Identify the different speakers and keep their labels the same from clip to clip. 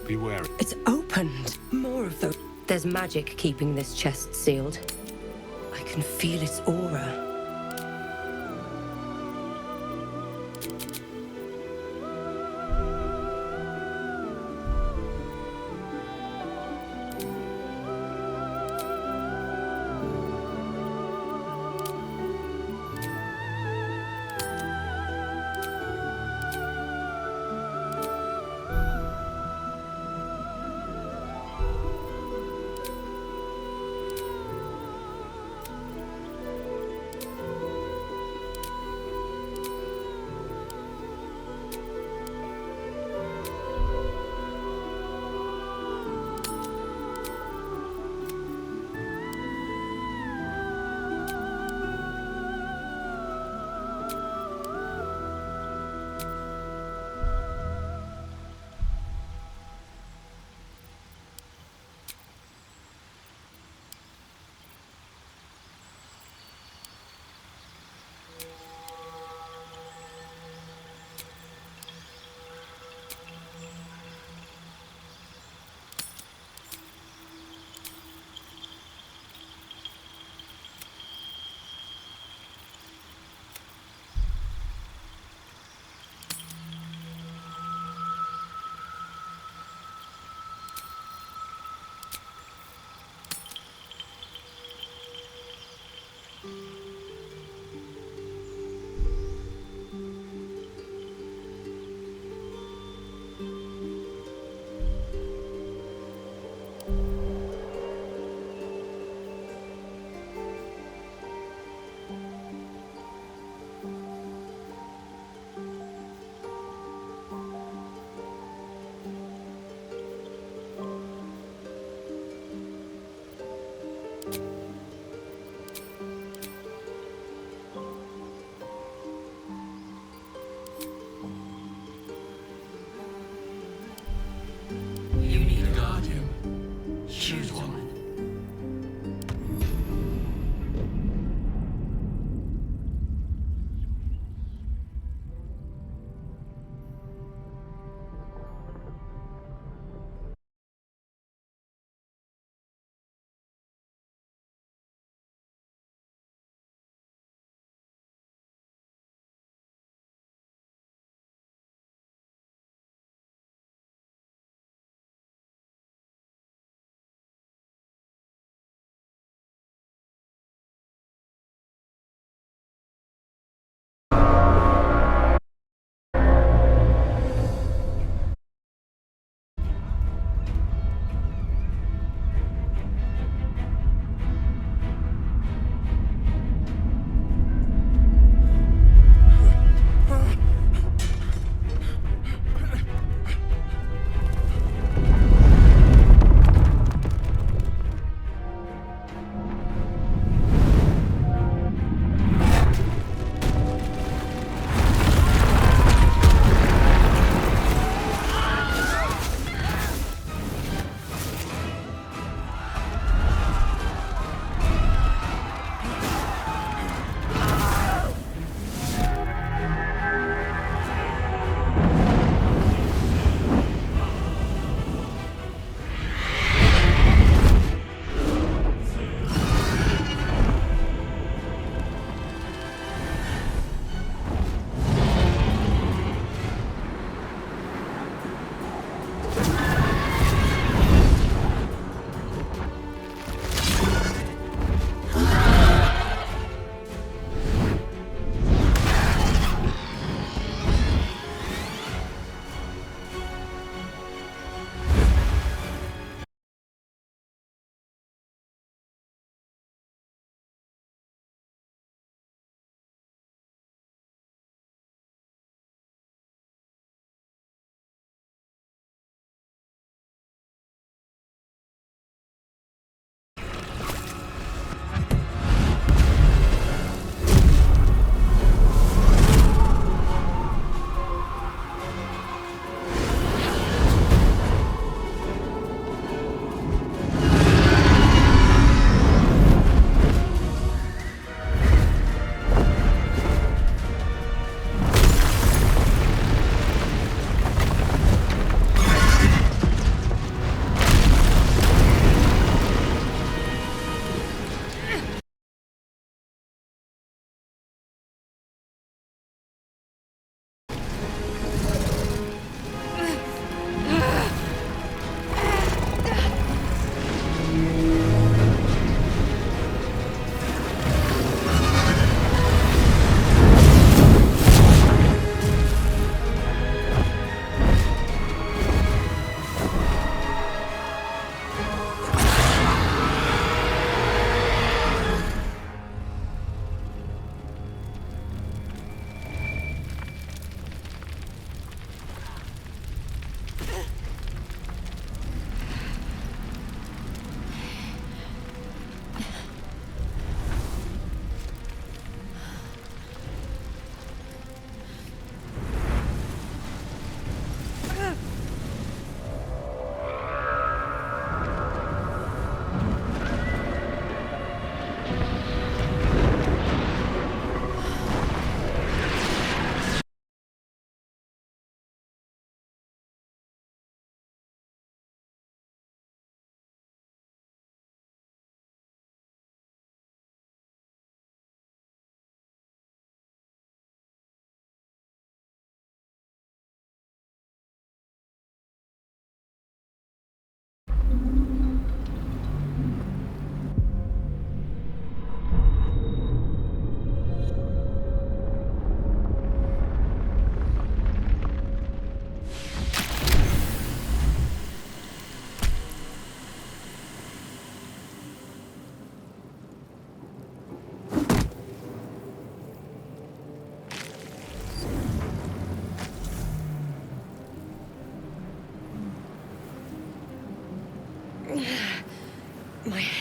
Speaker 1: Beware.
Speaker 2: It's opened. More of those. There's magic keeping this chest sealed. I can feel its aura.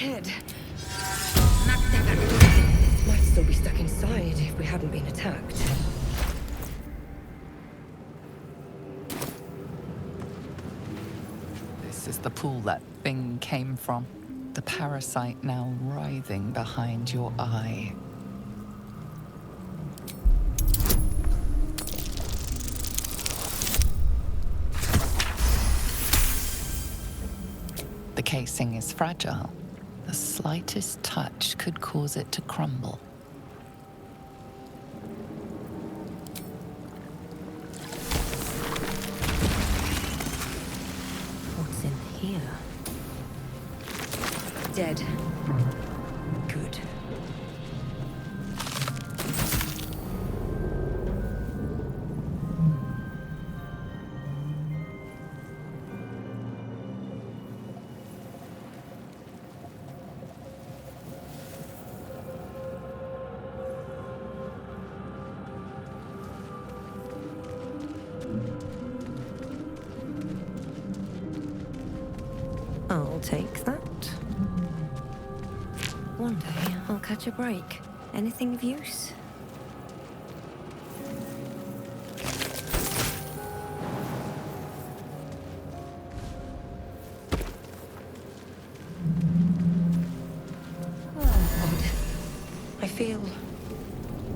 Speaker 2: head. Might still be stuck inside if we hadn't been attacked.
Speaker 1: This is the pool that thing came from. The parasite now writhing behind your eye. The casing is fragile. The slightest touch could cause it to crumble.
Speaker 2: What's in here? Dead. Good. I'll take that. One day, I'll catch a break. Anything of use? Oh, odd. I feel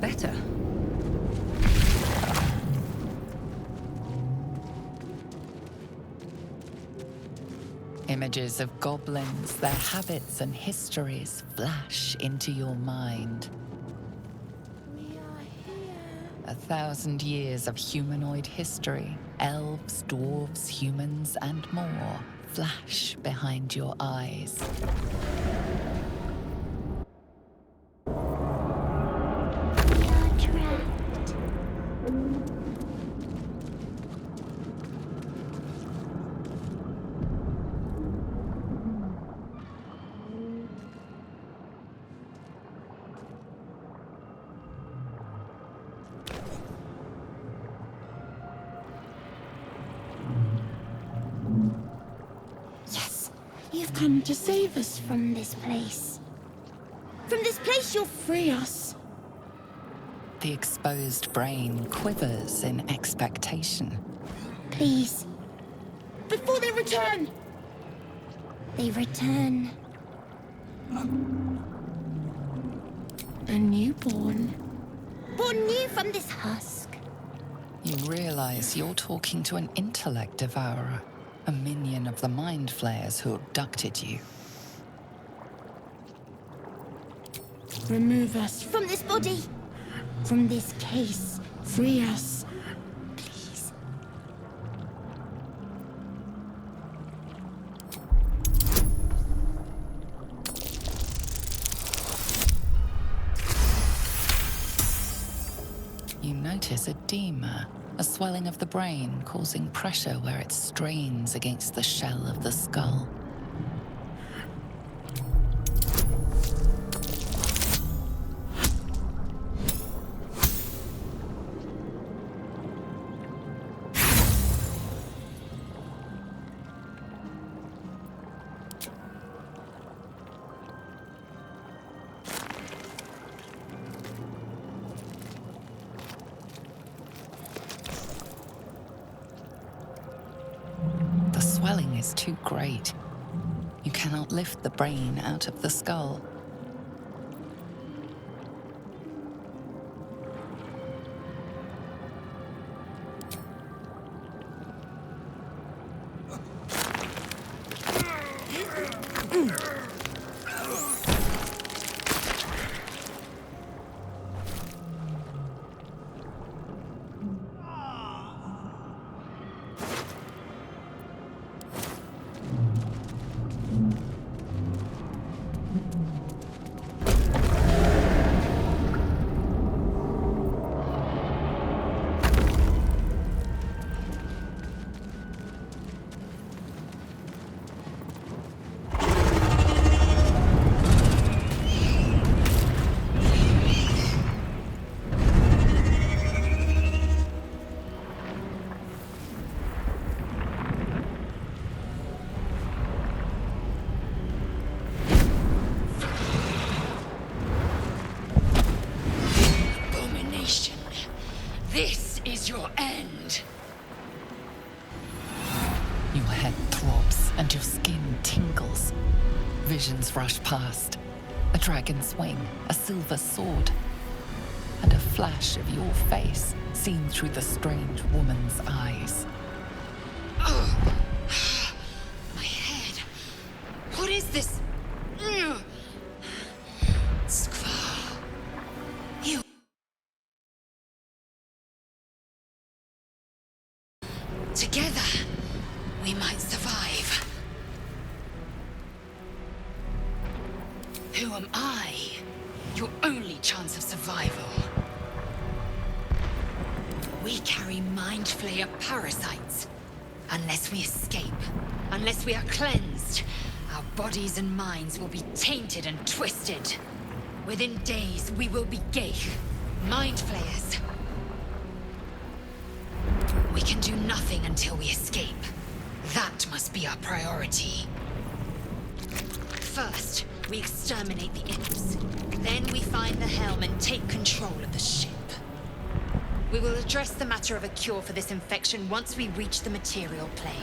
Speaker 2: better.
Speaker 1: Images of goblins, their habits and histories flash into your mind.
Speaker 3: We are here.
Speaker 1: 1,000 years of humanoid history, elves, dwarves, humans, and more flash behind your eyes.
Speaker 3: We are trapped. Yes, you've come to save us from this place. From this place, you'll free us.
Speaker 1: The exposed brain quivers in expectation.
Speaker 3: Please. Before they return. They return. A newborn. Born new from this husk.
Speaker 1: You realize you're talking to an intellect devourer, a minion of the mind flayers who abducted you.
Speaker 3: Remove us from this body. From this case. Free us. Please.
Speaker 1: You notice edema, a swelling of the brain causing pressure where it strains against the shell of the skull. The swelling is too great. You cannot lift the brain out of the skull. is your end. Your head throbs and your skin tingles. Visions rush past. A dragon's wing, a silver sword, and a flash of your face seen through the strange woman's eyes. My head. What is this? Skvar. You. Together, we might survive. Who am I? Your only chance of survival. We carry mind flayer parasites. Unless we escape, unless we are cleansed, our bodies and minds will be tainted and twisted. Within days, we will be Geich, mind flayers. We can do nothing until we escape. That must be our priority. First, we exterminate the imps. Then we find the helm and take control of the ship. We will address the matter of a cure for this infection once we reach the material plane.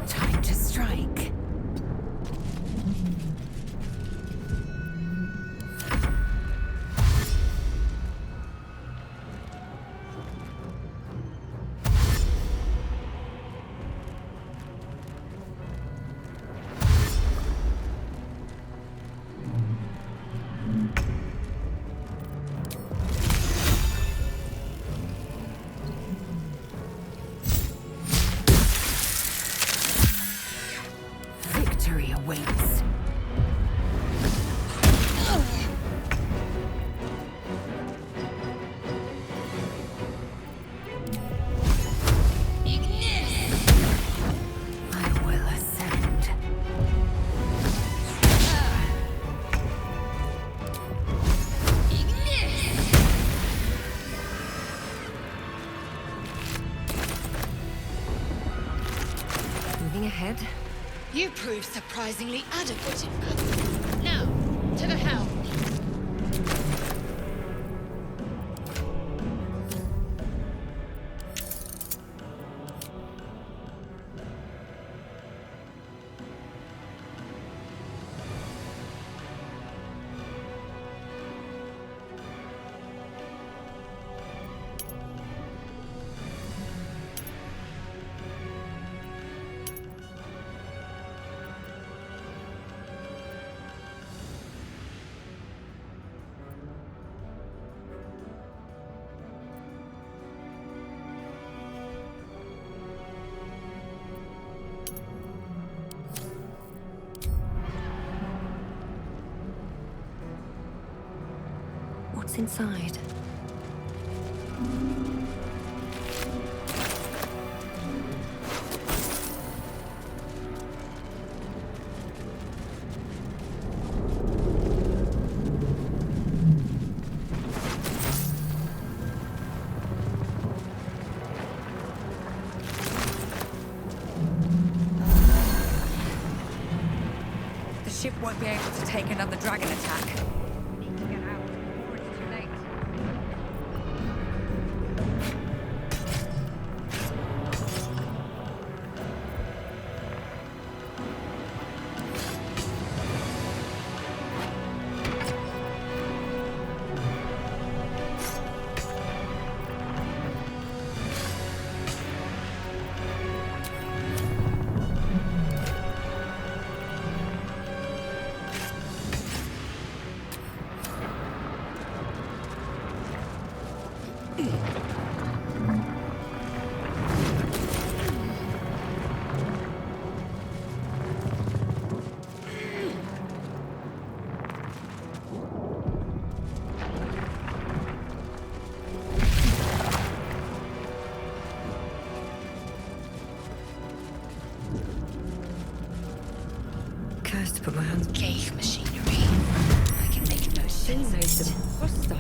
Speaker 1: Time to strike. Victory awaits. I will ascend. Moving ahead. You proved surprisingly adequate in battle. Now, to the helm. What's inside?
Speaker 4: The ship won't be able to take another dragon attack. Need to get out before it's too late.
Speaker 2: Best to put my hands.
Speaker 1: Gauge machinery. I can make no
Speaker 2: She
Speaker 1: sense of
Speaker 2: made
Speaker 1: it.
Speaker 2: them hostile.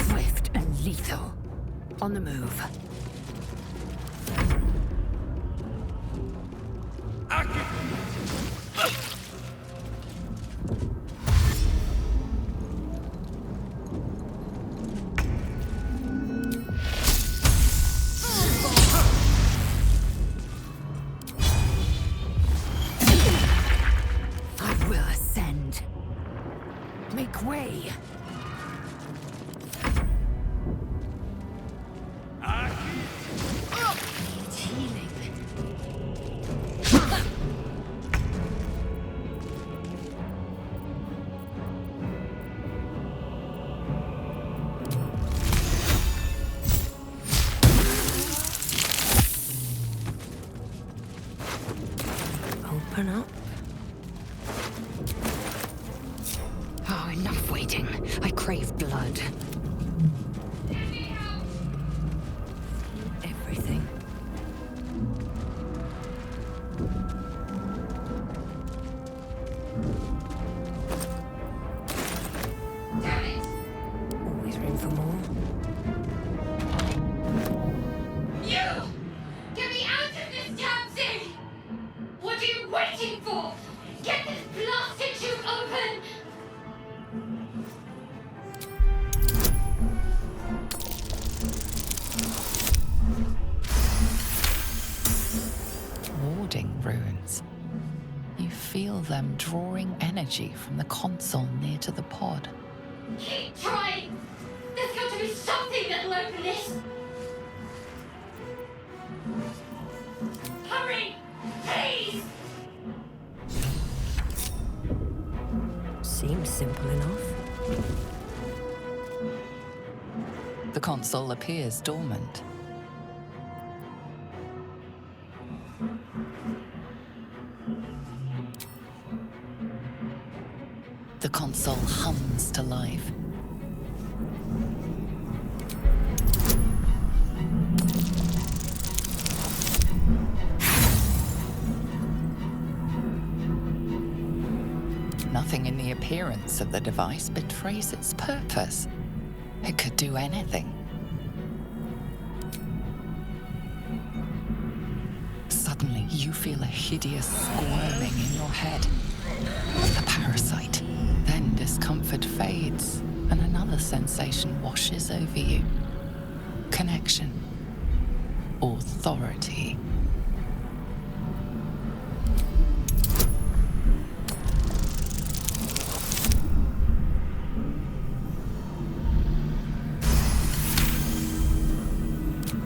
Speaker 2: Swift and lethal. On the move. I will ascend. Make way. It's healing. Open up. Oh, enough waiting. I crave blood. Everything. Always room for more.
Speaker 1: You! Get me out of this damn thing! What are you waiting for? Get this blasted chute open!
Speaker 5: Warding runes. You feel them drawing energy from the console near to the pod.
Speaker 1: Keep trying! There's got to be something that'll open this! Hurry! Please!
Speaker 2: Seems simple enough.
Speaker 5: The console appears dormant. The console hums to life. Nothing in the appearance of the device betrays its purpose. It could do anything. Suddenly, you feel a hideous squirming in your head. A parasite. Then discomfort fades, and another sensation washes over you. Connection. Authority.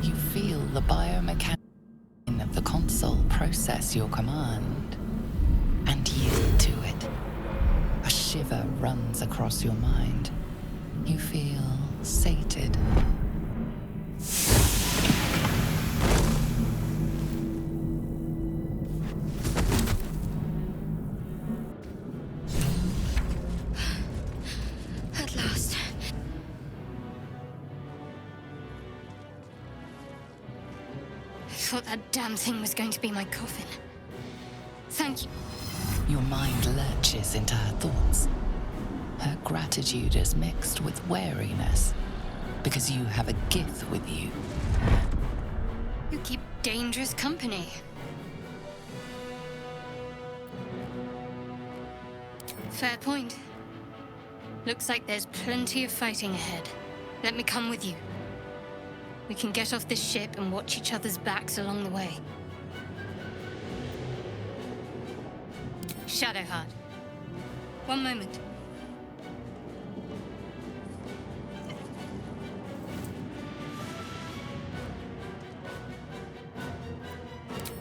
Speaker 5: You feel the biomechanics of the console process your command and yield to it. A shiver runs across your mind. You feel sated.
Speaker 1: At last. I thought that damn thing was going to be my coffin. Thank you.
Speaker 5: Your mind lurches into her thoughts. Her gratitude is mixed with wariness, because you have a Gith with you.
Speaker 1: You keep dangerous company. Fair point. Looks like there's plenty of fighting ahead. Let me come with you. We can get off this ship and watch each other's backs along the way. Shadowheart. One moment.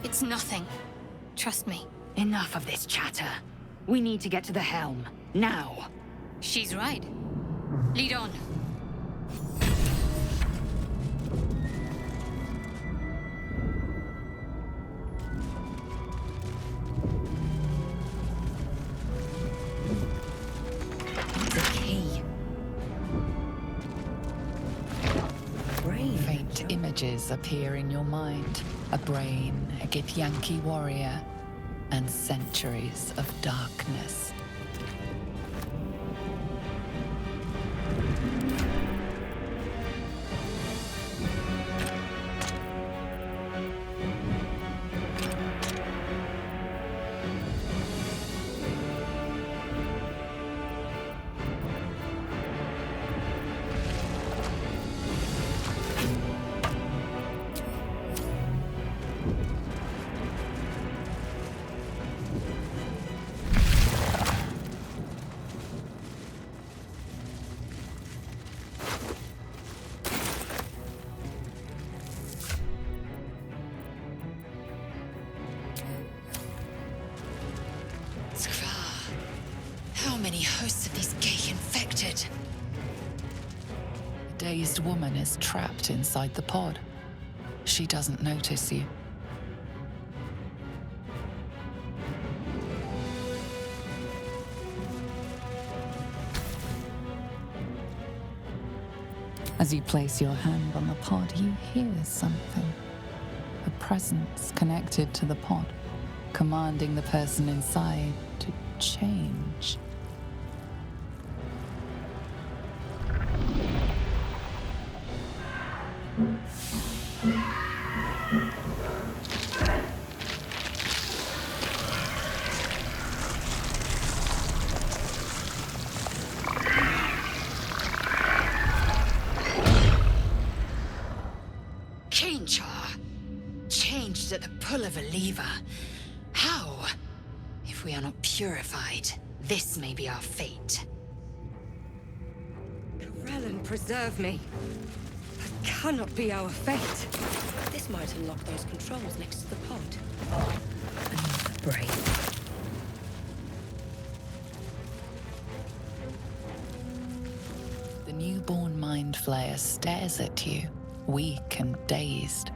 Speaker 1: It's nothing. Trust me.
Speaker 2: Enough of this chatter. We need to get to the helm. Now.
Speaker 1: She's right. Lead on.
Speaker 2: The key.
Speaker 5: images appear in your mind. A brain, a Githyanki warrior, and centuries of darkness.
Speaker 1: How many hosts of these gay infected?
Speaker 5: A dazed woman is trapped inside the pod. She doesn't notice you. As you place your hand on the pod, you hear something. A presence connected to the pod, commanding the person inside to change.
Speaker 1: Changed at the pull of a lever. How? If we are not purified, this may be our fate.
Speaker 2: Corellon, preserve me. That cannot be our fate. This might unlock those controls next to the pod. Another brain.
Speaker 5: The newborn mind flayer stares at you, weak and dazed.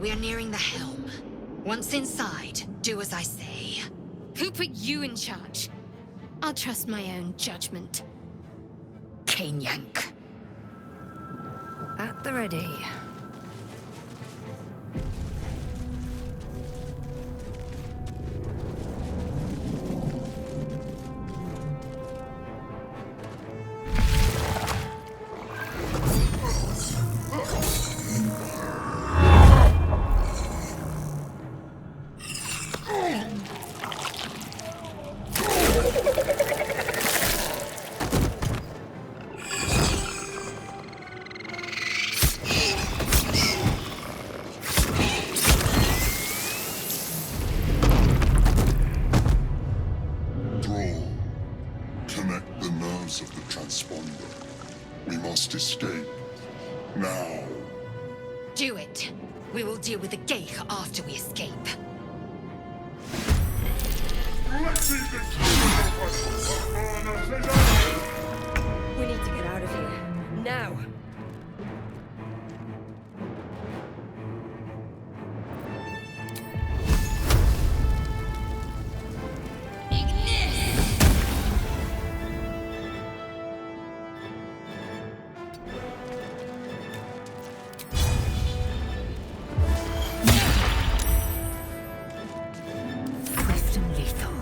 Speaker 1: We are nearing the helm. Once inside, do as I say.
Speaker 3: Who put you in charge? I'll trust my own judgment.
Speaker 1: Cane Yank.
Speaker 2: At the ready.
Speaker 1: Do it. We will deal with the Geich after we escape.
Speaker 2: We need to get out of here. Now!
Speaker 1: Swift and lethal.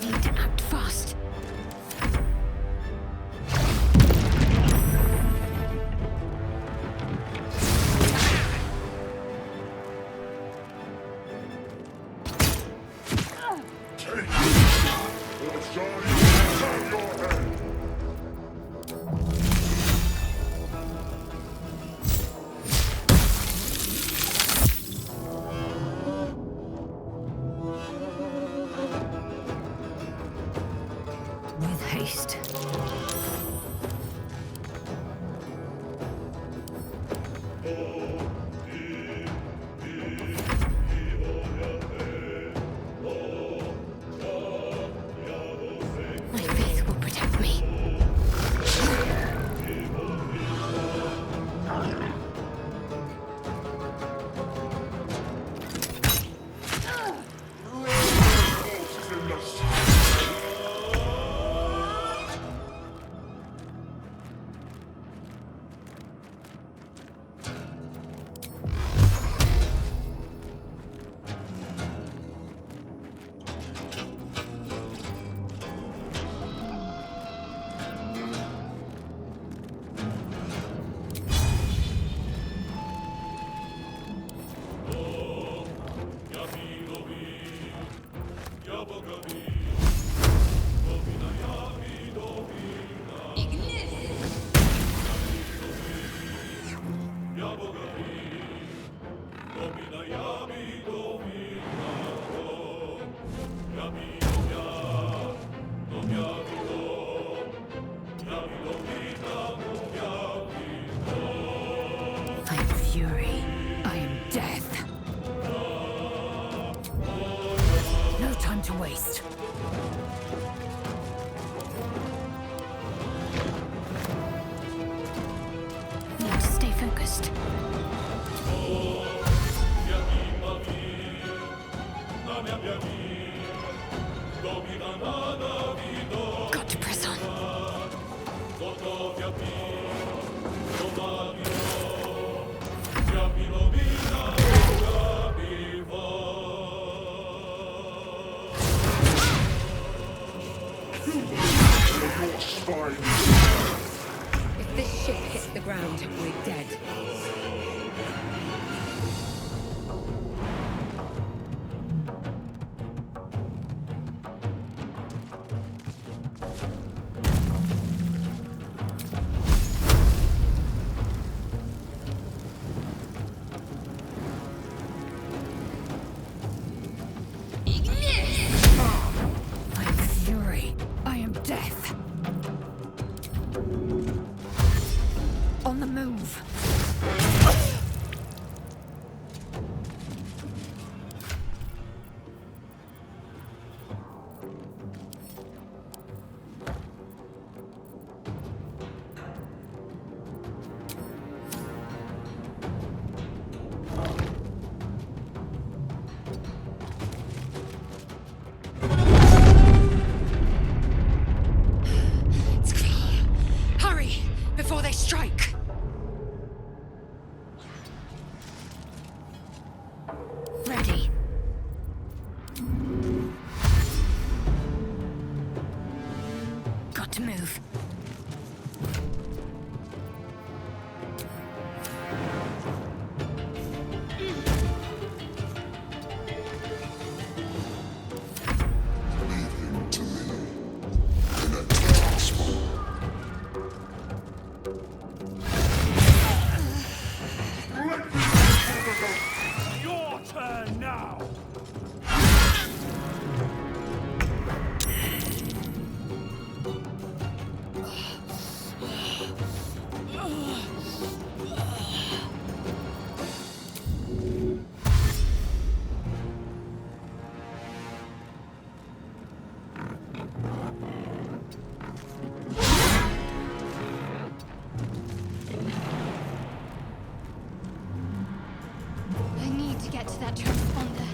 Speaker 1: Need to act fast. With haste. My faith will protect me. I am fury. I am death. No time to waste. Need to stay focused. Got to press on.
Speaker 2: If this ship hits the ground, we're dead.
Speaker 1: I am fury. I am death. On the move. It's clear. Hurry before they strike. Ready. Got to move.
Speaker 6: Your turn now!
Speaker 3: to get to that transponder.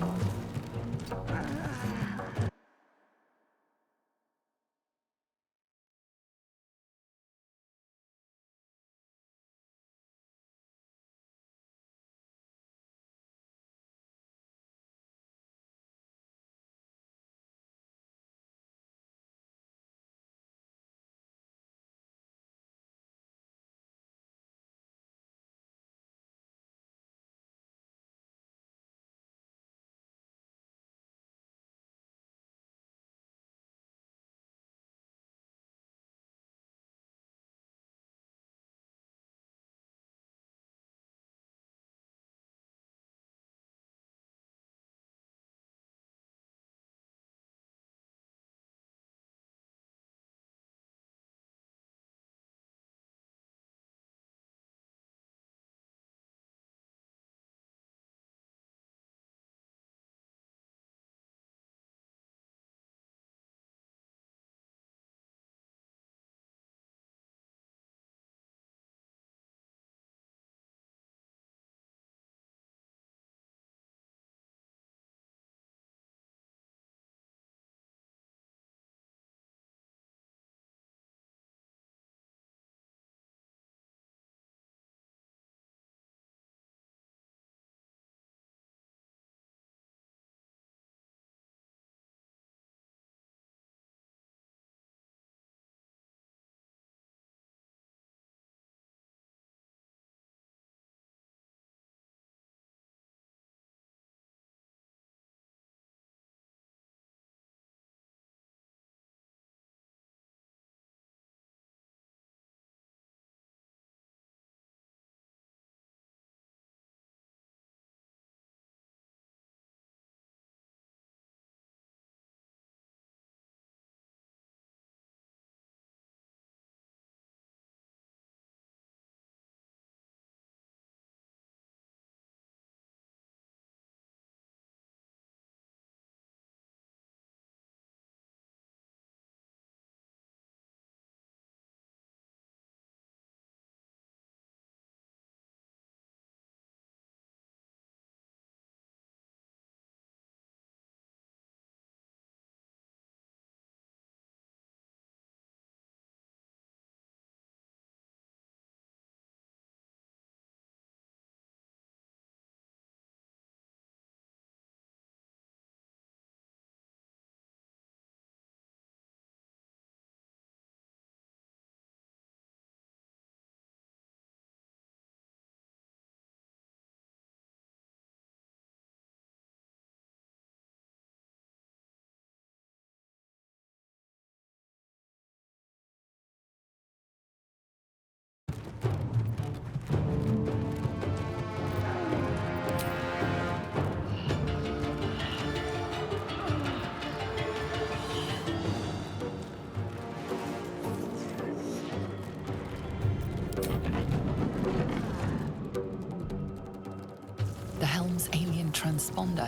Speaker 5: Transponder.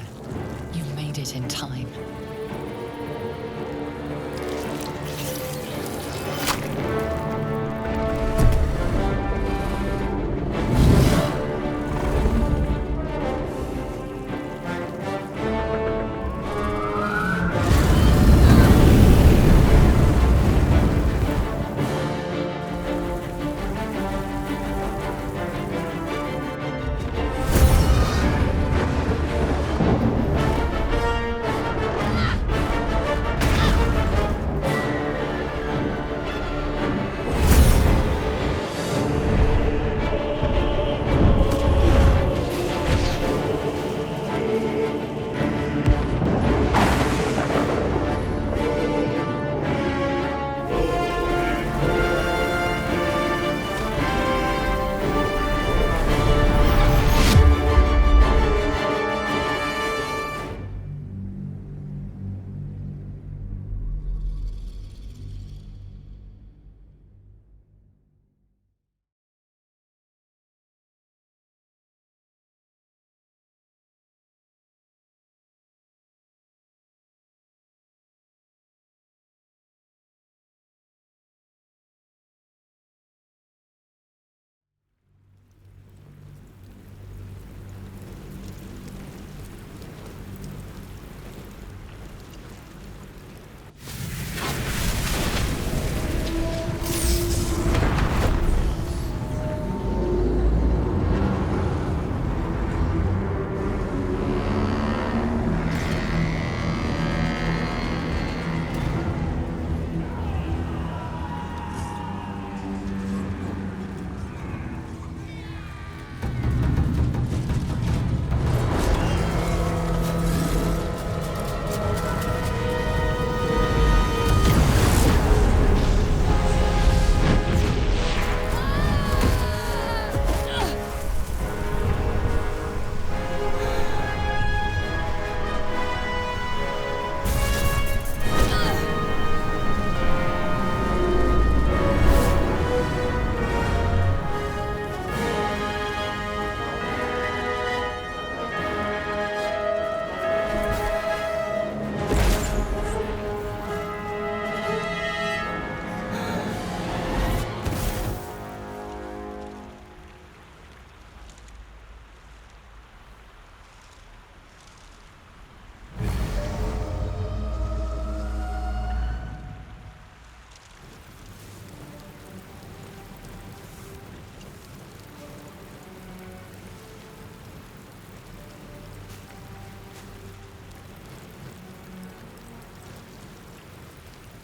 Speaker 5: You made it in time.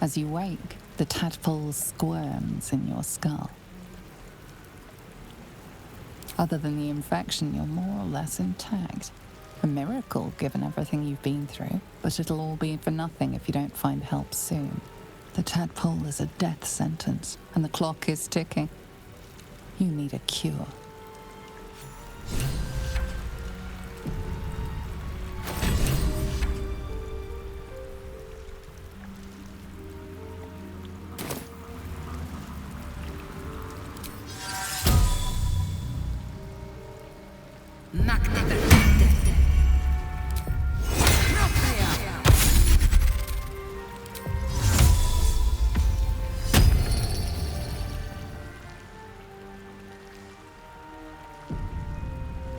Speaker 5: As you wake, the tadpole squirms in your skull. Other than the infection, you're more or less intact. A miracle, given everything you've been through, but it'll all be for nothing if you don't find help soon. The tadpole is a death sentence, and the clock is ticking. You need a cure.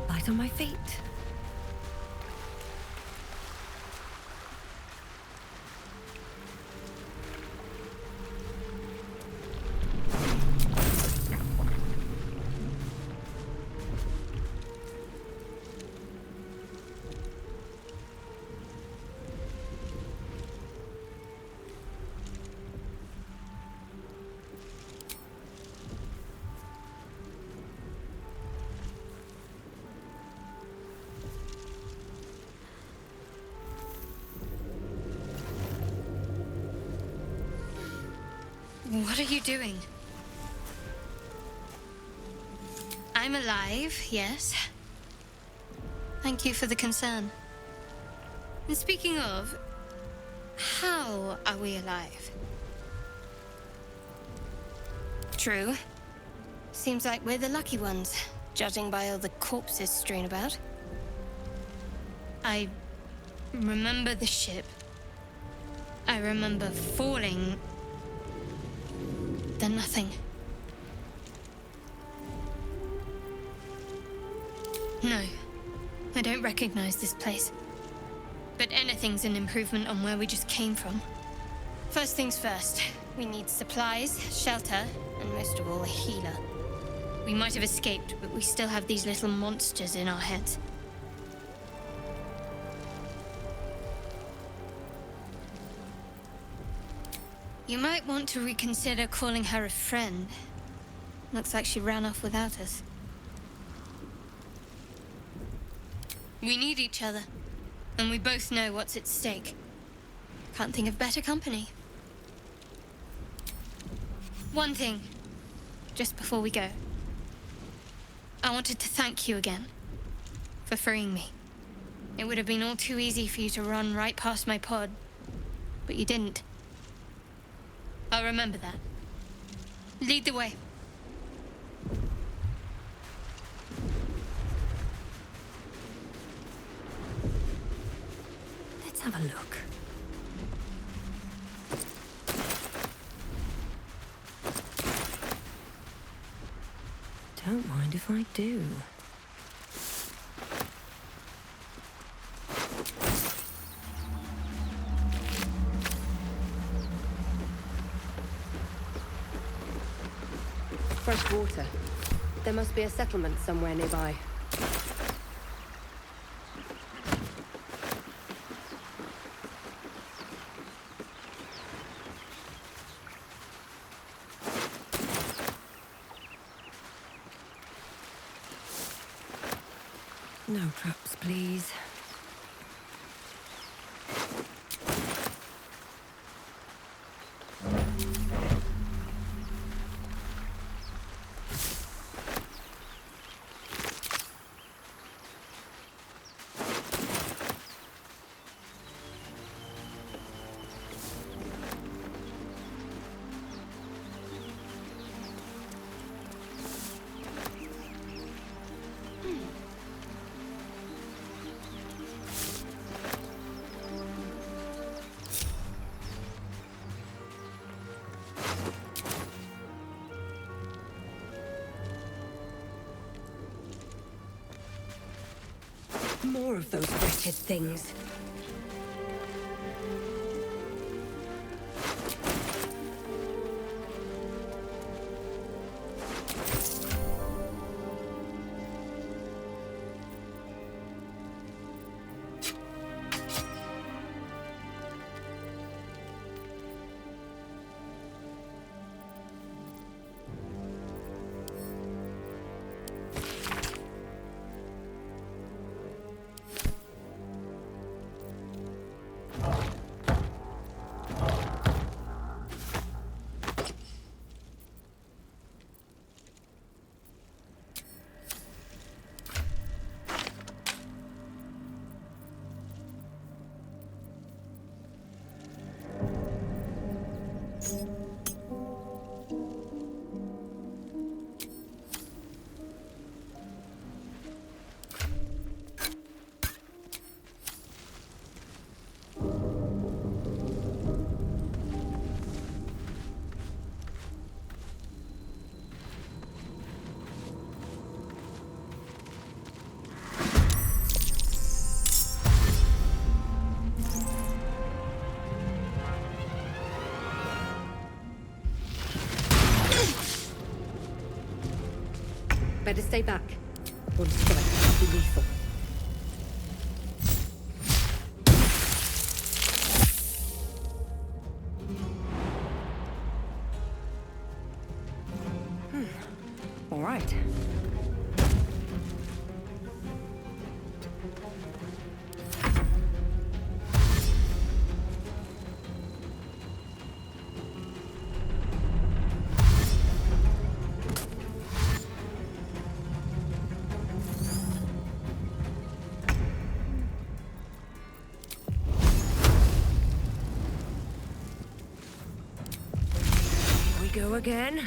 Speaker 2: Light on my feet.
Speaker 7: What are you doing? I'm alive, yes. Thank you for the concern. And speaking of, how are we alive? True. Seems like we're the lucky ones, judging by all the corpses strewn about. I remember the ship. I remember falling. Then nothing. No, I don't recognize this place. But anything's an improvement on where we just came from. First things first, we need supplies, shelter, and most of all, a healer. We might have escaped, but we still have these little monsters in our heads. You might want to reconsider calling her a friend. Looks like she ran off without us. We need each other, and we both know what's at stake. Can't think of better company. One thing, just before we go. I wanted to thank you again for freeing me. It would have been all too easy for you to run right past my pod, but you didn't. I'll remember that. Lead the way.
Speaker 2: Let's have a look. Don't mind if I do. Fresh water. There must be a settlement somewhere nearby. No traps, please. More of those wretched things. Better stay back. One strike could be lethal.
Speaker 4: All right.
Speaker 2: Here we go again.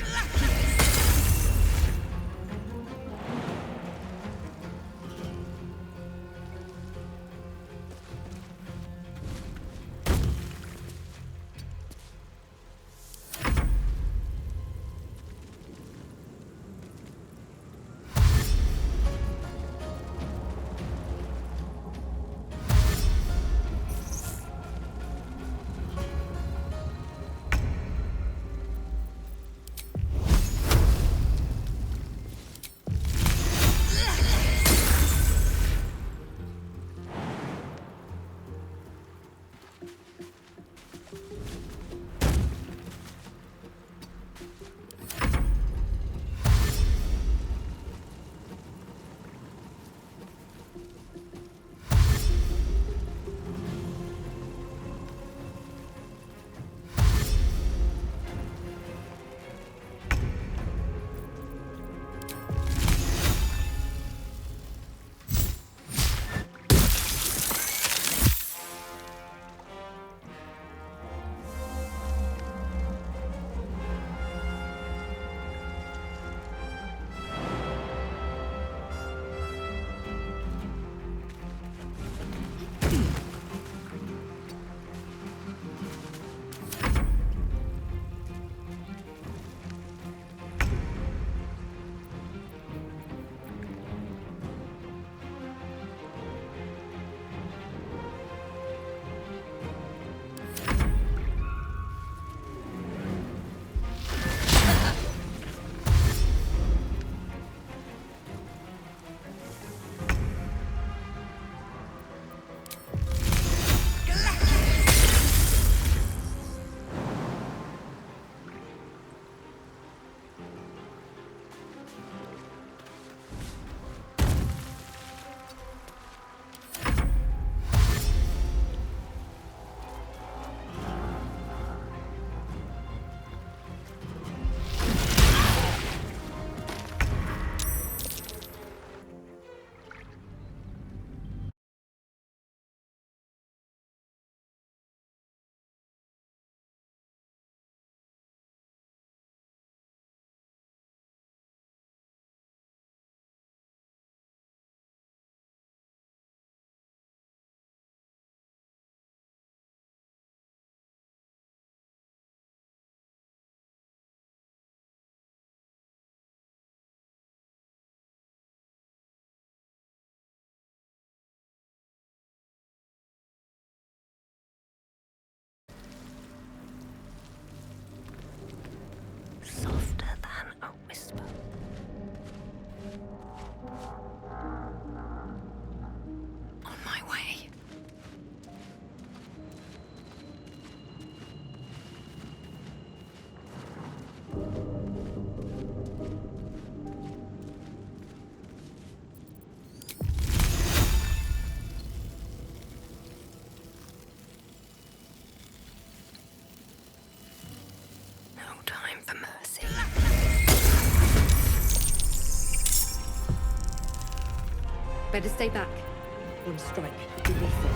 Speaker 3: Softer than a whisper.
Speaker 2: On my way.
Speaker 3: No time for mercy.
Speaker 2: Better stay back. One strike could be lethal.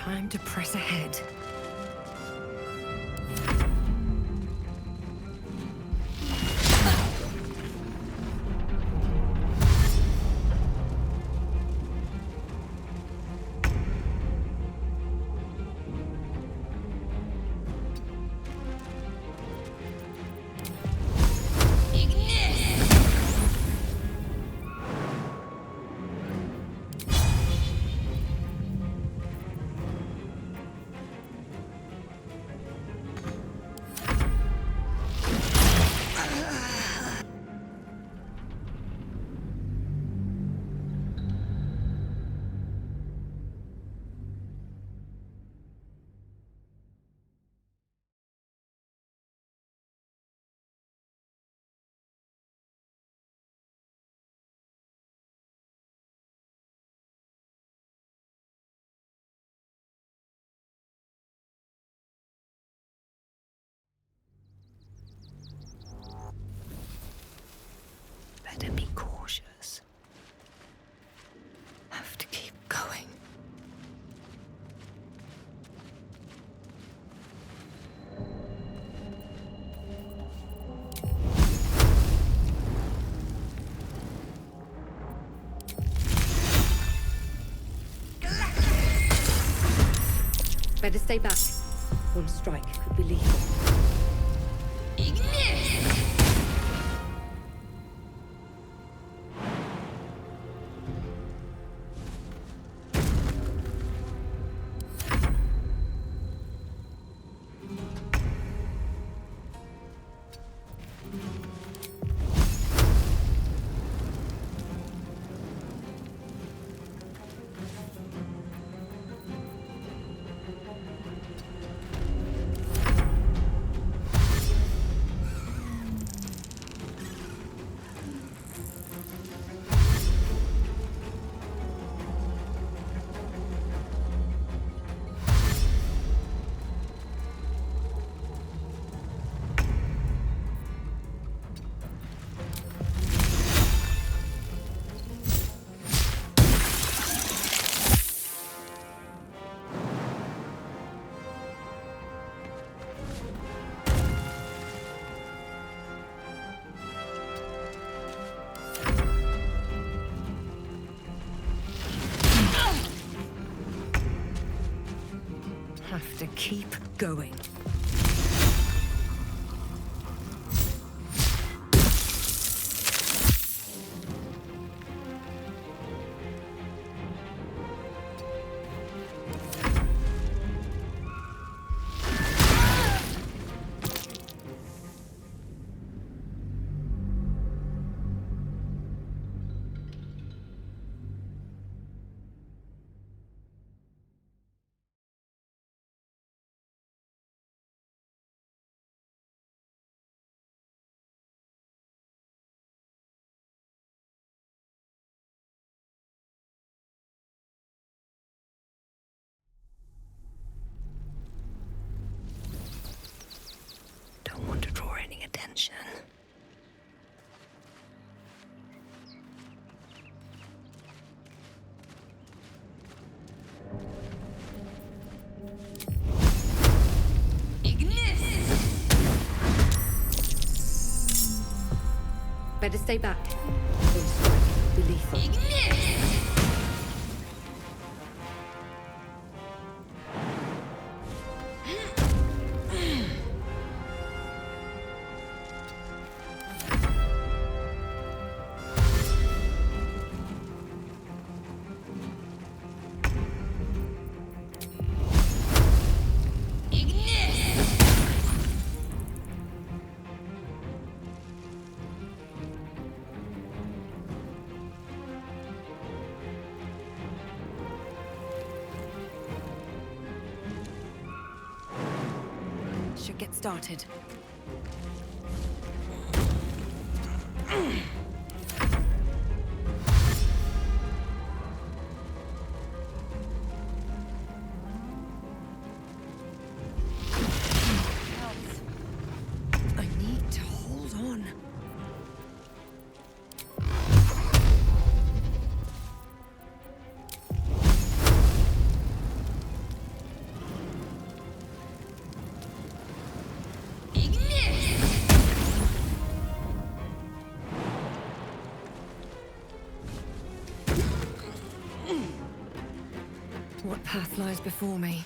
Speaker 2: Time to press ahead. Better be cautious. Have to keep going. Better stay back. One strike could be lethal. Have to keep going. Don't want to draw any attention. Better stay back. One strike could be lethal. Should get started. I need to hold on. What path lies before me?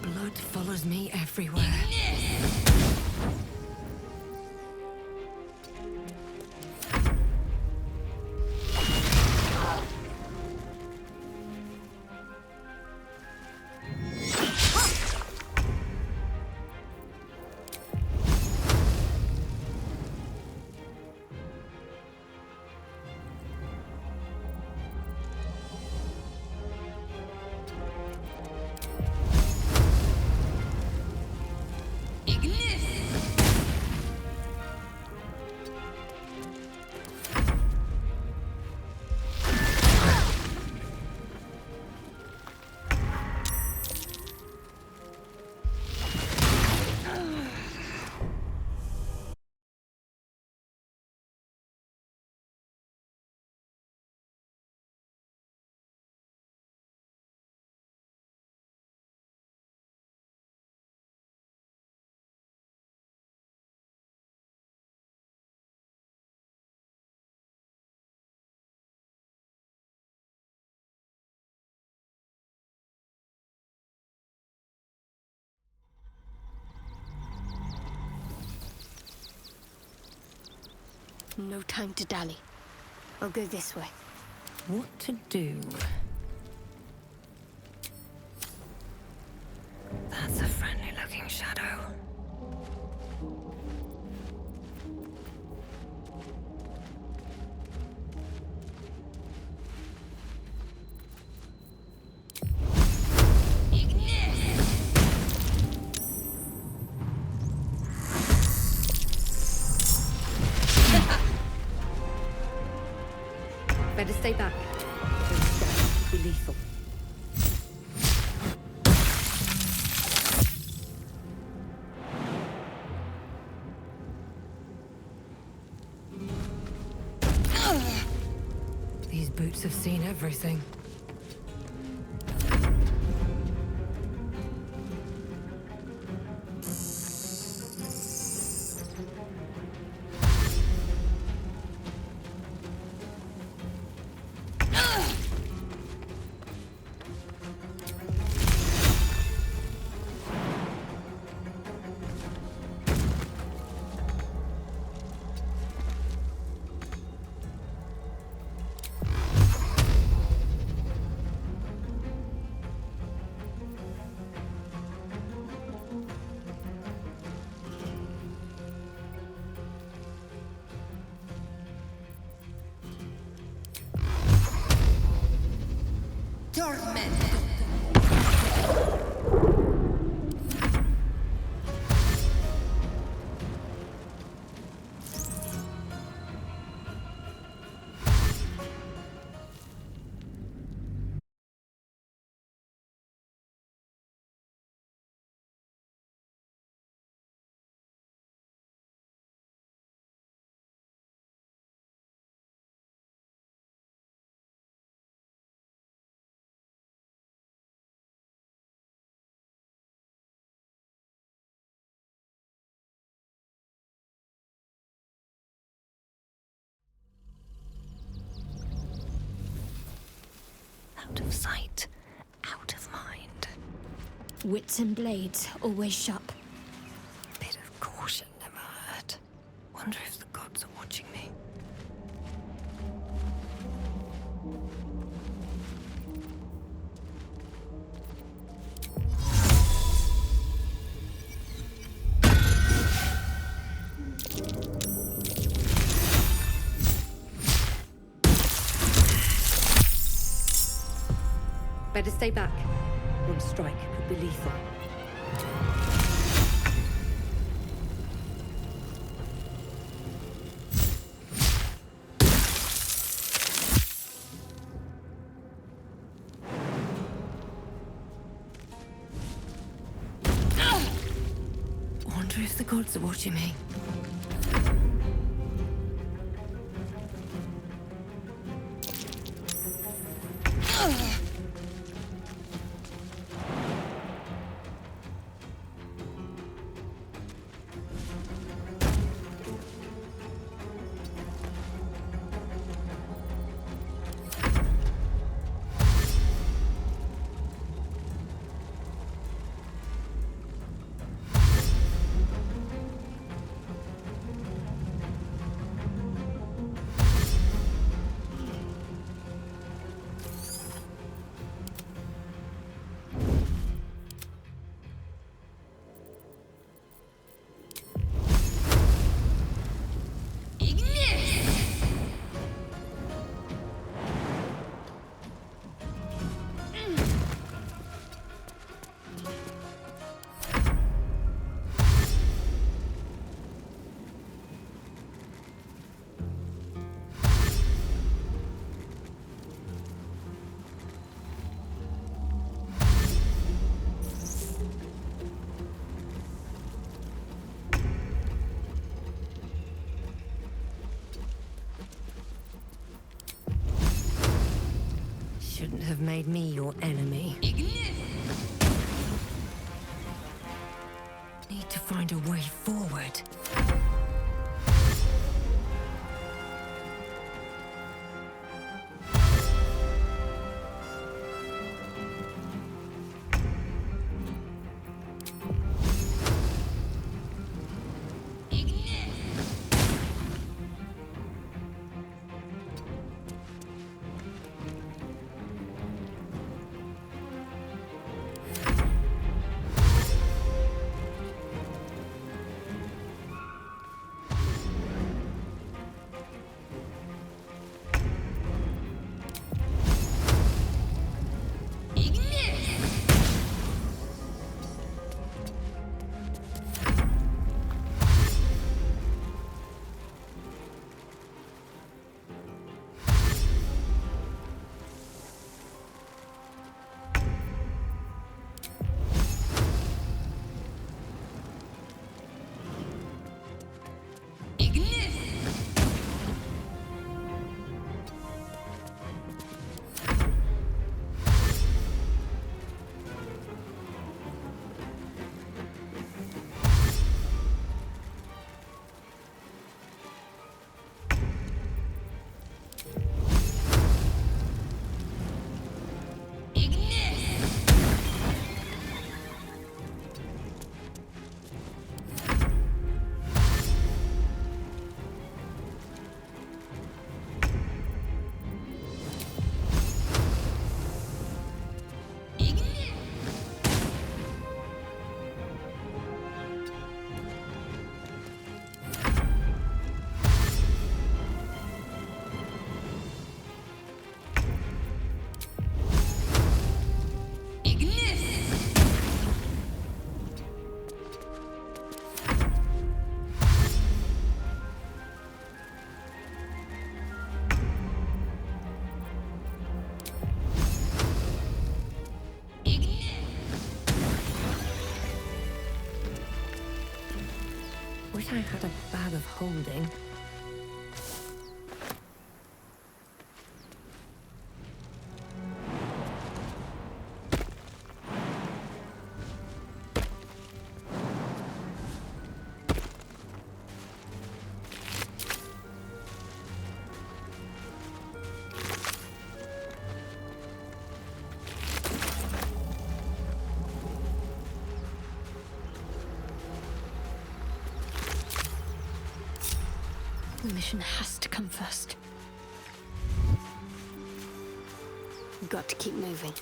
Speaker 2: Blood follows me everywhere.
Speaker 7: No time to dally. I'll go this way.
Speaker 2: What to do? That's a friendly-looking shadow. Better stay back. Don't step. Be lethal. These boots have seen everything. Out of sight, out of mind.
Speaker 7: Wits and blades, always sharp.
Speaker 2: Bit of caution never hurt. Wonder if the gods are watching me. Better stay back. One strike could be lethal. gods are watching me. Shouldn't have made me your enemy. Need to find a way forward. Wish I had a bag of holding.
Speaker 3: The mission has to come first. We've got to keep moving.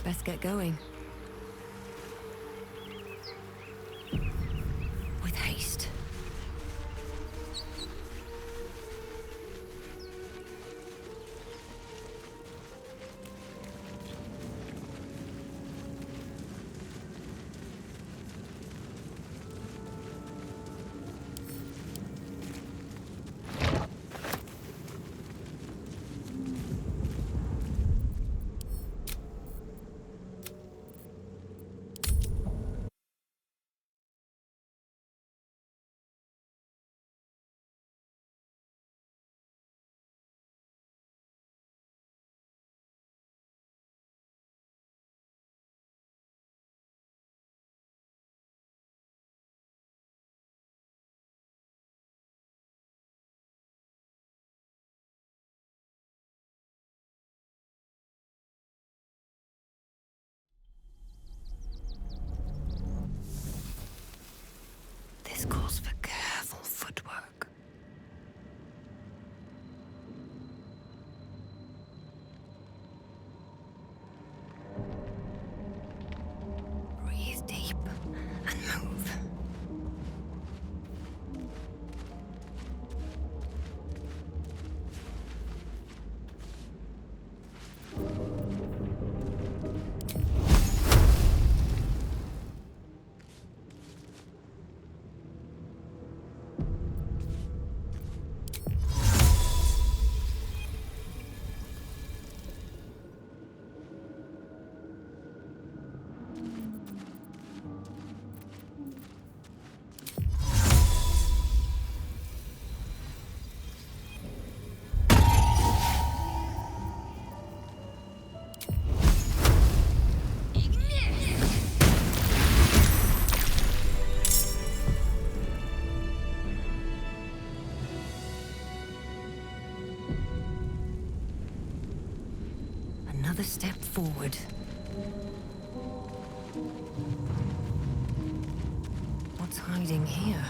Speaker 2: Best get going. With haste. Another step forward. What's hiding here?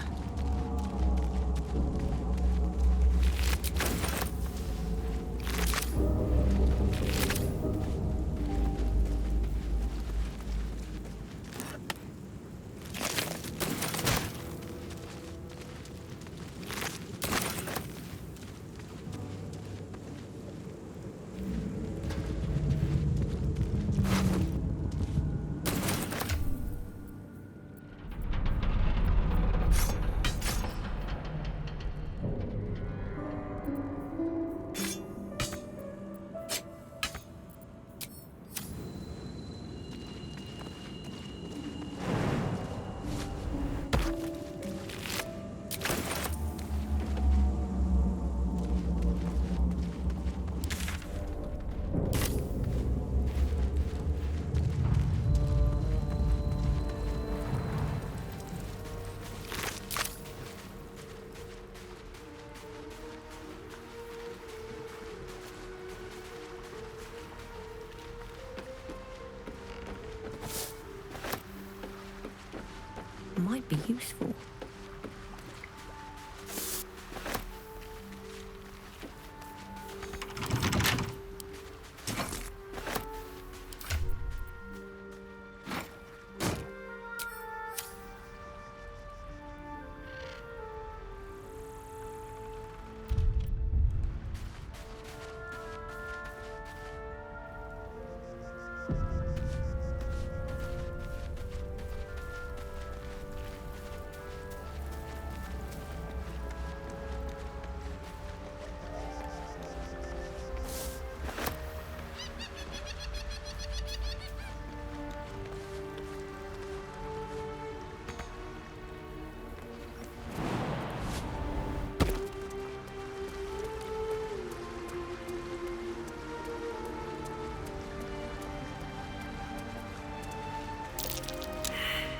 Speaker 2: Might be useful.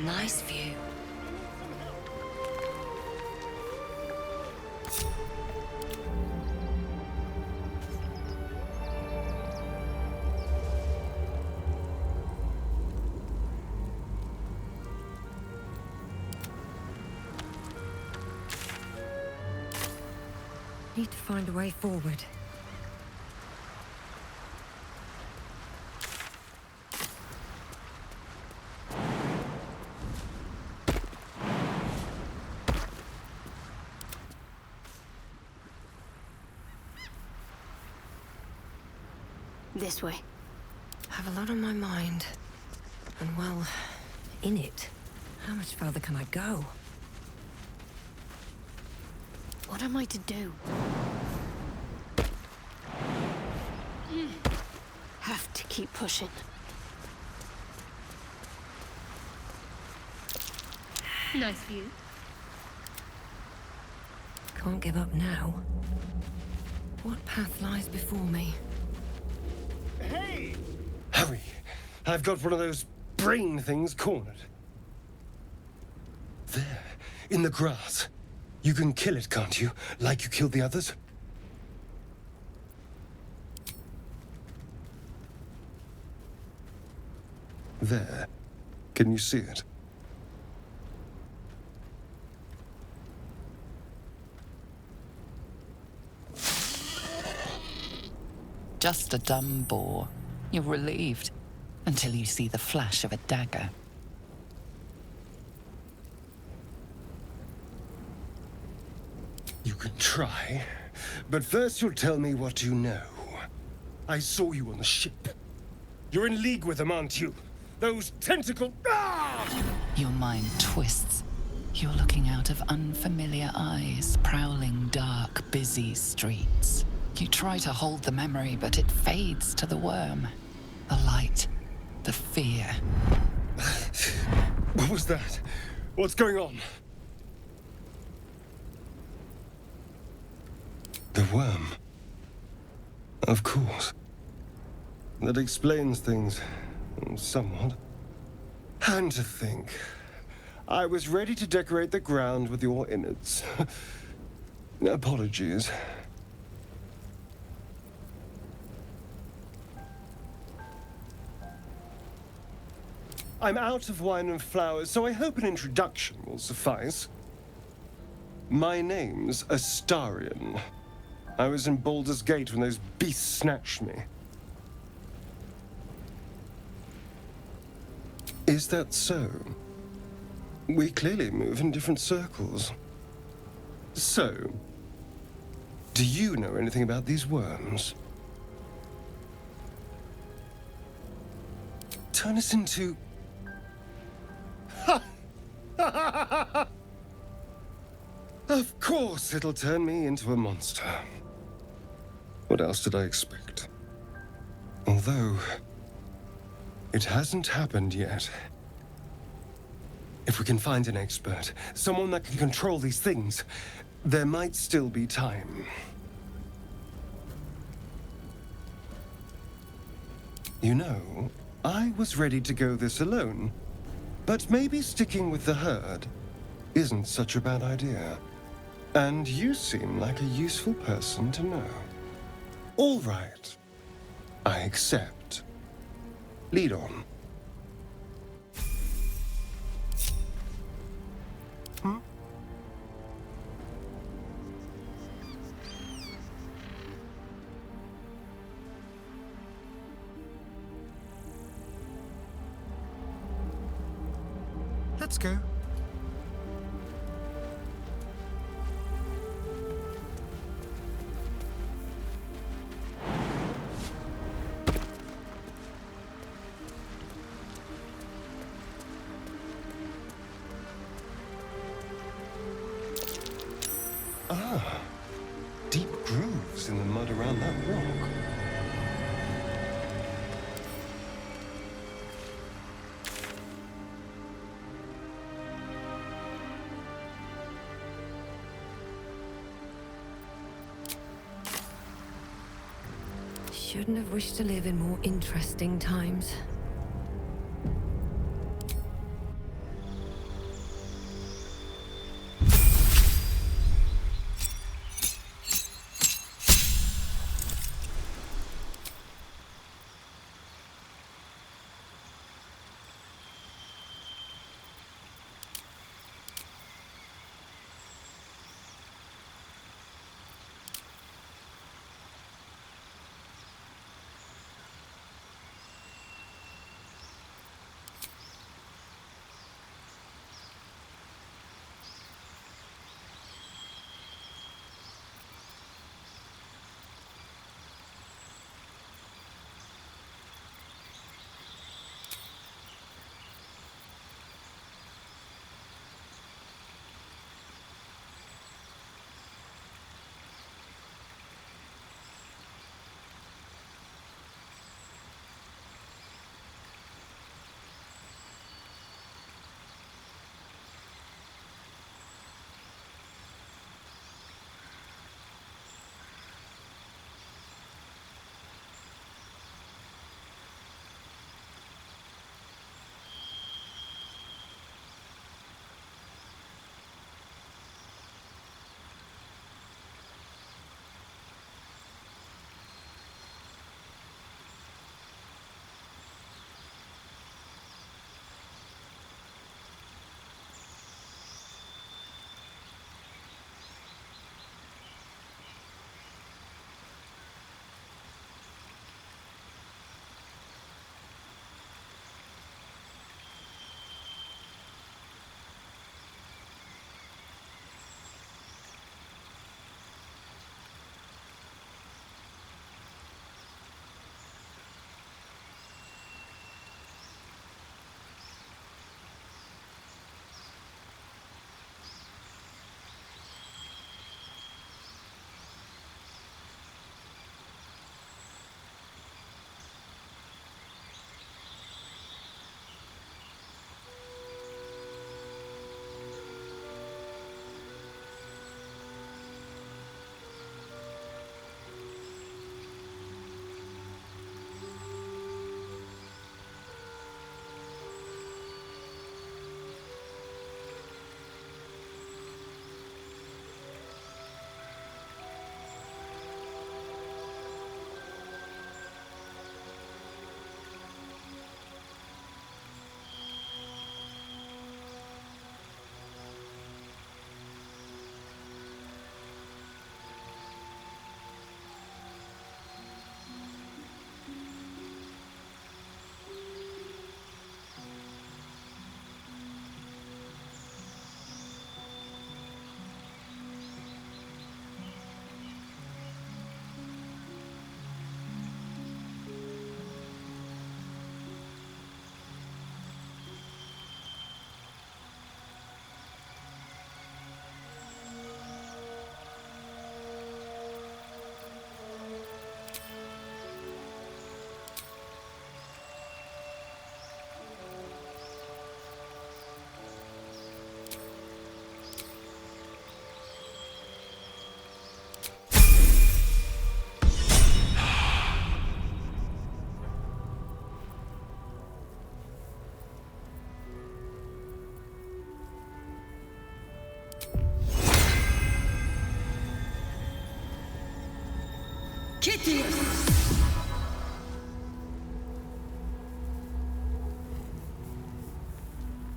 Speaker 2: Nice view. Need to find a way forward.
Speaker 7: This way.
Speaker 2: I have a lot on my mind. And well, in it. How much further can I go?
Speaker 7: What am I to do? Have to keep pushing. Nice view.
Speaker 2: Can't give up now. What path lies before me?
Speaker 6: Hey!
Speaker 8: Hurry! I've got one of those brain things cornered. There, in the grass. You can kill it, can't you? Like you killed the others? There. Can you see it?
Speaker 5: Just a dumb boar. You're relieved until you see the flash of a dagger.
Speaker 8: You can try, but first you'll tell me what you know. I saw you on the ship. You're in league with them, aren't you? Those tentacle... Ah!
Speaker 5: Your mind twists. You're looking out of unfamiliar eyes, prowling dark, busy streets. You try to hold the memory, but it fades to the worm. The light, the fear.
Speaker 8: What was that? What's going on? The worm. Of course. That explains things, somewhat. And to think, I was ready to decorate the ground with your innards. Apologies. I'm out of wine and flowers, so I hope an introduction will suffice. My name's Astarion. I was in Baldur's Gate when those beasts snatched me. Is that so? We clearly move in different circles. So, do you know anything about these worms? Turn us into... Of course it'll turn me into a monster. What else did I expect? Although, it hasn't happened yet. If we can find an expert, someone that can control these things, there might still be time. You know, I was ready to go this alone, but maybe sticking with the herd isn't such a bad idea. And you seem like a useful person to know. All right. I accept. Lead on.
Speaker 6: Let's go.
Speaker 8: Ah, deep grooves in the mud around that rock.
Speaker 2: Shouldn't have wished to live in more interesting times. Kittius!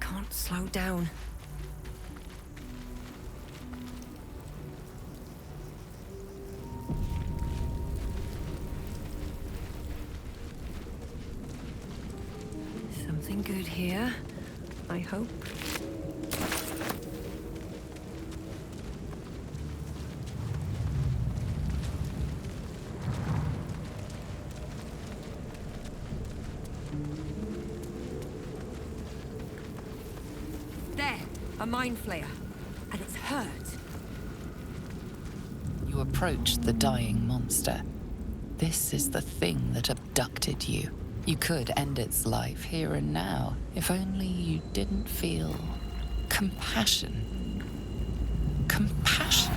Speaker 2: Can't slow down. Something good here, I hope. There, a mind flayer, and it's hurt.
Speaker 5: You approach the dying monster. This is the thing that abducted you. You could end its life here and now, if only you didn't feel compassion. Compassion.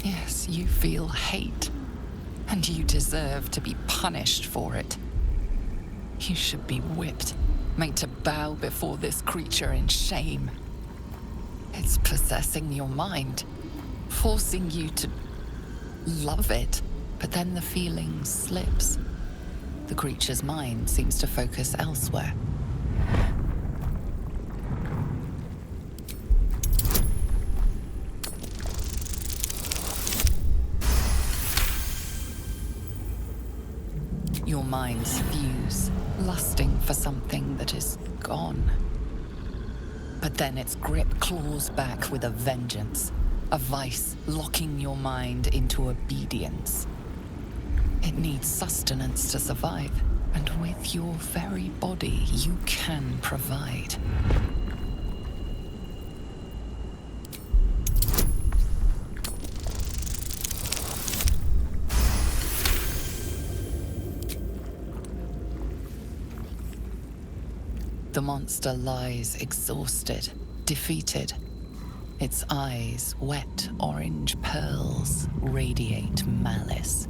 Speaker 5: Yes, you feel hate, and you deserve to be punished for it. You should be whipped, made to bow before this creature in shame. It's possessing your mind, forcing you to love it, but then the feeling slips. The creature's mind seems to focus elsewhere. Your minds fuse, lusting for something that is gone. But then its grip claws back with a vengeance, a vice locking your mind into obedience. It needs sustenance to survive, and with your very body, you can provide. The monster lies exhausted, defeated. Its eyes, wet orange pearls, radiate malice.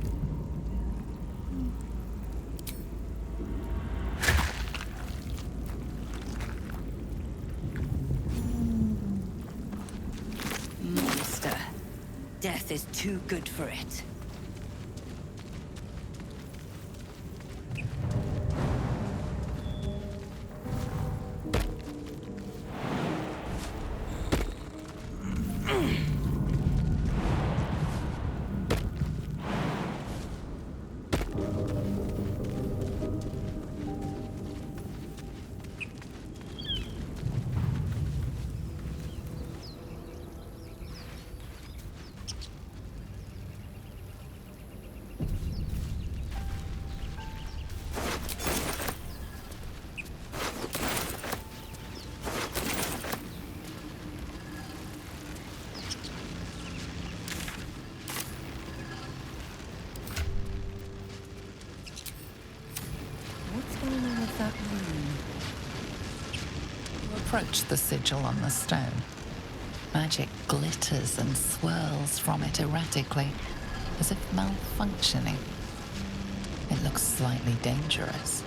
Speaker 2: Monster. Death is too good for it.
Speaker 5: Approach the sigil on the stone. Magic glitters and swirls from it erratically, as if malfunctioning. It looks slightly dangerous.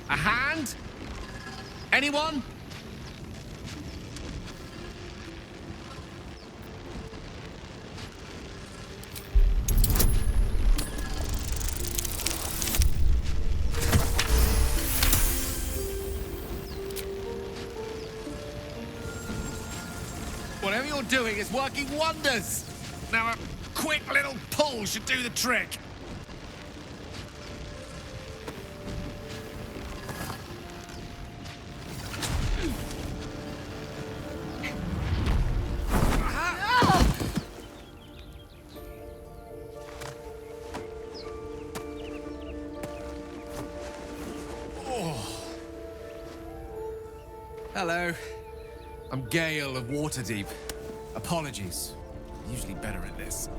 Speaker 6: A hand? Anyone? Whatever you're doing is working wonders. Now a quick little pull should do the trick. Hello. I'm Gale of Waterdeep. Apologies. I'm usually better at this.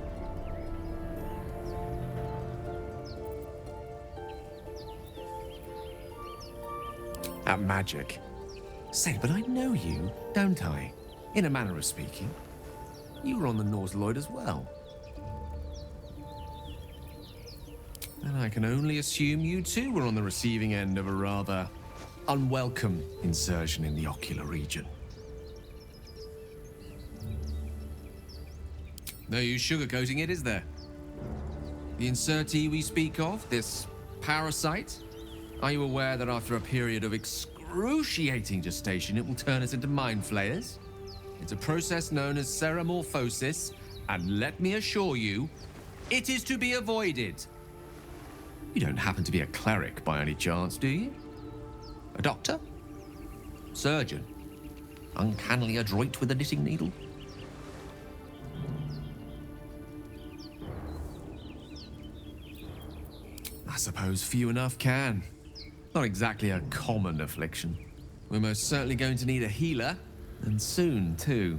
Speaker 6: At magic. Say, but I know you, don't I? In a manner of speaking. You were on the Norse Lloyd as well. And I can only assume you too were on the receiving end of a rather unwelcome insertion in the ocular region. No use sugarcoating it, is there? The insertee we speak of, this parasite, are you aware that after a period of excruciating gestation, it will turn us into mind flayers? It's a process known as seromorphosis, and let me assure you, it is to be avoided. You don't happen to be a cleric by any chance, do you? A doctor? Surgeon? Uncannily adroit with a knitting needle? I suppose few enough can. Not exactly a common affliction. We're most certainly going to need a healer, and soon, too.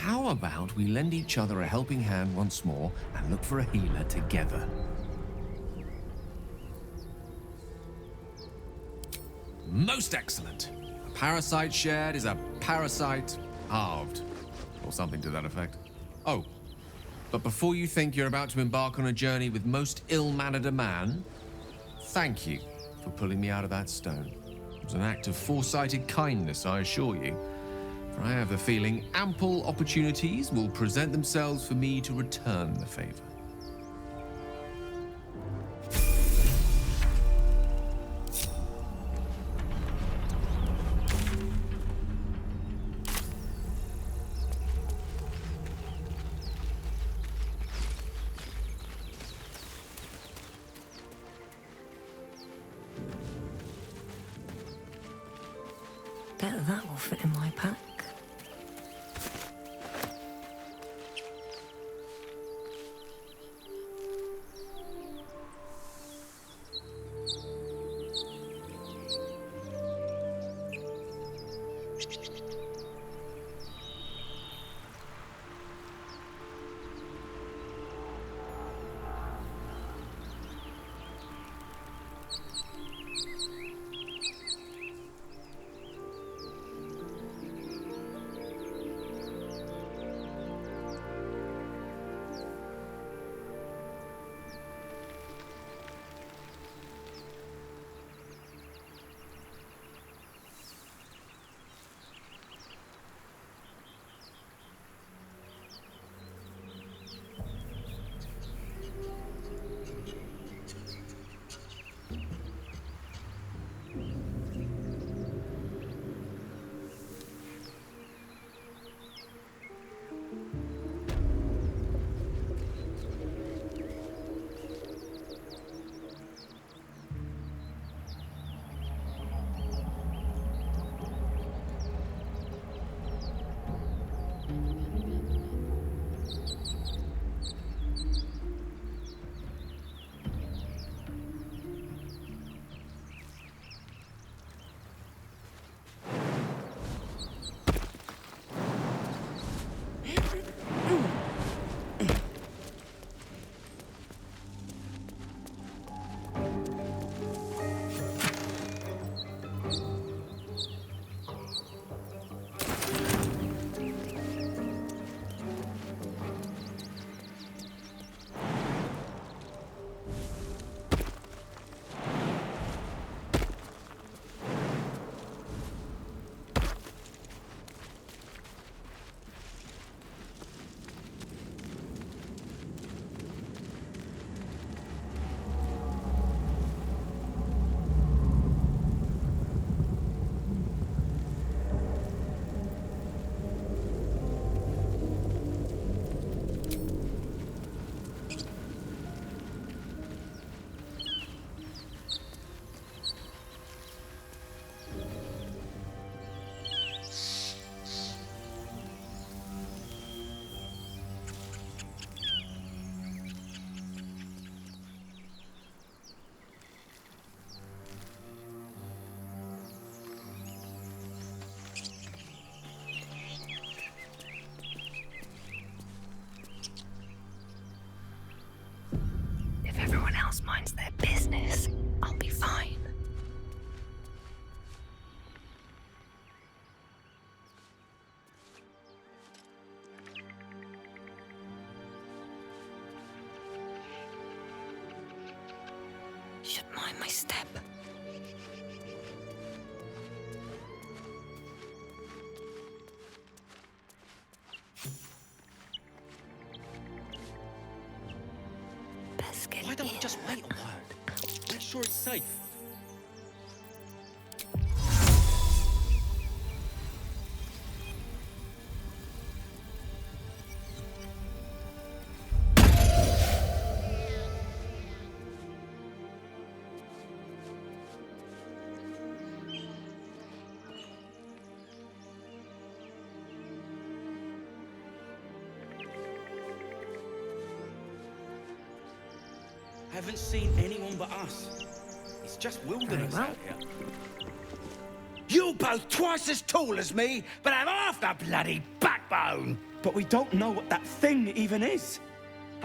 Speaker 6: How about we lend each other a helping hand once more and look for a healer together? Most excellent. A parasite shared is a parasite halved, or something to that effect. Oh, but before you think you're about to embark on a journey with most ill-mannered a man, thank you for pulling me out of that stone. It was an act of foresighted kindness, I assure you. For I have the feeling ample opportunities will present themselves for me to return the favor.
Speaker 2: Bet that will fit in my pack. Minds their business, I'll be fine. Should mind my step. Best get
Speaker 9: Why don't we
Speaker 2: in.
Speaker 9: just wait a while? Make sure it's safe. Haven't seen anyone but us. It's just wilderness out here.
Speaker 10: You're both twice as tall as me, but have half the bloody backbone.
Speaker 9: But we don't know what that thing even is.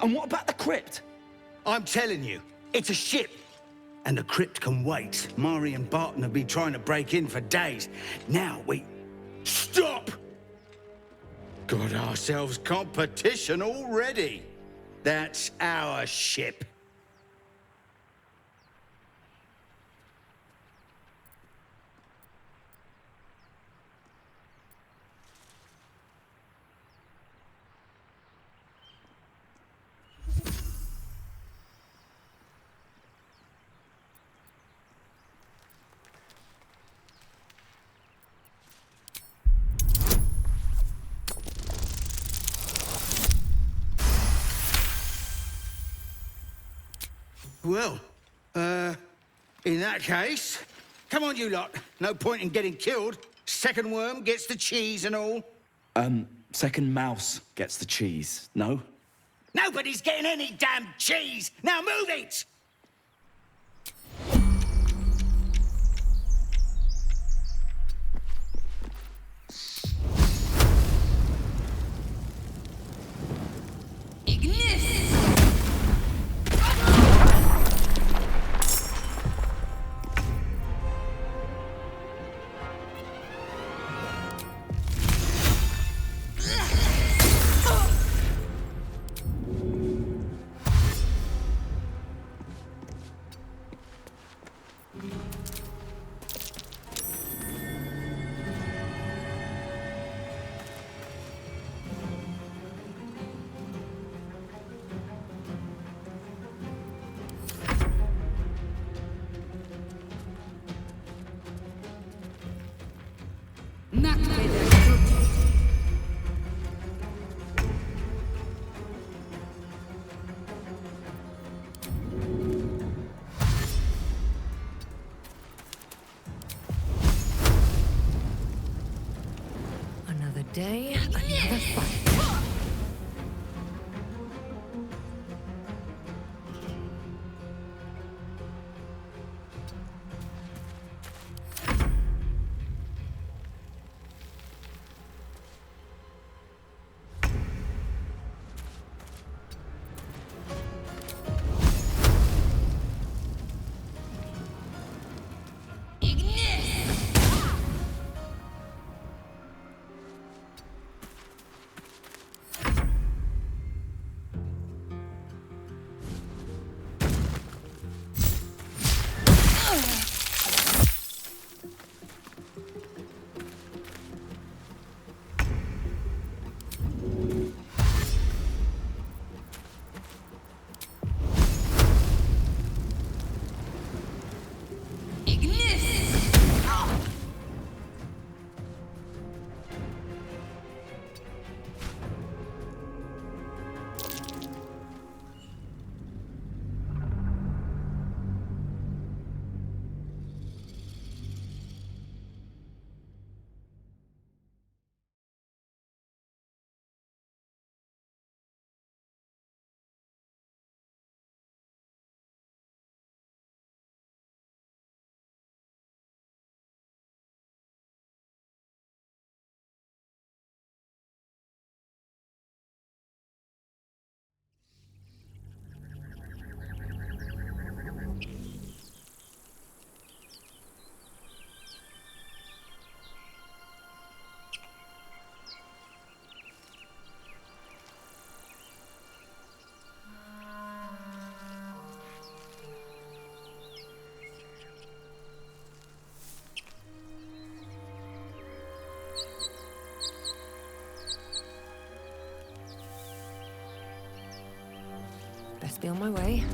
Speaker 9: And what about the crypt?
Speaker 10: I'm telling you, it's a ship. And the crypt can wait. Mari and Barton have been trying to break in for days. Now we... Stop! Got ourselves competition already. That's our ship. Well, in that case, come on, you lot. No point in getting killed. Second worm gets the cheese and all.
Speaker 9: Second mouse gets the cheese, no?
Speaker 10: Nobody's getting any damn cheese! Now move it!
Speaker 2: Best be on my way.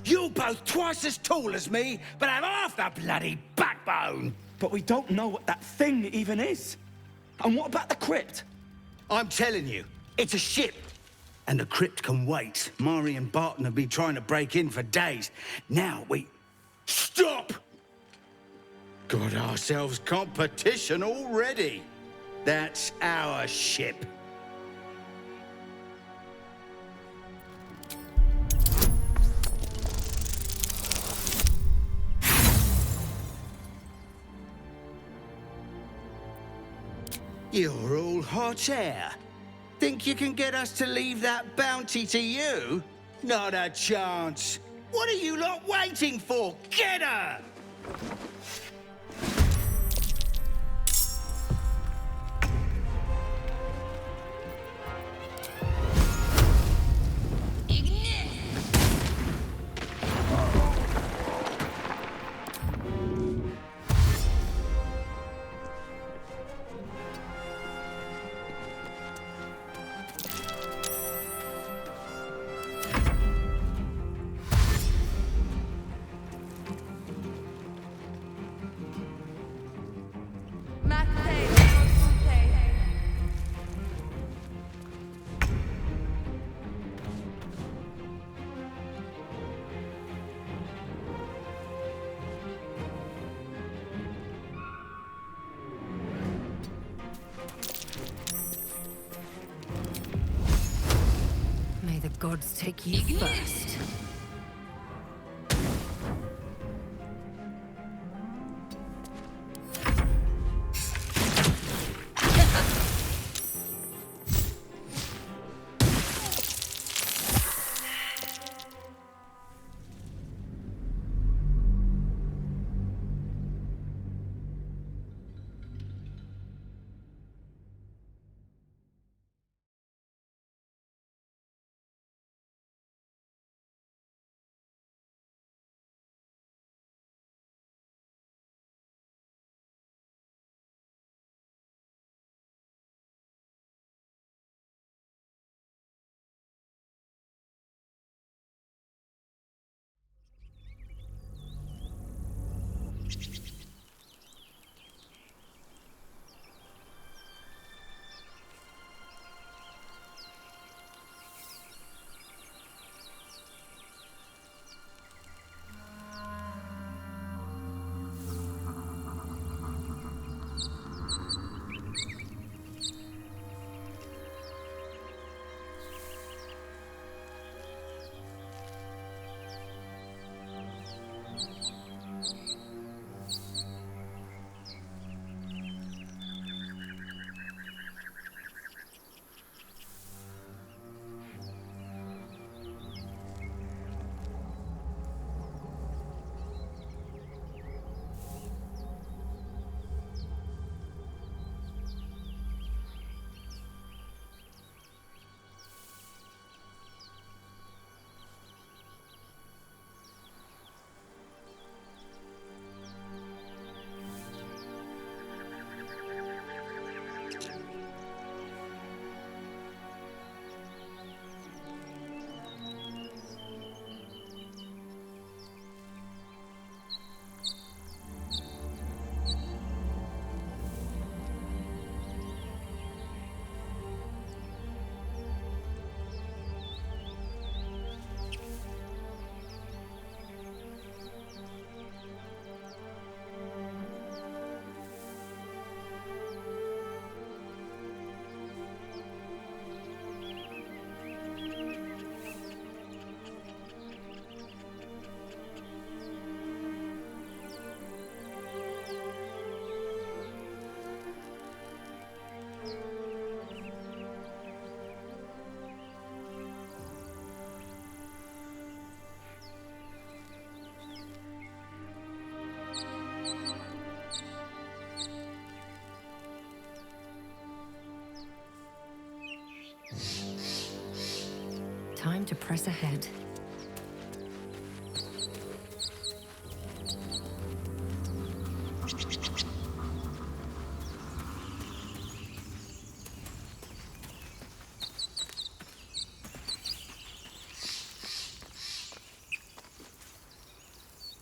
Speaker 10: You're both twice as tall as me, but have half the bloody backbone.
Speaker 9: But we don't know what that thing even is. And what about the crypt?
Speaker 10: I'm telling you, it's a ship. And the crypt can wait. Mari and Barton have been trying to break in for days. Now we... Stop! Got ourselves competition already. That's our ship. You're all hot air. Think you can get us to leave that bounty to you? Not a chance. What are you lot waiting for? Get her!
Speaker 2: May the gods take you first. Time to press ahead.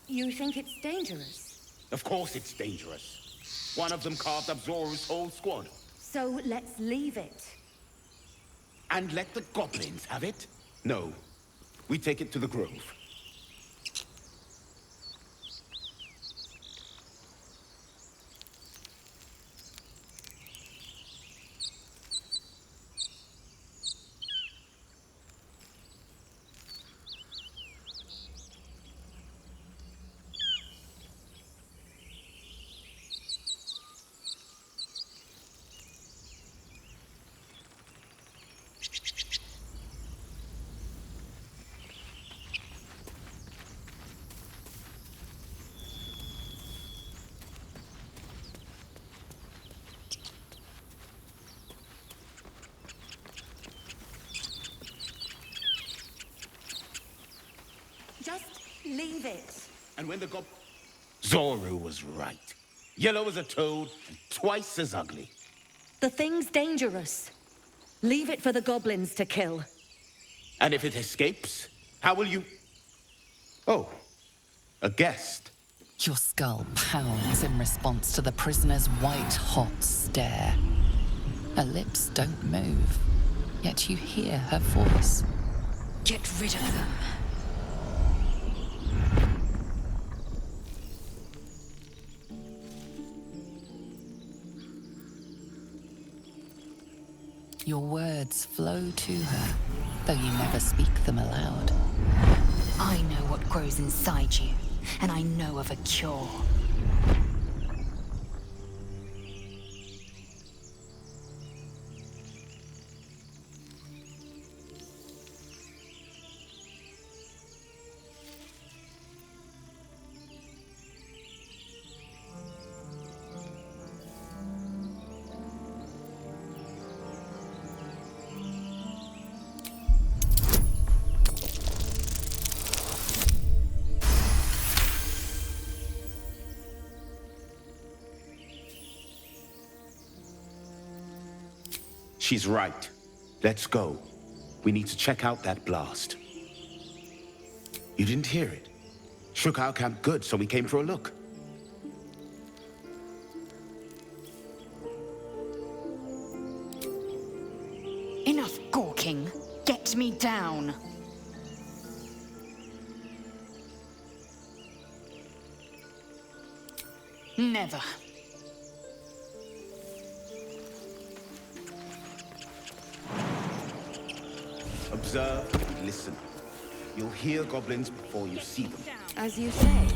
Speaker 2: You think it's dangerous?
Speaker 10: Of course it's dangerous. One of them carved up Zoru's whole squad.
Speaker 2: So let's leave it.
Speaker 10: And let the goblins have it? No. We take it to the Grove.
Speaker 2: Just leave it.
Speaker 10: And when the Zoru was right. Yellow as a toad, and twice as ugly.
Speaker 2: The thing's dangerous. Leave it for the goblins to kill.
Speaker 10: And if it escapes, how will you... Oh, a guest.
Speaker 5: Your skull pounds in response to the prisoner's white-hot stare. Her lips don't move, yet you hear her voice.
Speaker 1: Get rid of them.
Speaker 5: Your words flow to her, though you never speak them aloud.
Speaker 1: I know what grows inside you, and I know of a cure.
Speaker 10: She's right. Let's go. We need to check out that blast. You didn't hear it? Shook our camp good, so we came for a look.
Speaker 1: Enough gawking. Get me down. Never.
Speaker 10: Observe and listen. You'll hear goblins before you see them.
Speaker 2: As you say.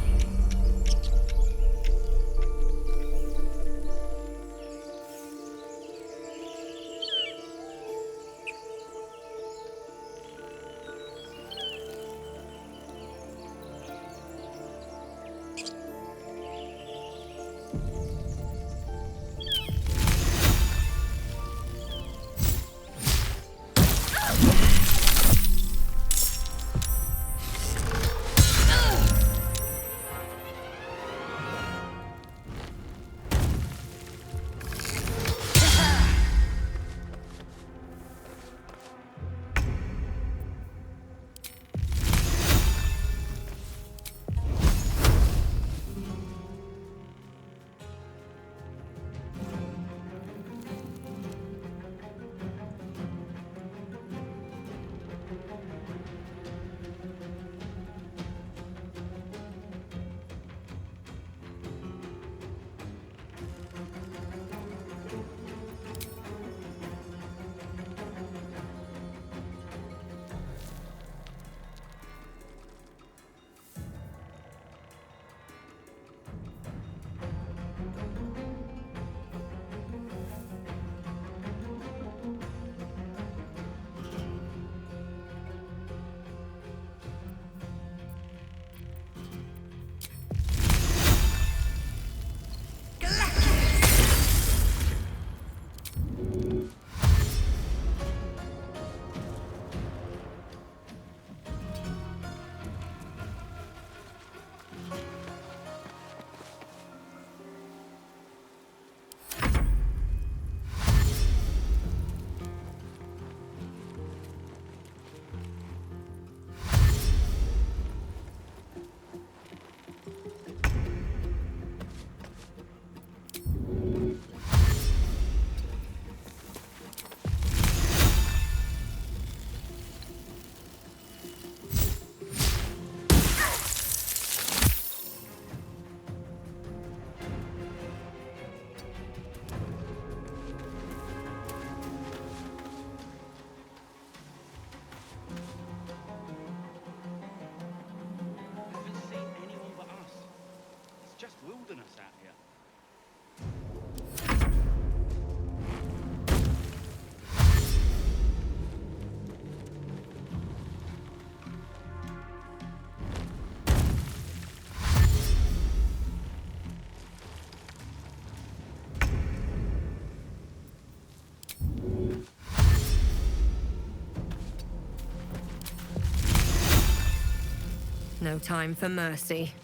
Speaker 2: no time for mercy.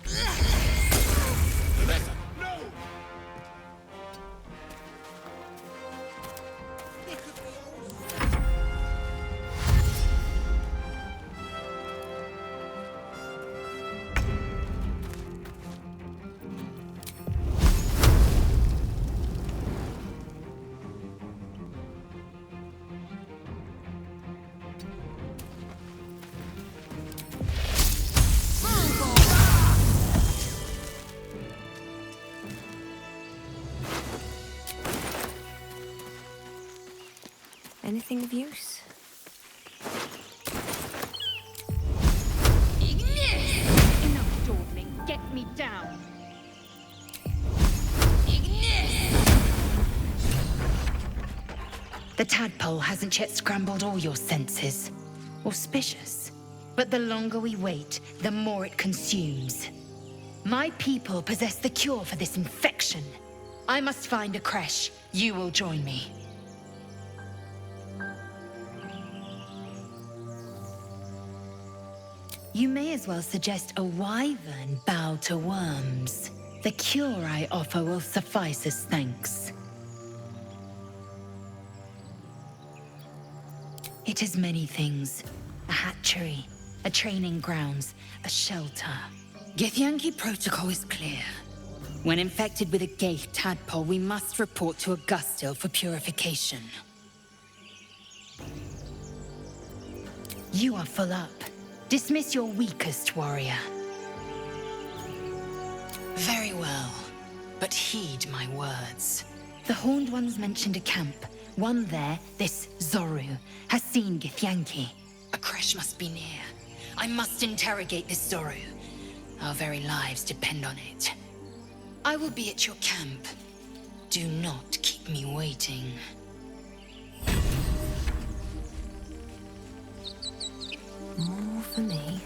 Speaker 2: Anything of use?
Speaker 1: Enough dawdling. Get me down. The tadpole hasn't yet scrambled all your senses. Auspicious. But the longer we wait, the more it consumes. My people possess the cure for this infection. I must find a creche. You will join me. You may as well suggest a wyvern bow to worms. The cure I offer will suffice as thanks. It is many things. A hatchery, a training grounds, a shelter. Githyanki protocol is clear. When infected with a Gaith tadpole, we must report to Augustil for purification. You are full up. Dismiss your weakest warrior. Very well, but heed my words. The Horned Ones mentioned a camp. One there, this Zoru, has seen Githyanki. A creche must be near. I must interrogate this Zoru. Our very lives depend on it. I will be at your camp. Do not keep me waiting.
Speaker 2: More for me.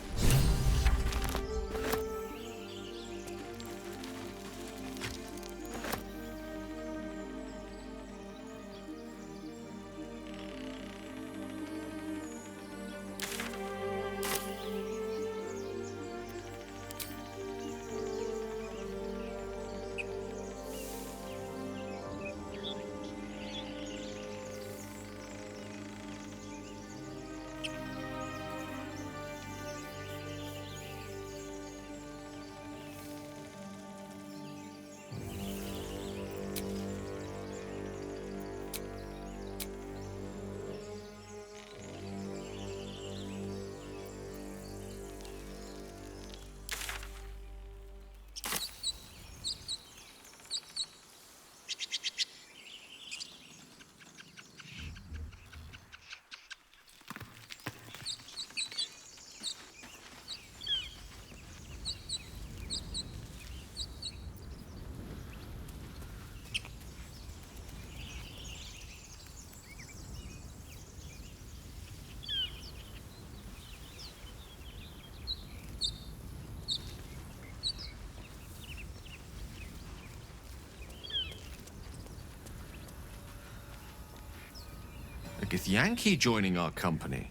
Speaker 6: A Githyanki joining our company.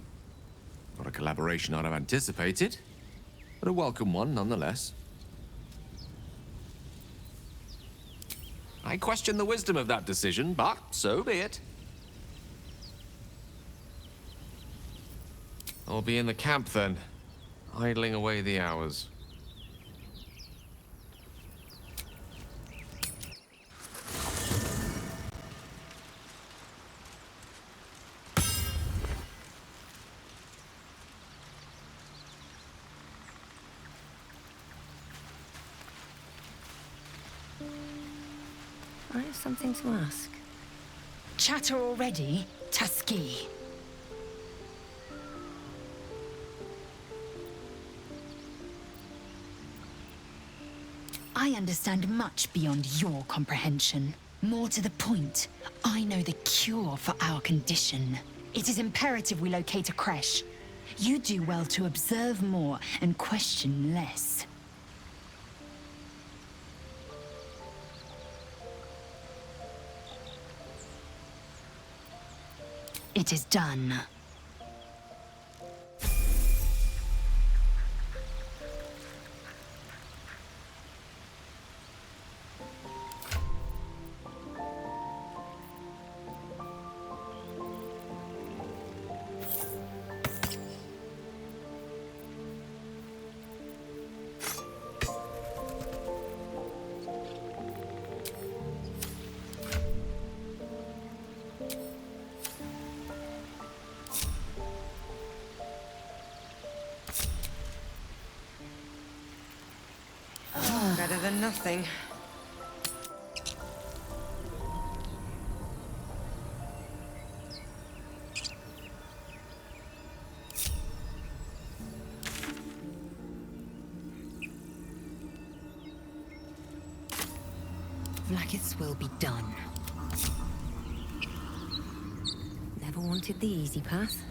Speaker 6: Not a collaboration I'd have anticipated, but a welcome one nonetheless. I question the wisdom of that decision, but so be it. I'll be in the camp then, idling away the hours.
Speaker 2: I have something to ask.
Speaker 1: Chatter already, Taski. I understand much beyond your comprehension. More to the point, I know the cure for our condition. It is imperative we locate a creche. You do well to observe more and question less. It is done.
Speaker 2: Better than nothing.
Speaker 1: Vlaakith's will be done.
Speaker 2: Never wanted the easy path.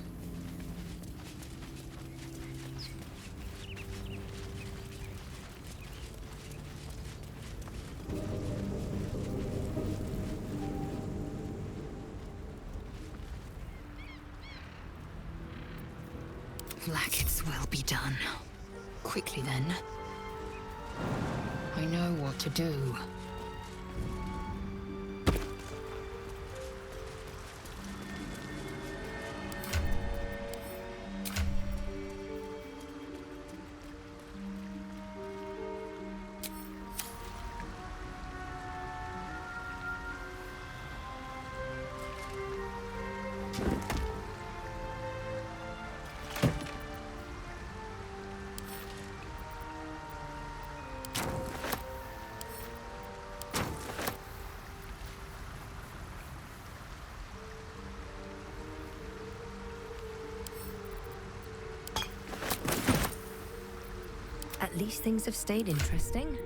Speaker 1: Vlaakith's will be done. Quickly then. I know what to do.
Speaker 2: At least things have stayed interesting.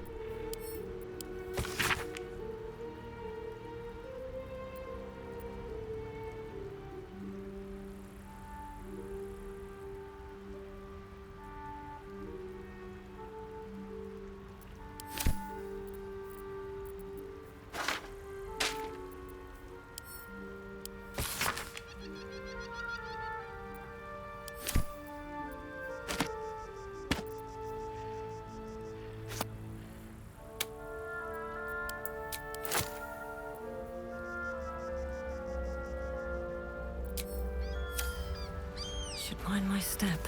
Speaker 2: Should mind my step.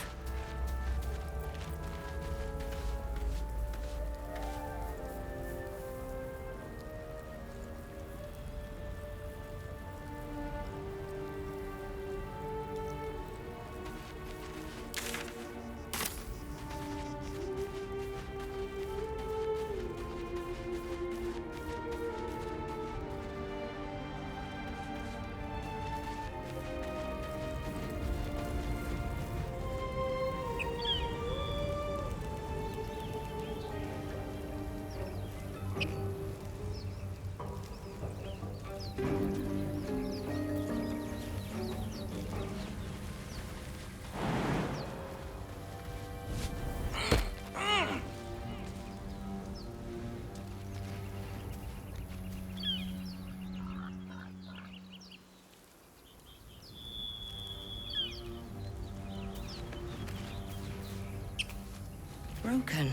Speaker 2: Broken.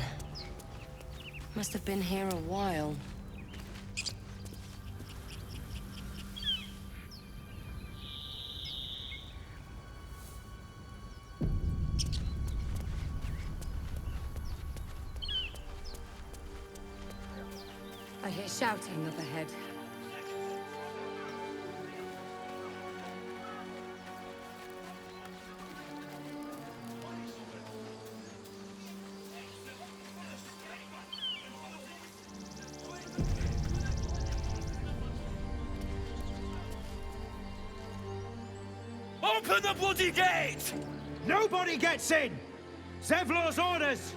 Speaker 2: Must have been here a while. I hear shouting up ahead.
Speaker 9: Open the bloody gate!
Speaker 10: Nobody gets in! Zevlor's orders!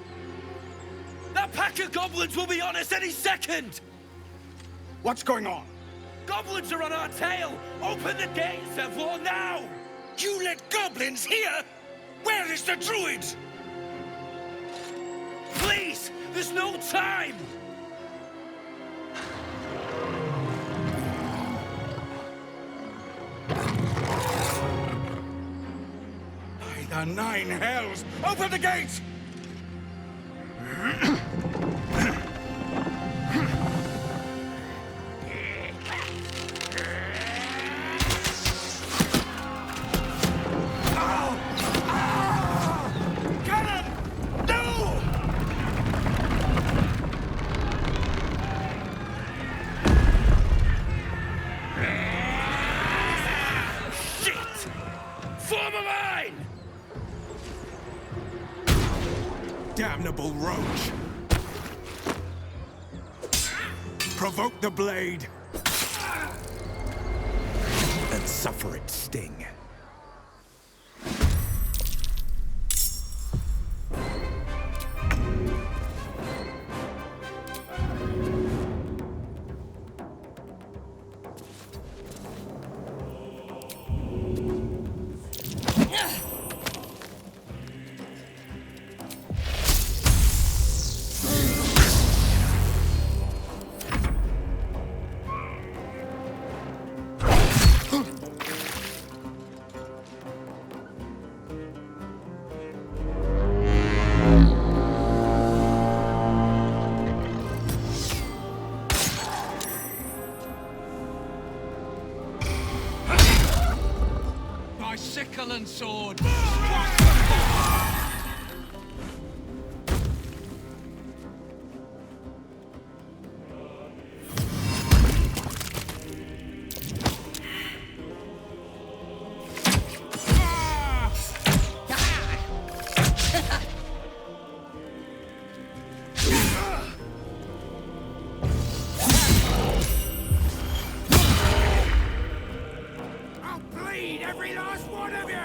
Speaker 9: That pack of goblins will be on us any second!
Speaker 10: What's going on?
Speaker 9: Goblins are on our tail! Open the gate, Zevlor, now!
Speaker 10: You let goblins here? Where is the druid?
Speaker 9: Please! There's no time!
Speaker 10: By the nine hells! Open the gate!
Speaker 9: Form a line!
Speaker 11: provoke the blade. And suffer its sting.
Speaker 12: Sickle and sword.
Speaker 11: I'll bleed every last one of you!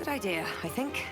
Speaker 2: Good idea, I think.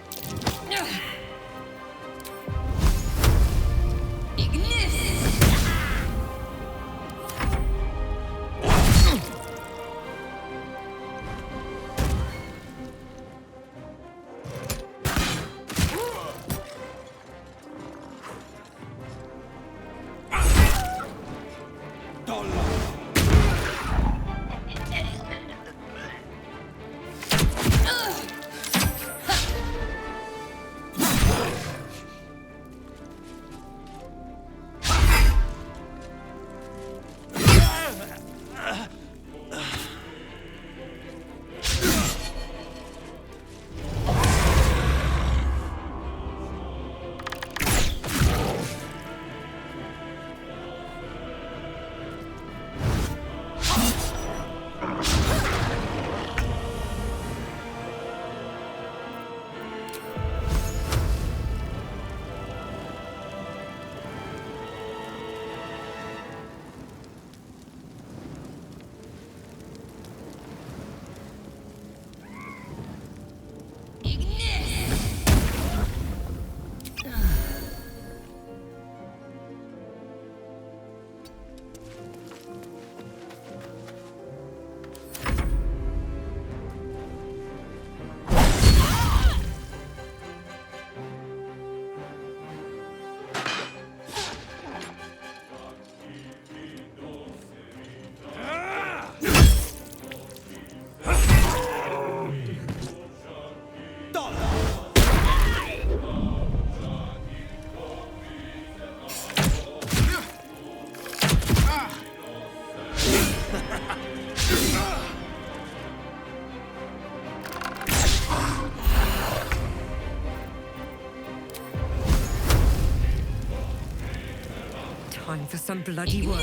Speaker 2: Time for some bloody work.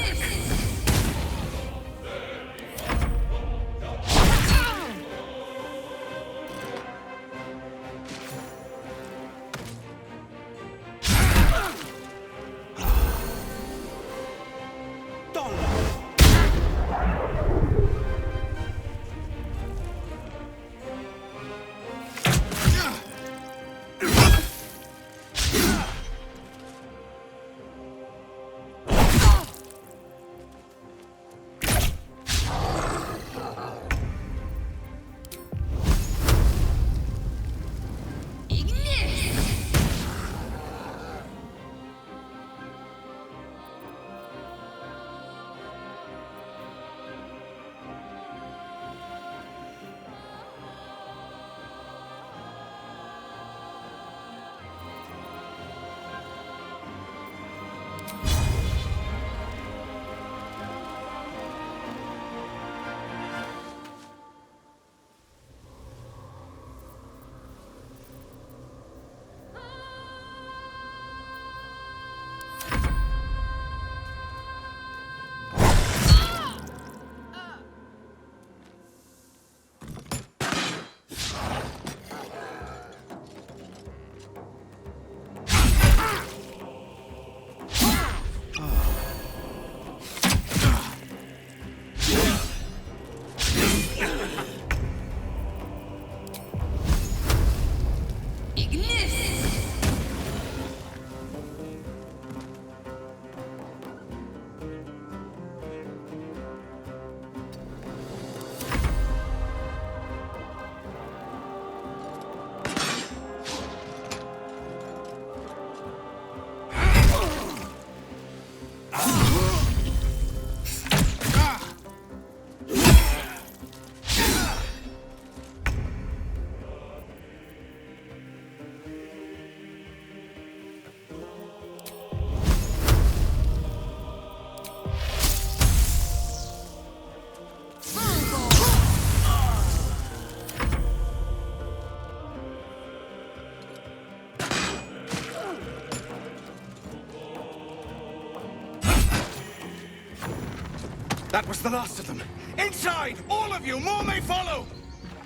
Speaker 10: That was the last of them. Inside! All of you! More may follow!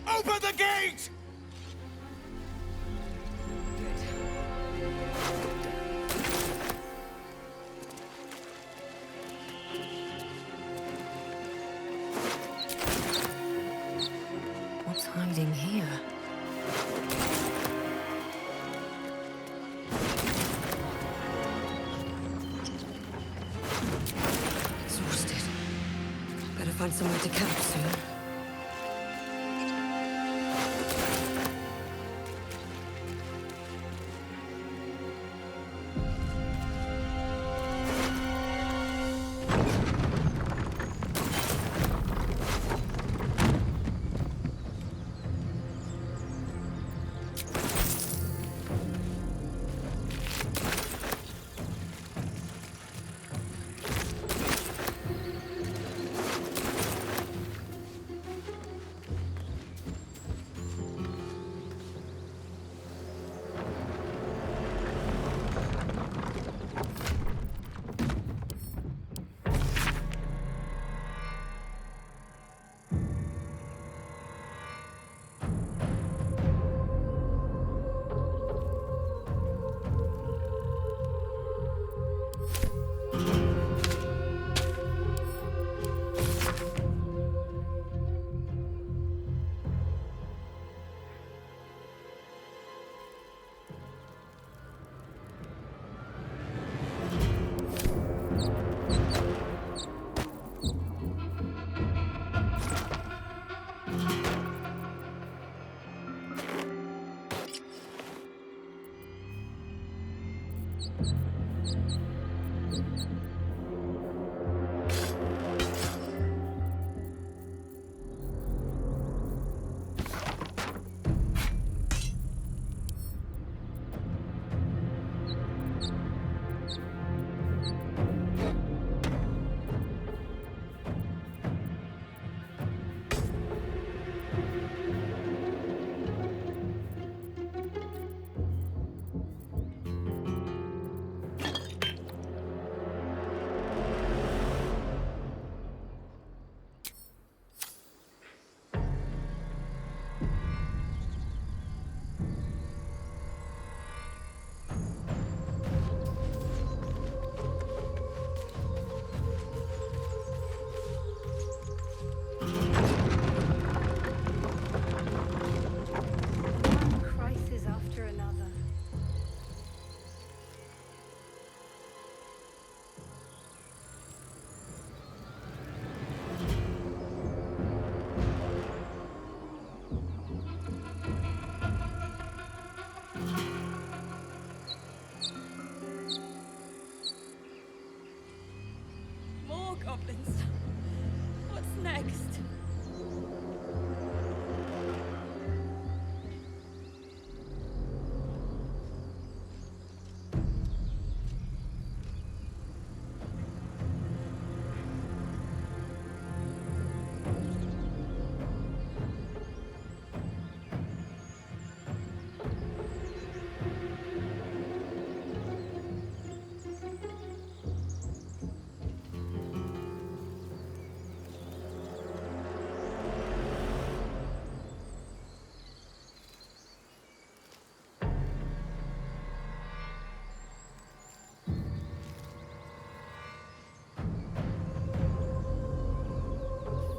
Speaker 10: Open the gate!
Speaker 2: What's hiding here? Exhausted. Better find somewhere to camp soon.
Speaker 4: goblins. What's next?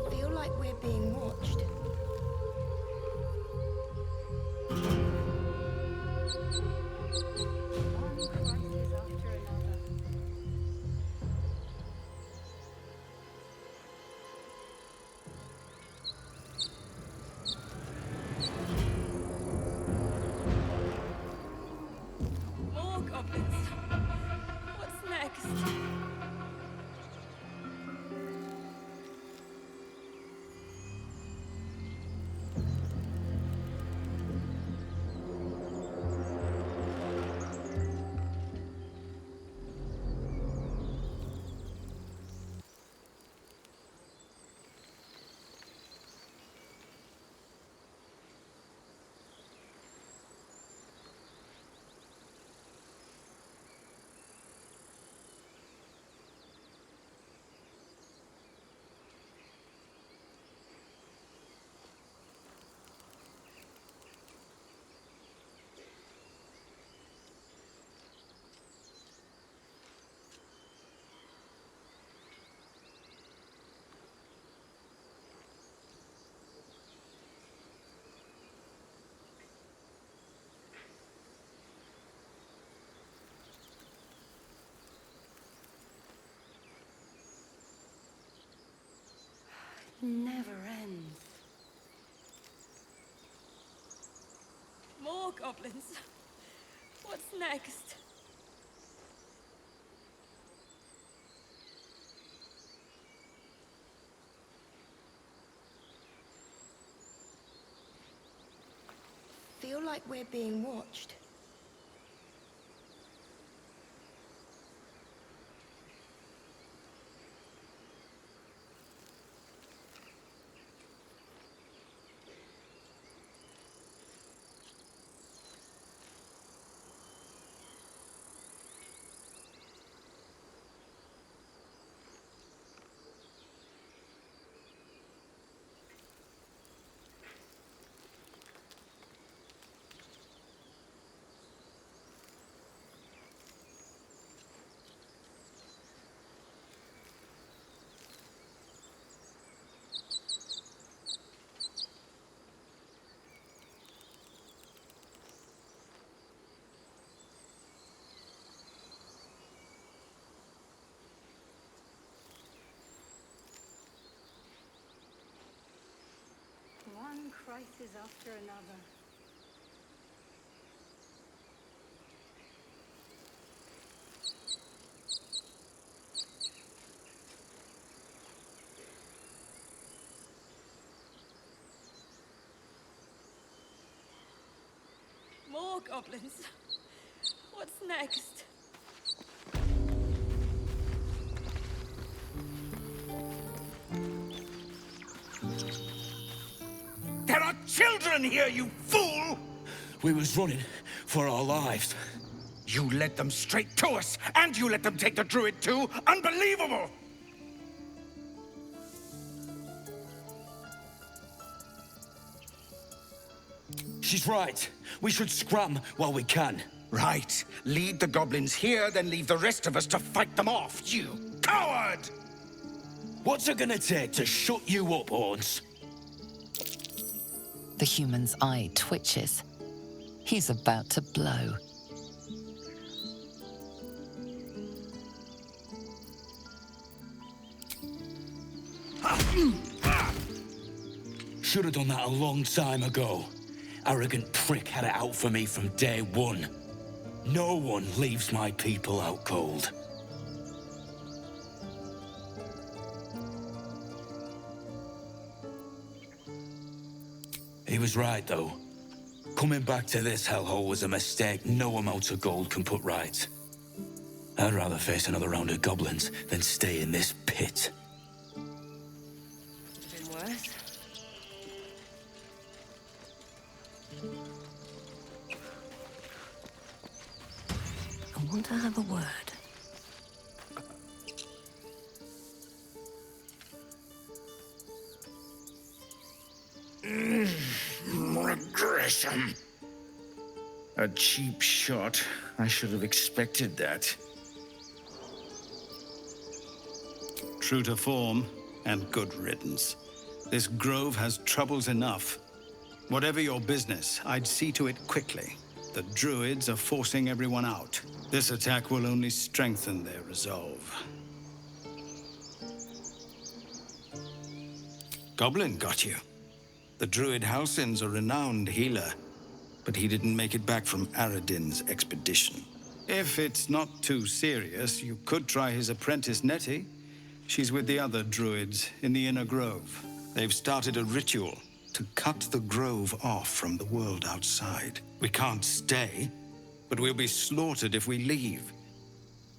Speaker 3: Feel like we're being watched.
Speaker 4: More goblins. What's next?
Speaker 2: Never ends.
Speaker 4: More goblins. What's next?
Speaker 3: Feel like we're being watched.
Speaker 2: One crisis after another.
Speaker 4: More goblins. What's next?
Speaker 10: There are children here, you fool!
Speaker 11: We was running for our lives.
Speaker 10: You led them straight to us, and you let them take the druid too? Unbelievable!
Speaker 11: She's right. We should scram while we can.
Speaker 10: Right. Lead the goblins here, then leave the rest of us to fight them off, you coward!
Speaker 11: What's it gonna take to shut you up, Horns?
Speaker 5: The human's eye twitches. He's about to blow.
Speaker 11: Should have done that a long time ago. Arrogant prick had it out for me from day one. No one leaves my people out cold. He was right, though. Coming back to this hellhole was a mistake no amount of gold can put right. I'd rather face another round of goblins than stay in this pit.
Speaker 2: Could have been worse. I want to have a word.
Speaker 10: Regression. A cheap shot. I should have expected that. True to form, and good riddance. This grove has troubles enough. Whatever your business, I'd see to it quickly. The druids are forcing everyone out. This attack will only strengthen their resolve. Goblin got you. The druid Halsin's a renowned healer, but he didn't make it back from Aradin's expedition. If it's not too serious, you could try his apprentice Nettie. She's with the other druids in the inner grove. They've started a ritual to cut the grove off from the world outside. We can't stay, but we'll be slaughtered if we leave.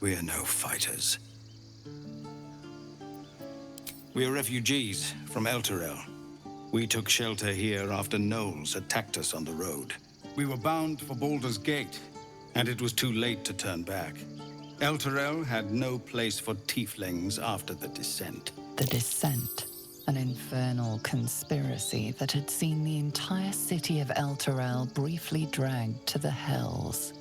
Speaker 10: We're no fighters. We're refugees from Elturel. We took shelter here after gnolls attacked us on the road. We were bound for Baldur's Gate, and it was too late to turn back. Elturel had no place for tieflings after the Descent.
Speaker 5: The Descent, an infernal conspiracy that had seen the entire city of Elturel briefly dragged to the Hells.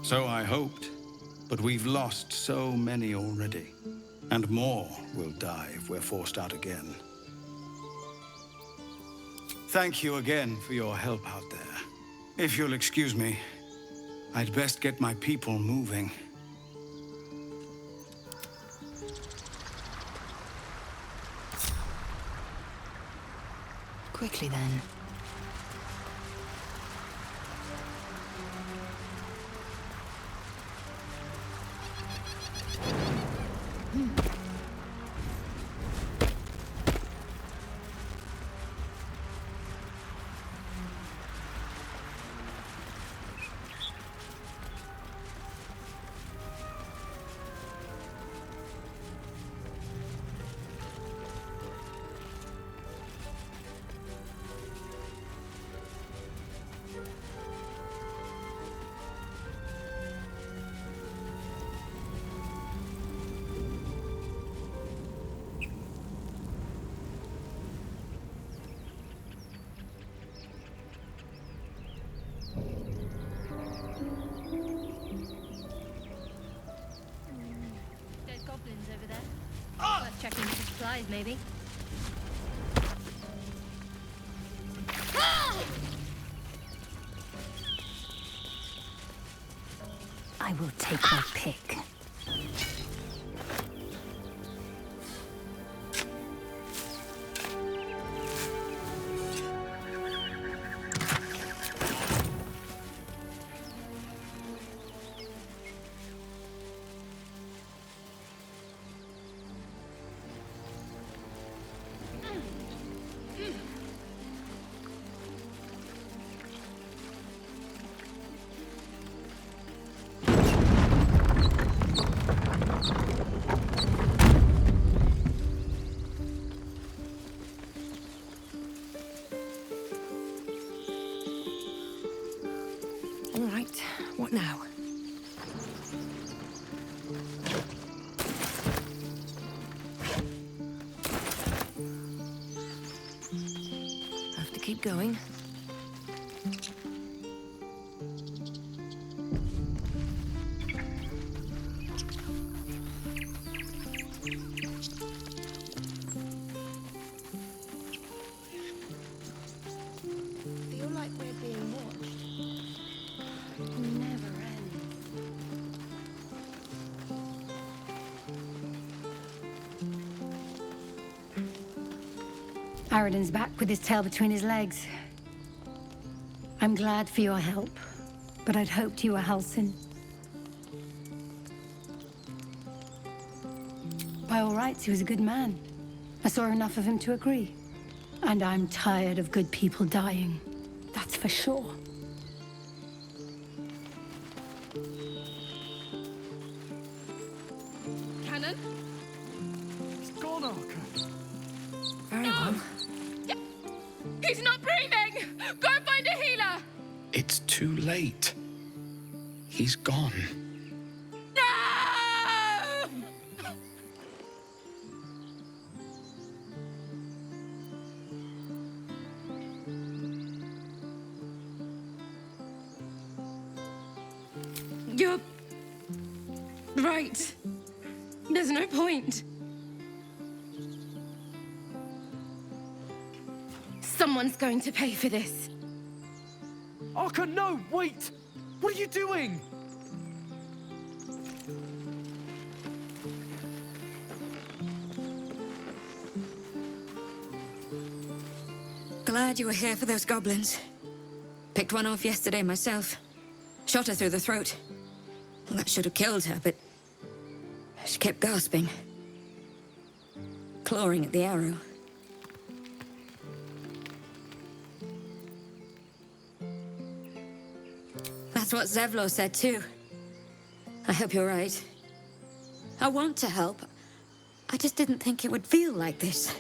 Speaker 10: So I hoped, but we've lost so many already. And more will die if we're forced out again. Thank you again for your help out there. If you'll excuse me, I'd best get my people moving.
Speaker 2: Quickly then.
Speaker 7: Over there. Worth checking for supplies, maybe.
Speaker 2: I will take my pick. All right, what now? Have to keep going.
Speaker 3: Feel like we're being watched.
Speaker 2: Never ends.
Speaker 12: Aradin's back with his tail between his legs. I'm glad for your help.
Speaker 2: but I'd hoped you were Halsin. By all rights, he was a good man. I saw enough of him to agree. And I'm tired of good people dying. That's for sure.
Speaker 4: Cannon?
Speaker 12: He's gone, Arca.
Speaker 2: Very well.
Speaker 4: He's not breathing! Go find a healer!
Speaker 11: It's too late. He's gone.
Speaker 4: No!
Speaker 2: You're right. There's no point. Someone's going to pay for this.
Speaker 12: Arca, no, wait! What are you doing?
Speaker 2: Glad you were here for those goblins. Picked one off yesterday myself. Shot her through the throat. Well, that should have killed her, but she kept gasping. Clawing at the arrow. That's what Zevlor said too. I hope you're right. I want to help. I just didn't think it would feel like this.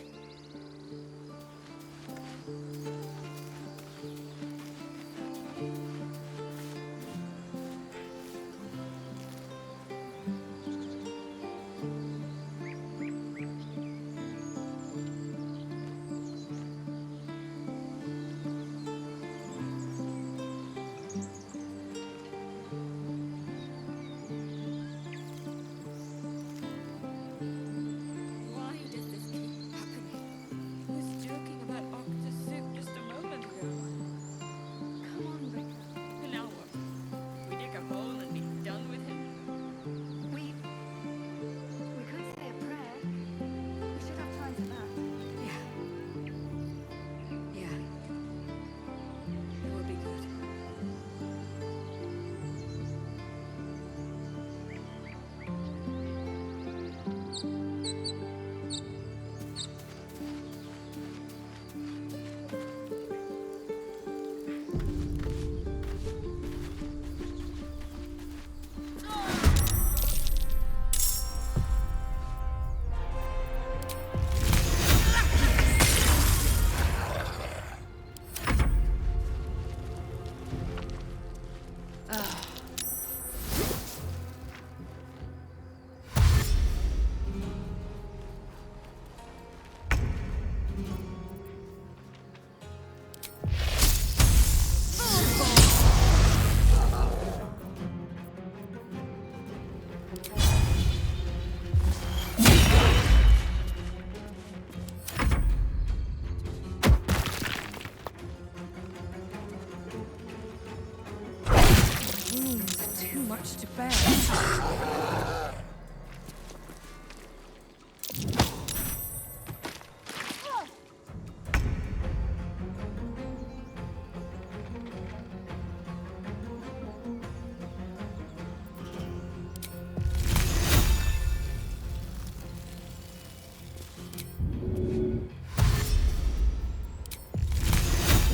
Speaker 4: To bear.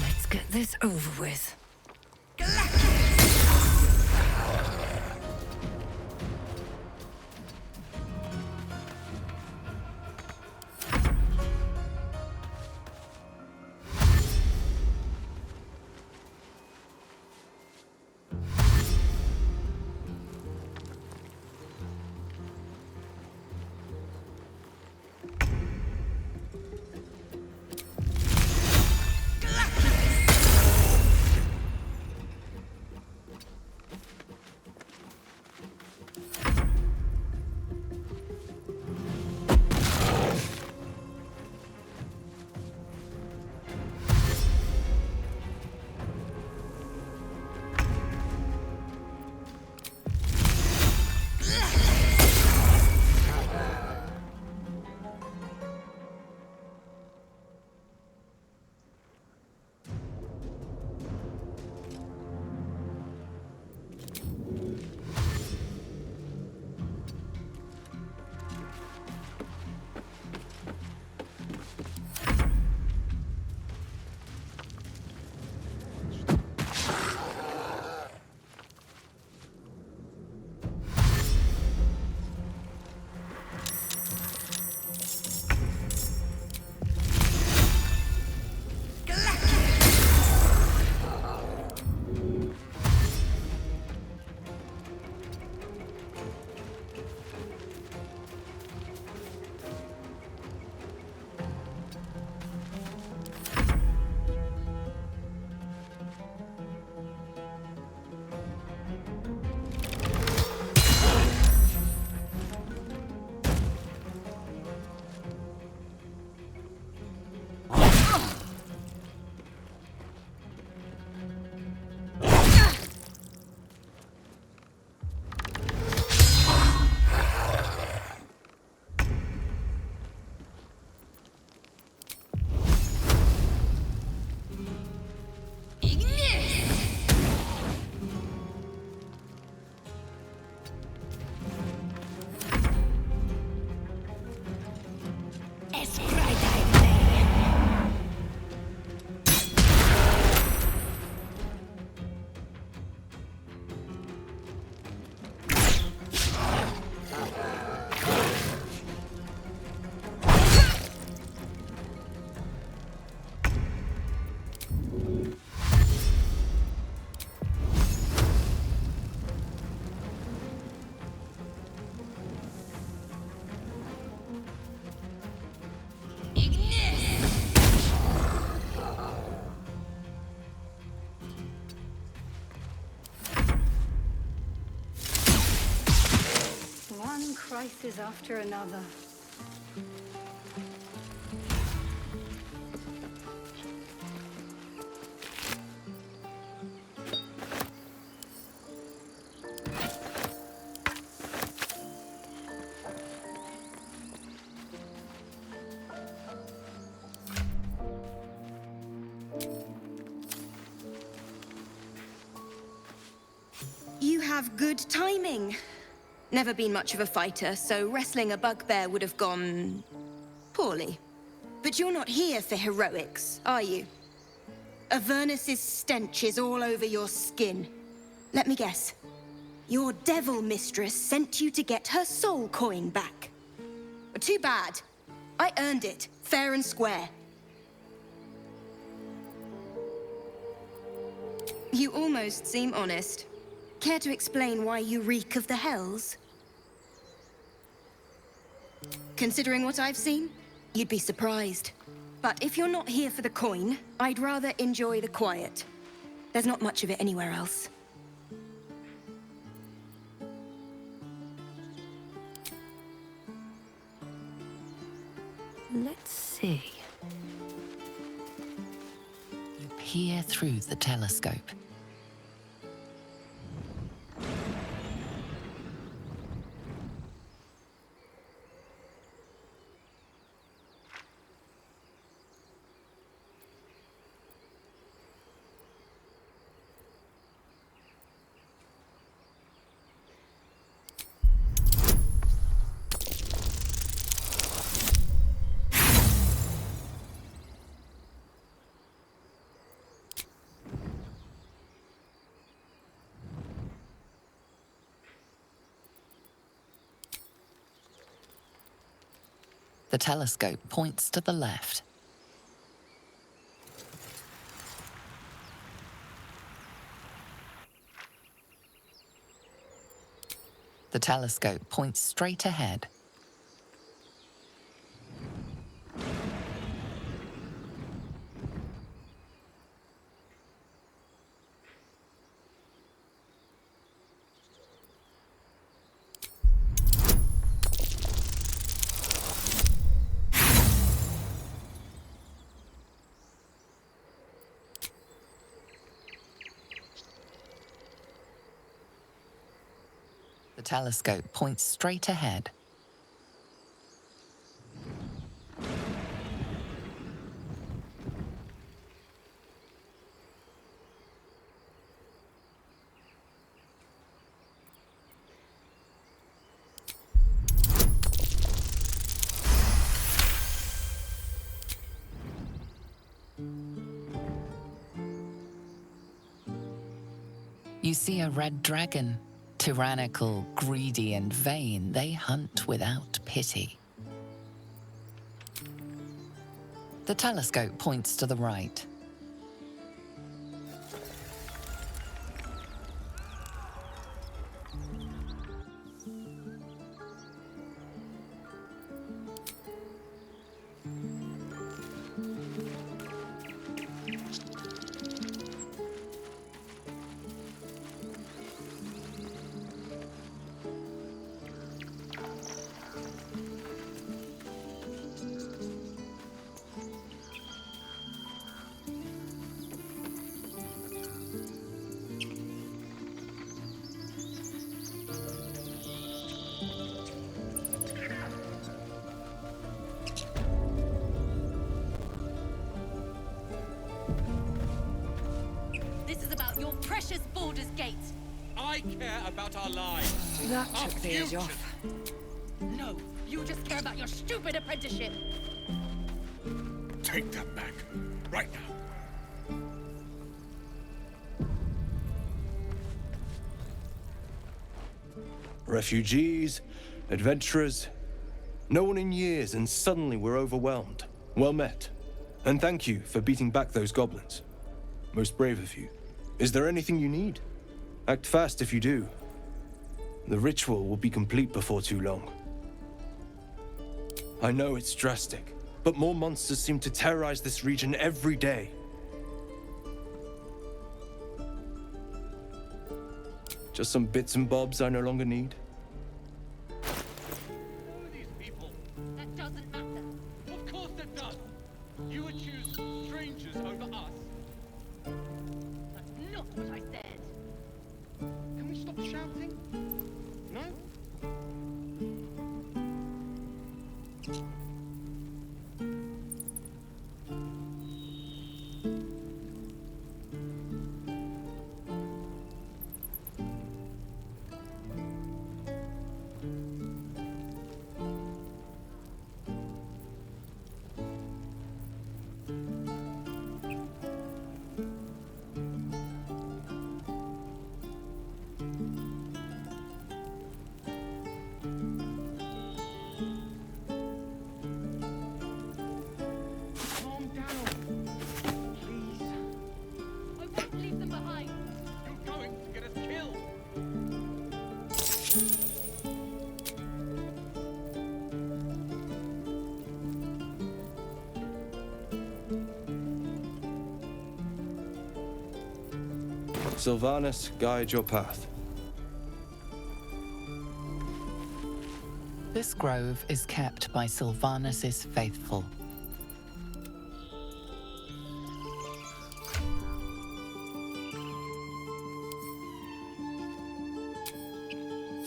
Speaker 2: Let's get this over with.
Speaker 13: is after another.
Speaker 14: You have good timing. Never been much of a fighter, so wrestling a bugbear would have gone poorly. But you're not here for heroics, are you? Avernus's stench is all over your skin. Let me guess. Your devil mistress sent you to get her soul coin back. Too bad. I earned it, fair and square. You almost seem honest. Care to explain why you reek of the hells? Considering what I've seen, you'd be surprised. But if you're not here for the coin, I'd rather enjoy the quiet. There's not much of it anywhere else.
Speaker 5: Let's see. You peer through the telescope. The telescope points to the left. The telescope points straight ahead. The telescope points straight ahead. You see a red dragon. Tyrannical, greedy, and vain, they hunt without pity. The telescope points to the right.
Speaker 15: Precious Baldur's Gate.
Speaker 16: I care about our lives.
Speaker 4: That
Speaker 16: our
Speaker 4: took the edge
Speaker 16: future.
Speaker 4: off.
Speaker 15: No, you just care about your stupid apprenticeship.
Speaker 16: Take that back. Right now.
Speaker 8: Refugees, adventurers, no one in years, and suddenly we're overwhelmed. Well met. And thank you for beating back those goblins. Most brave of you. Is there anything you need? Act fast if you do. The ritual will be complete before too long. I know it's drastic, but more monsters seem to terrorize this region every day. Just some bits and bobs I no longer need.
Speaker 16: have done. You would choose strangers over us.
Speaker 15: That's not what I said.
Speaker 16: Can we stop shouting? No?
Speaker 8: Sylvanas, guide your path.
Speaker 5: This grove is kept by Sylvanas' faithful.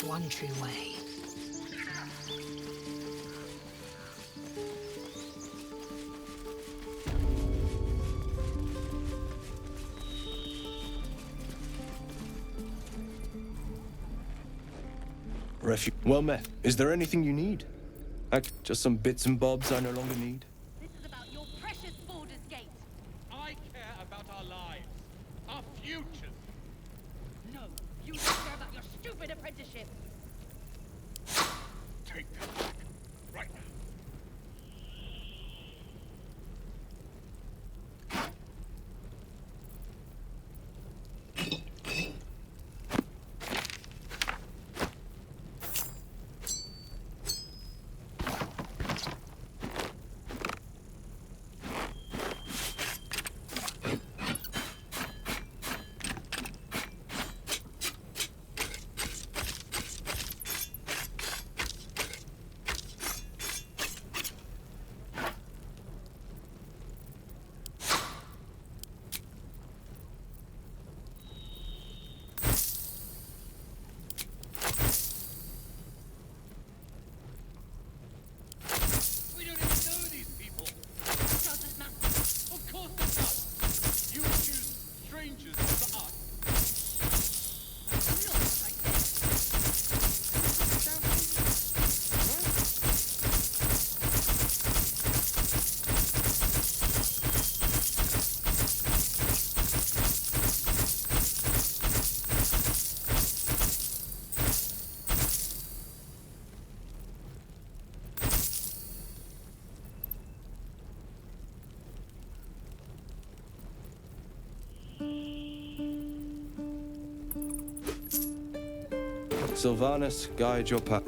Speaker 1: One true way.
Speaker 8: Well met. Is there anything you need? Just some bits and bobs I no longer need.
Speaker 15: This is about your precious Baldur's Gate.
Speaker 16: I care about our lives, our futures.
Speaker 15: No, you don't care about your stupid apprenticeship.
Speaker 16: Take that back, right now.
Speaker 8: Sylvanas, guide your path.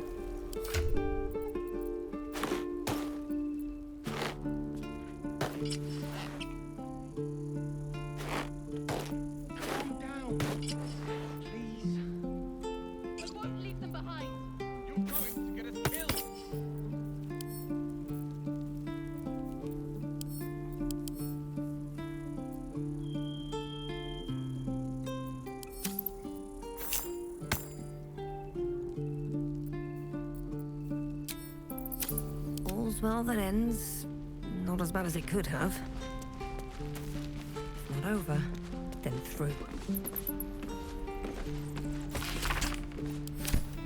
Speaker 13: Well, that ends not as bad as it could have. If not over, then through.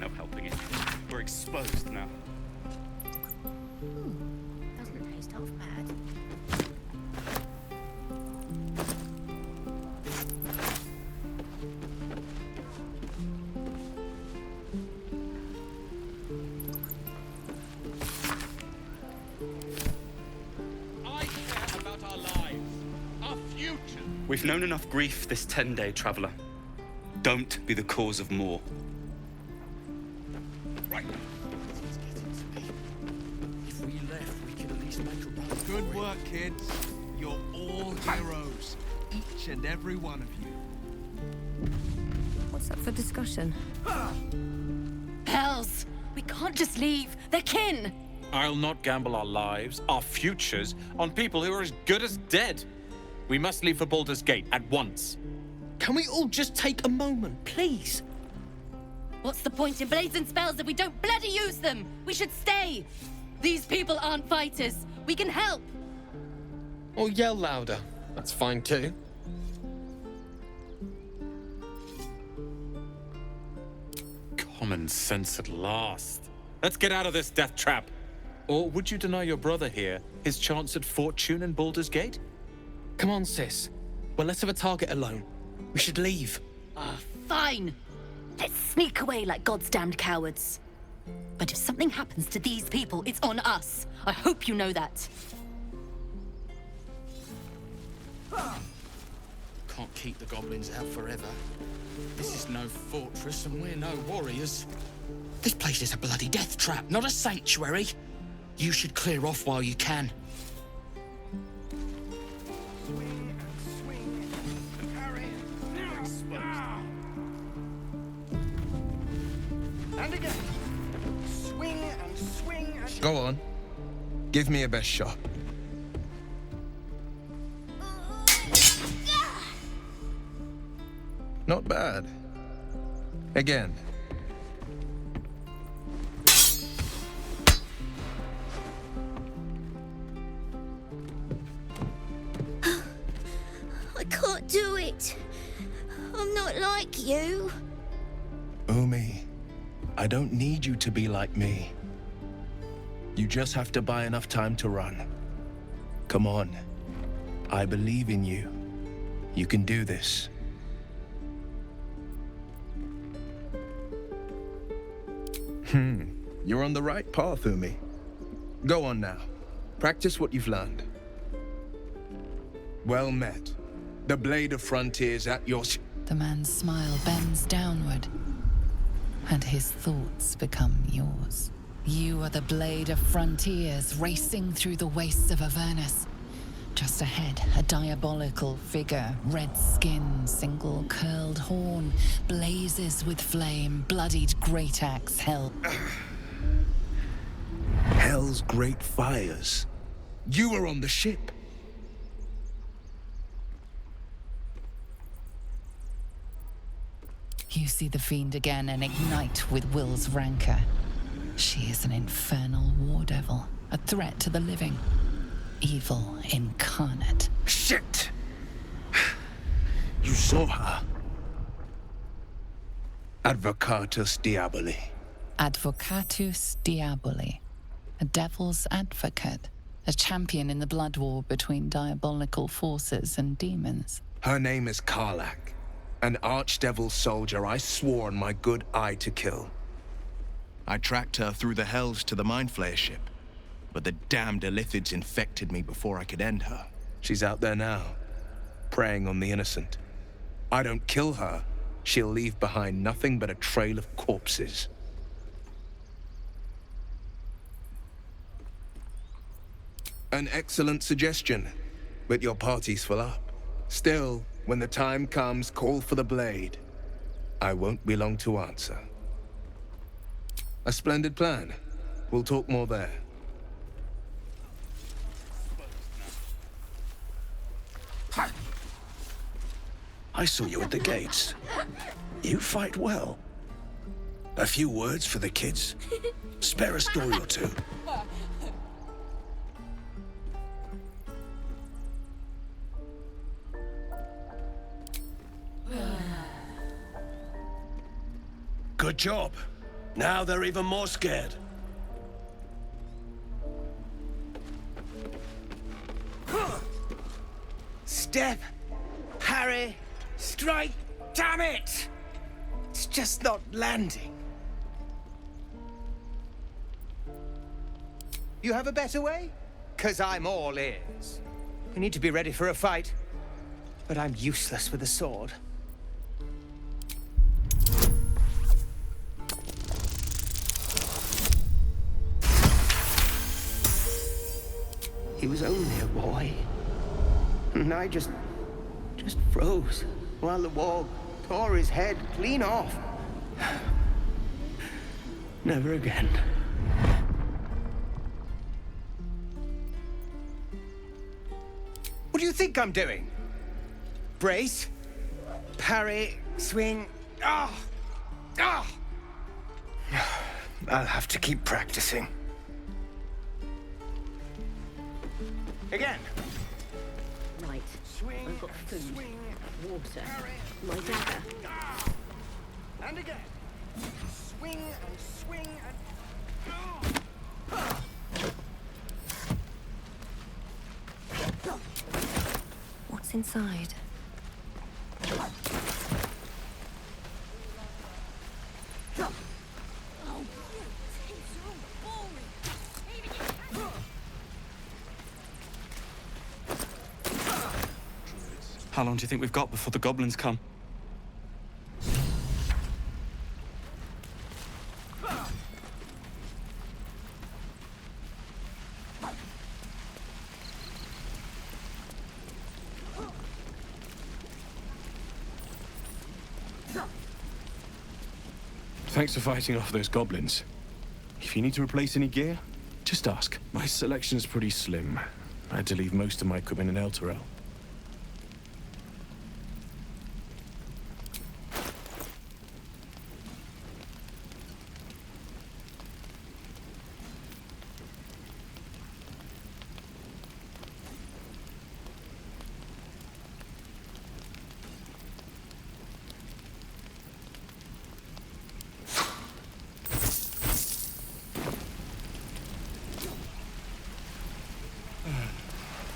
Speaker 17: No helping it. We're exposed now.
Speaker 3: Doesn't taste half bad.
Speaker 17: We've known enough grief this 10-day traveler. Don't be the cause of more.
Speaker 16: Right. If we left, we could at least make a run. Good work, kids. You're all heroes. Each and every one of you.
Speaker 13: What's up for discussion?
Speaker 15: Hells! We can't just leave. They're kin!
Speaker 18: I'll not gamble our lives, our futures, on people who are as good as dead. We must leave for Baldur's Gate at once.
Speaker 12: Can we all just take a moment, please?
Speaker 15: What's the point in blazing spells if we don't bloody use them? We should stay. These people aren't fighters. We can help.
Speaker 12: Or yell louder. That's fine too.
Speaker 18: Common sense at last. Let's get out of this death trap. Or would you deny your brother here his chance at fortune in Baldur's Gate?
Speaker 12: Come on, sis. We're less of a target alone. We should leave.
Speaker 15: Fine. Let's sneak away like God's damned cowards. But if something happens to these people, it's on us. I hope you know that.
Speaker 9: Can't keep the goblins out forever. This is no fortress and we're no warriors. This place is a bloody death trap, not a sanctuary. You should clear off while you can.
Speaker 16: And again. Swing and swing and...
Speaker 19: Go on. Give me a best shot. Not bad. Again.
Speaker 3: I can't do it. I'm not like you.
Speaker 19: Umi, I don't need you to be like me. You just have to buy enough time to run. Come on. I believe in you. You can do this. You're on the right path, Umi. Go on now. Practice what you've learned. Well met. The Blade of Frontiers at your...
Speaker 5: The man's smile bends downward, and his thoughts become yours. You are the Blade of Frontiers racing through the wastes of Avernus. Just ahead, a diabolical figure, red skin, single curled horn, blazes with flame, bloodied great axe held.
Speaker 19: Hell's great fires. You were on the ship.
Speaker 5: You see the fiend again and ignite with Will's rancor. She is an infernal war devil, a threat to the living. Evil incarnate.
Speaker 19: Shit! You saw her. Advocatus Diaboli.
Speaker 5: Advocatus Diaboli. A devil's advocate. A champion in the blood war between diabolical forces and demons.
Speaker 19: Her name is Karlach. An archdevil soldier I swore on my good eye to kill. I tracked her through the hells to the Mind Flayer ship, but the damned Illithids infected me before I could end her. She's out there now, preying on the innocent. I don't kill her, she'll leave behind nothing but a trail of corpses. An excellent suggestion, but your party's full up. Still, when the time comes, call for the blade. I won't be long to answer. A splendid plan. We'll talk more there.
Speaker 10: I saw you at the gates. You fight well. A few words for the kids? Spare a story or two. Good job. Now they're even more scared.
Speaker 20: Step, parry, strike, damn it! It's just not landing. You have a better way? 'Cause I'm all ears. We need to be ready for a fight, but I'm useless with a sword. He was only a boy. And I just froze while the wall tore his head clean off. Never again. What do you think I'm doing? Brace, parry, swing. Ah! Ah! I'll have to keep practicing. Again.
Speaker 21: Right.
Speaker 20: Swing,
Speaker 21: I've got food,
Speaker 20: swing,
Speaker 21: water,
Speaker 20: parry,
Speaker 21: my dagger.
Speaker 20: ah! And again. Swing and swing and... Ah!
Speaker 13: What's inside?
Speaker 17: How long do you think we've got before the goblins come?
Speaker 22: Thanks for fighting off those goblins. If you need to replace any gear, just ask. My selection's pretty slim. I had to leave most of my equipment in Elturel.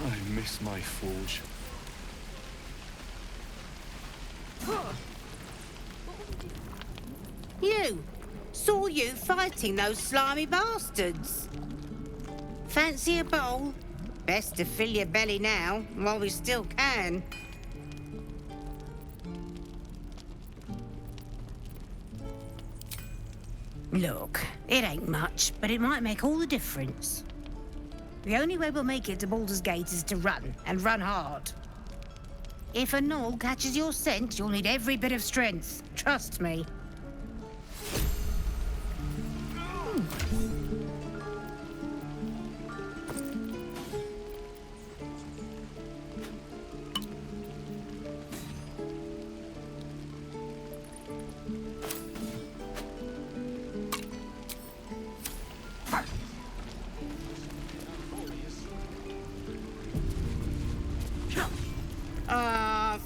Speaker 22: I miss my forge.
Speaker 10: You! Saw you fighting those slimy bastards. Fancy a bowl? Best to fill your belly now, while we still can. Look, it ain't much, but it might make all the difference. The only way we'll make it to Baldur's Gate is to run, and run hard. If a gnoll catches your scent, you'll need every bit of strength. Trust me.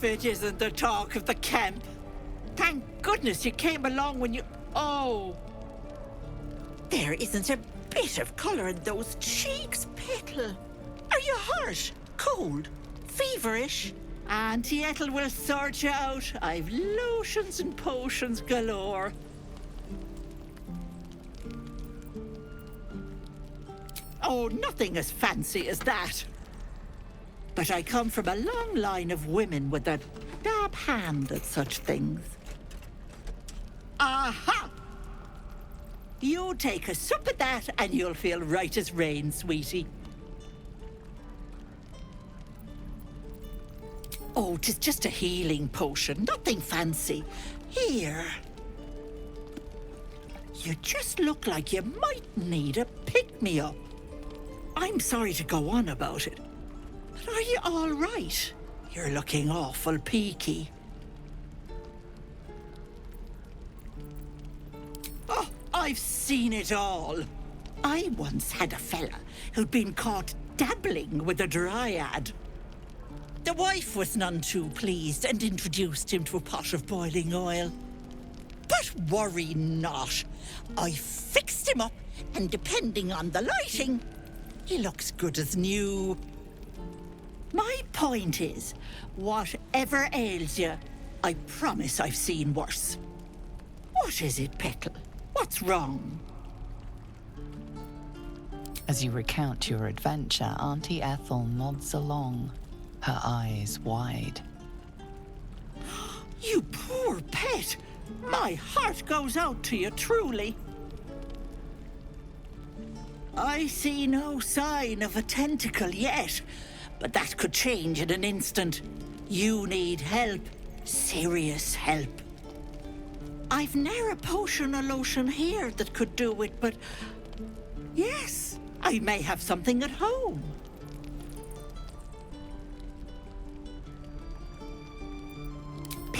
Speaker 23: If it isn't the talk of the camp. Thank goodness you came along when you... Oh! There isn't a bit of colour in those cheeks, Petal. Are you hurt? Cold? Feverish? Auntie Ethel will sort you out. I've lotions and potions galore. Oh, nothing as fancy as that. But I come from a long line of women with a dab hand at such things. Aha! You take a sup at that and you'll feel right as rain, sweetie. Oh, 'tis just a healing potion, nothing fancy. Here. You just look like you might need a pick-me-up. I'm sorry to go on about it. But are you all right? You're looking awful peaky. Oh, I've seen it all. I once had a fella who'd been caught dabbling with a dryad. The wife was none too pleased and introduced him to a pot of boiling oil. But worry not. I fixed him up, and depending on the lighting, he looks good as new. My point is, whatever ails you, I promise I've seen worse. What is it, Petal? What's wrong?
Speaker 5: As you recount your adventure, Auntie Ethel nods along, her eyes wide.
Speaker 23: You poor pet! My heart goes out to you, truly. I see no sign of a tentacle yet, but that could change in an instant. You need help. Serious help. I've ne'er a potion or lotion here that could do it, but... yes, I may have something at home.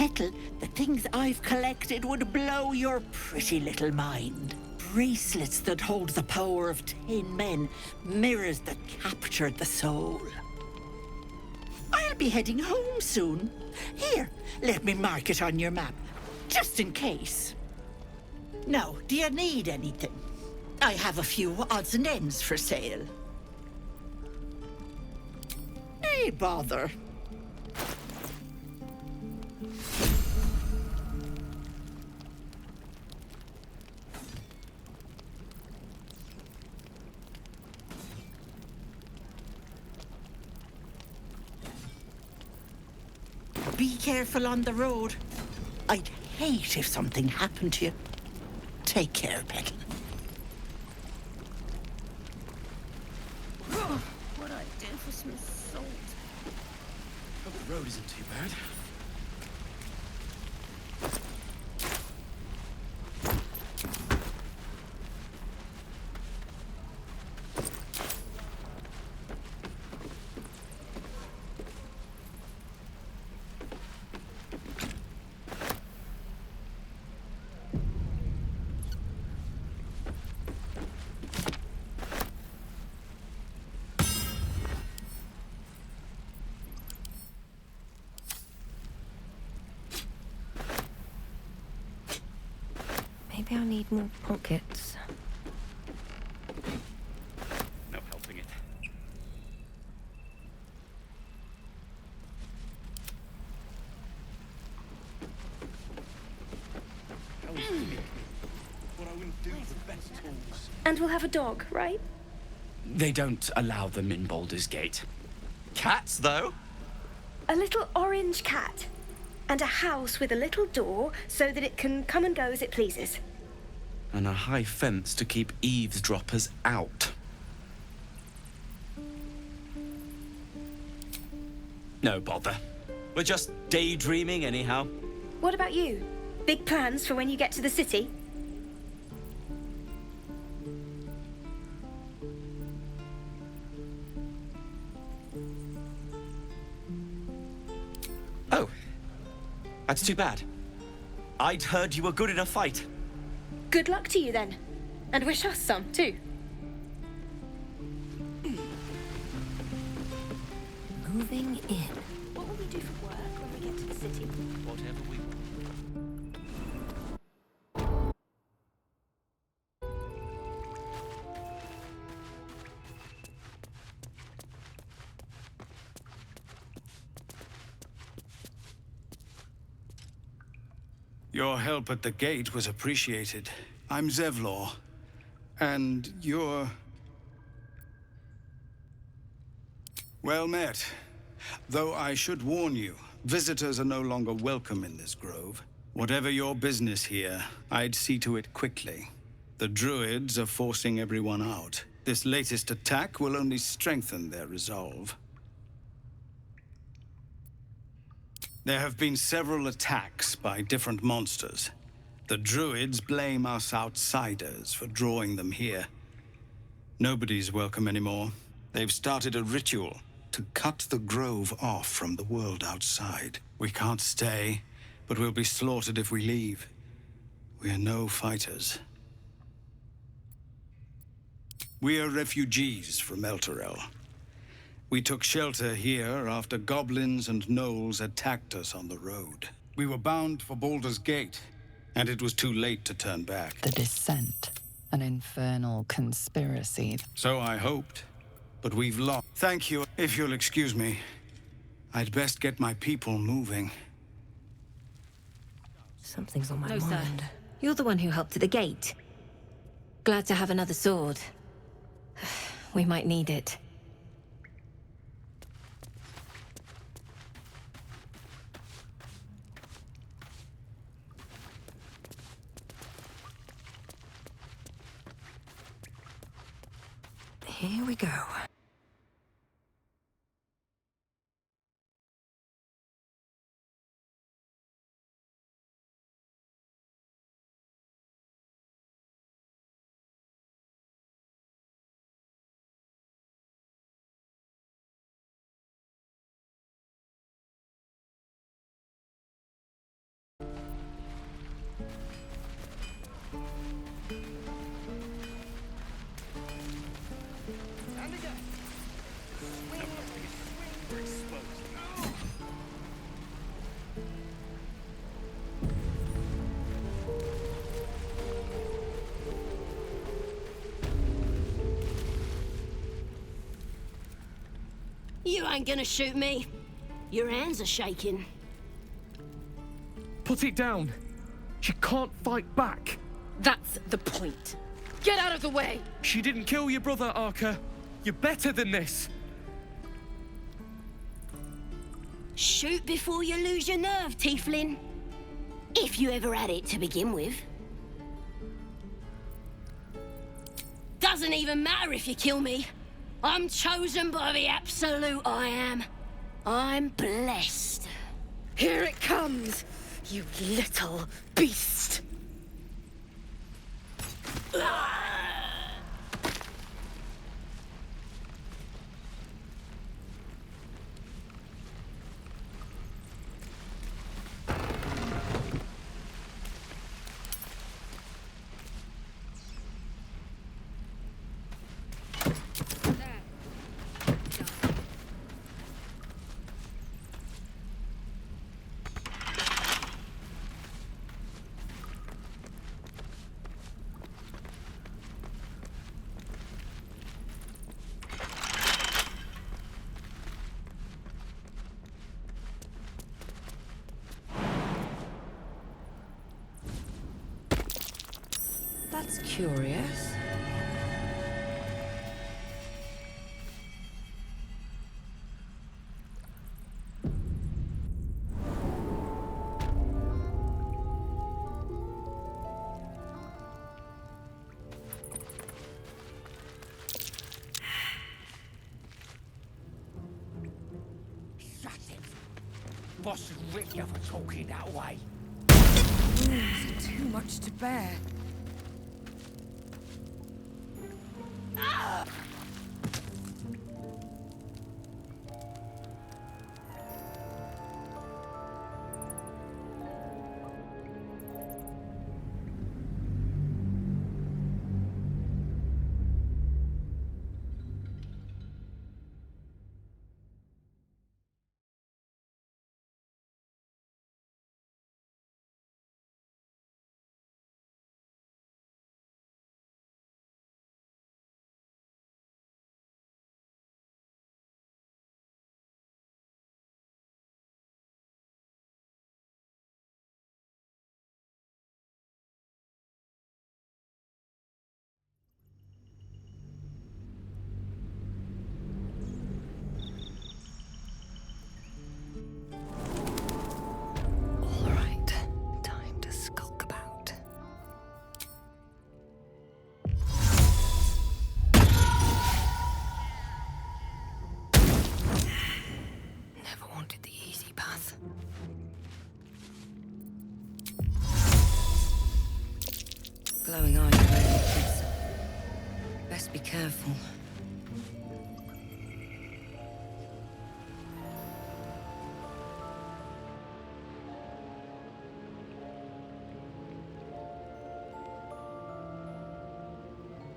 Speaker 23: Petal, the things I've collected would blow your pretty little mind. Bracelets that hold the power of 10 men, mirrors that captured the soul. I'll be heading home soon. Here, let me mark it on your map, just in case. Now, do you need anything? I have a few odds and ends for sale. Hey, bother. Be careful on the road. I'd hate if something happened to you. Take care, Petal.
Speaker 3: What I do for some salt.
Speaker 12: Hope the road isn't too bad.
Speaker 13: Maybe I need more pockets.
Speaker 17: No helping it.
Speaker 10: What I wouldn't do with best tools.
Speaker 21: And we'll have a dog, right?
Speaker 9: They don't allow them in Baldur's Gate. Cats, though?
Speaker 21: A little orange cat. And a house with a little door so that it can come and go as it pleases.
Speaker 9: And a high fence to keep eavesdroppers out. No bother. We're just daydreaming anyhow.
Speaker 21: What about you? Big plans for when you get to the city?
Speaker 9: Oh. That's too bad. I'd heard you were good in a fight.
Speaker 21: Good luck to you then. And wish us some, too.
Speaker 13: Moving in.
Speaker 21: What will we do for work when we get to the city?
Speaker 9: Whatever we want.
Speaker 10: Your help at the gate was appreciated. I'm Zevlor, and you're... well met. Though I should warn you, visitors are no longer welcome in this grove. Whatever your business here, I'd see to it quickly. The Druids are forcing everyone out. This latest attack will only strengthen their resolve. There have been several attacks by different monsters. The Druids blame us outsiders for drawing them here. Nobody's welcome anymore. They've started a ritual to cut the grove off from the world outside. We can't stay, but we'll be slaughtered if we leave. We're no fighters. We are refugees from Elturel. We took shelter here after goblins and gnolls attacked us on the road. We were bound for Baldur's Gate, and it was too late to turn back.
Speaker 5: The Descent, an infernal conspiracy.
Speaker 10: So I hoped, but we've lost. Thank you. If you'll excuse me, I'd best get my people moving.
Speaker 13: Something's on my
Speaker 21: No, sir.
Speaker 13: mind. You're the one who helped at the gate. Glad to have another sword. We might need it. Here we go.
Speaker 6: You ain't gonna shoot me. Your hands are shaking.
Speaker 12: Put it down. You can't fight back.
Speaker 15: That's the point. Get out of the way!
Speaker 12: She didn't kill your brother, Arca. You're better than this.
Speaker 6: Shoot before you lose your nerve, Tiefling. If you ever had it to begin with. Doesn't even matter if you kill me. I'm chosen by the Absolute I am. I'm blessed.
Speaker 15: Here it comes, you little beast.
Speaker 2: That's curious.
Speaker 23: Shut it. Boss Rick you for talking that way.
Speaker 4: It's too much to bear.
Speaker 2: Glowing eye kids. Best be careful.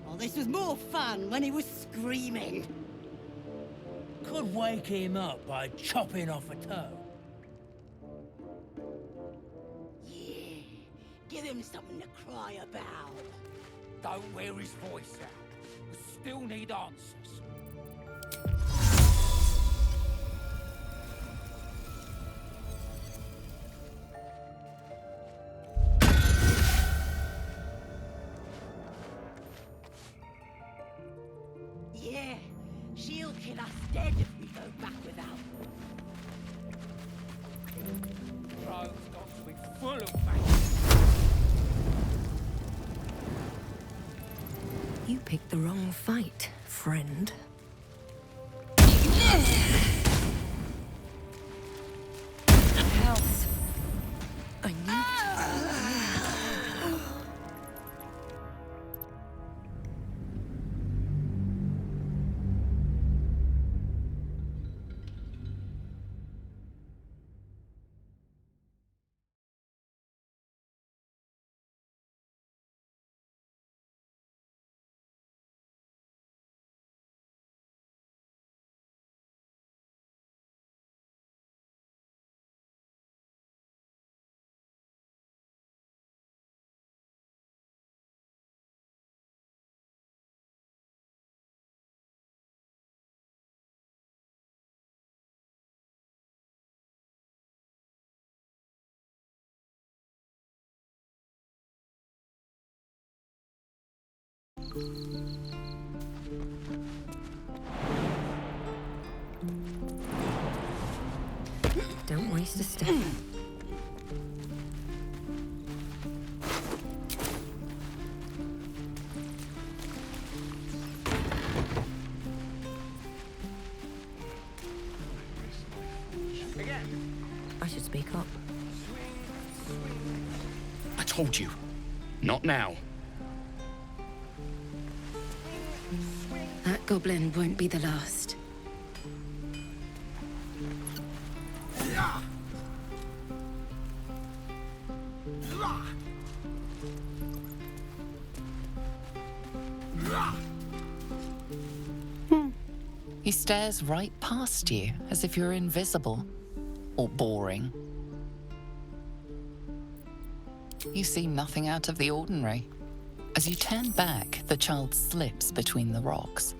Speaker 23: Oh, this was more fun when he was screaming. Could wake him up by chopping off a toe. Give him something to cry about. Don't wear his voice out. We still need answers. Yeah, she'll kill us dead if we go back without. Grove's got to be full of magic.
Speaker 2: You picked the wrong fight, friend. Health. I need... Don't waste a step. I should speak up.
Speaker 9: I told you. Not now.
Speaker 2: That goblin won't be the last.
Speaker 5: He stares right past you, as if you're invisible. Or boring. You see nothing out of the ordinary. As you turn back, the child slips between the rocks.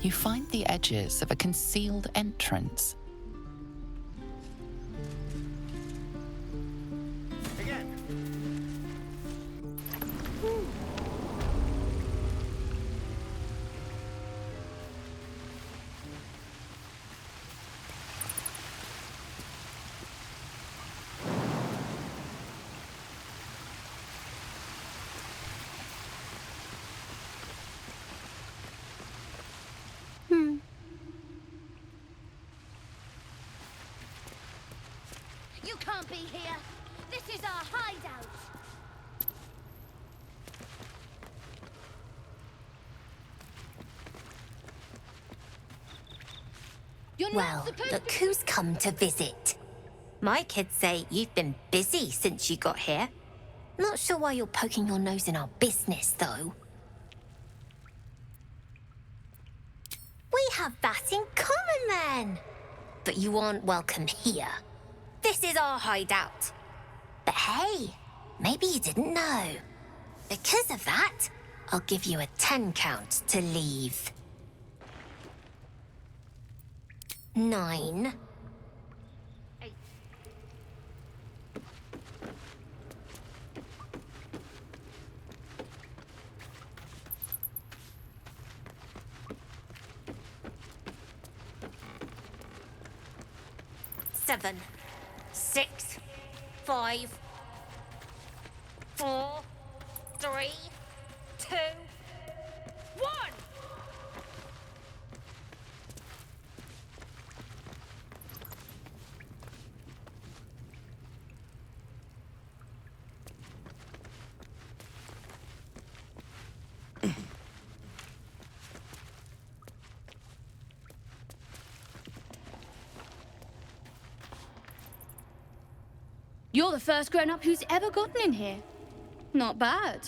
Speaker 5: You find the edges of a concealed entrance.
Speaker 6: You can't be here. This is our hideout.
Speaker 7: Well, look who's come to visit. My kids say you've been busy since you got here. Not sure why you're poking your nose in our business, though. We have that in common, then. But you aren't welcome here. This is our hideout. But hey, maybe you didn't know. Because of that, I'll give you a 10 count to leave. 9. 8. 7. 6. 5. 4. 3. 2. 1.
Speaker 11: You're the first grown-up who's ever gotten in here. Not bad.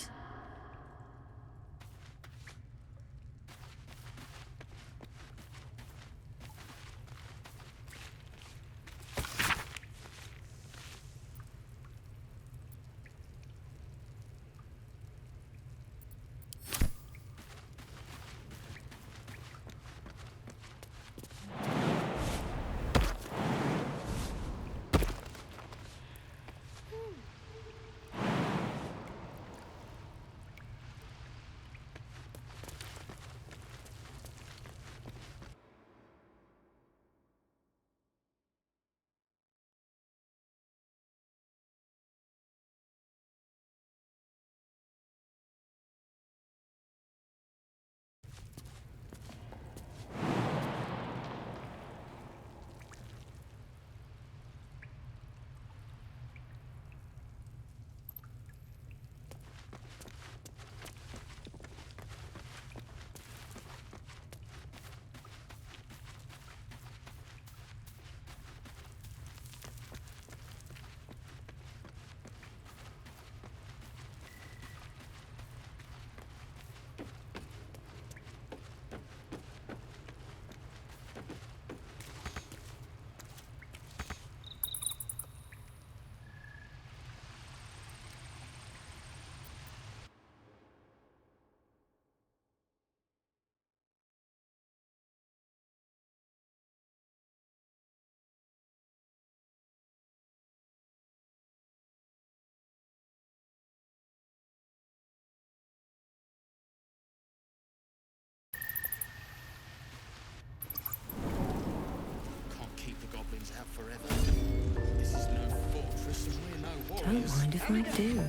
Speaker 13: Don't mind if I do.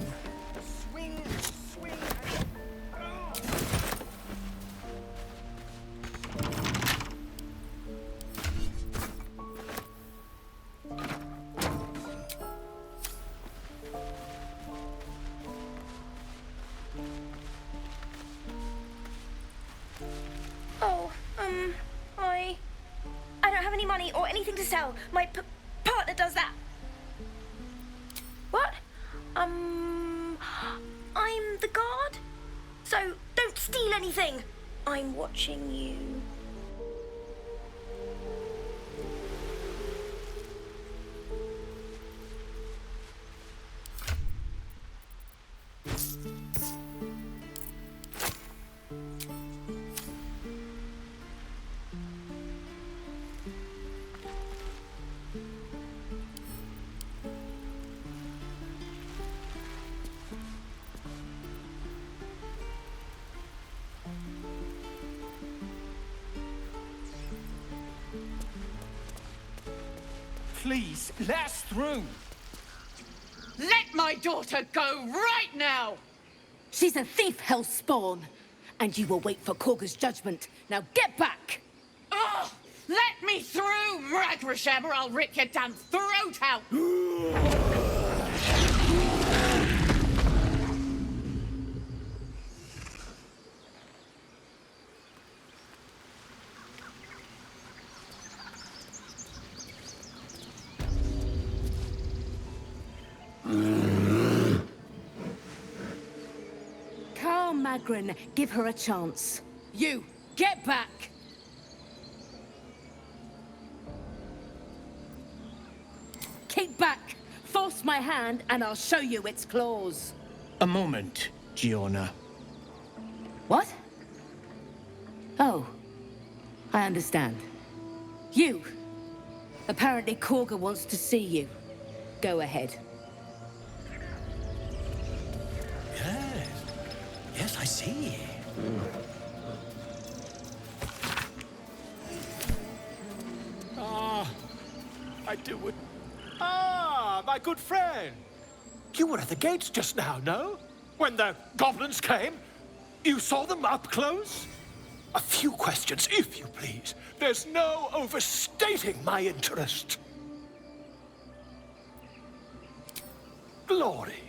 Speaker 21: I don't have any money or anything to sell. My partner does that. What? I'm the guard. So don't steal anything. I'm watching you.
Speaker 1: Please, let us through.
Speaker 15: Let my daughter go right now! She's a thief, hellspawn, and you will wait for Korga's judgment. Now get back! Oh, let me through, Mragrasham, or I'll rip your damn throat out! Magrin, give her a chance. You, get back! Keep back! Force my hand and I'll show you its claws.
Speaker 1: A moment, Giona.
Speaker 15: What? Oh, I understand. You! Apparently Korga wants to see you. Go ahead.
Speaker 1: Yes, I see. I do it. My good friend. You were at the gates just now, no? When the goblins came? You saw them up close? A few questions, if you please. There's no overstating my interest. Glory.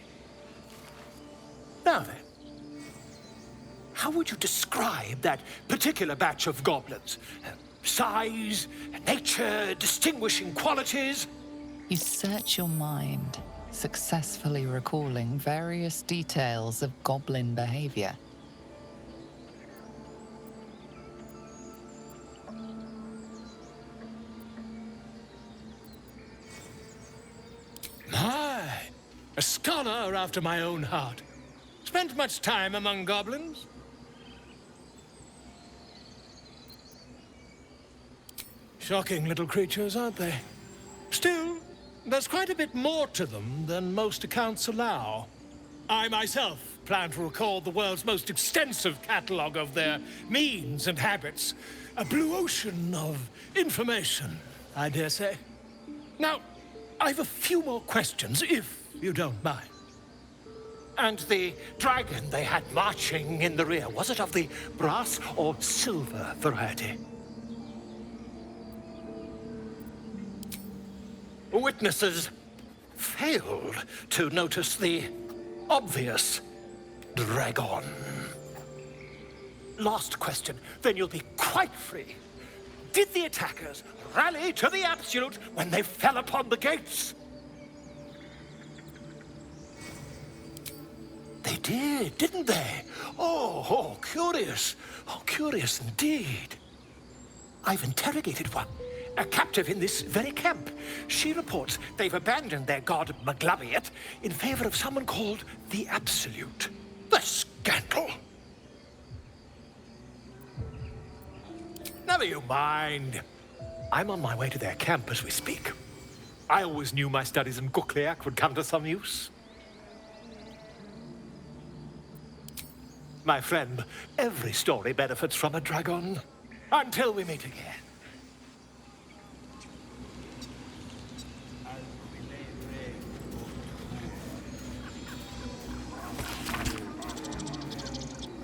Speaker 1: Now then. How would you describe that particular batch of goblins? Size, nature, distinguishing qualities?
Speaker 5: You search your mind, successfully recalling various details of goblin behavior.
Speaker 1: My, a scholar after my own heart. Spent much time among goblins? Shocking little creatures, aren't they? Still, there's quite a bit more to them than most accounts allow. I myself plan to record the world's most extensive catalogue of their means and habits. A blue ocean of information, I dare say. Now, I've a few more questions, if you don't mind. And the dragon they had marching in the rear, was it of the brass or silver variety? Witnesses failed to notice the obvious dragon. Last question, then you'll be quite free. Did the attackers rally to the absolute when they fell upon the gates? They did, didn't they? Oh, curious. Oh, curious indeed. I've interrogated one. A captive in this very camp. She reports they've abandoned their god Maglabiet in favor of someone called the Absolute. The scandal! Never you mind. I'm on my way to their camp as we speak. I always knew my studies in Gukliak would come to some use. My friend, every story benefits from a dragon. Until we meet again.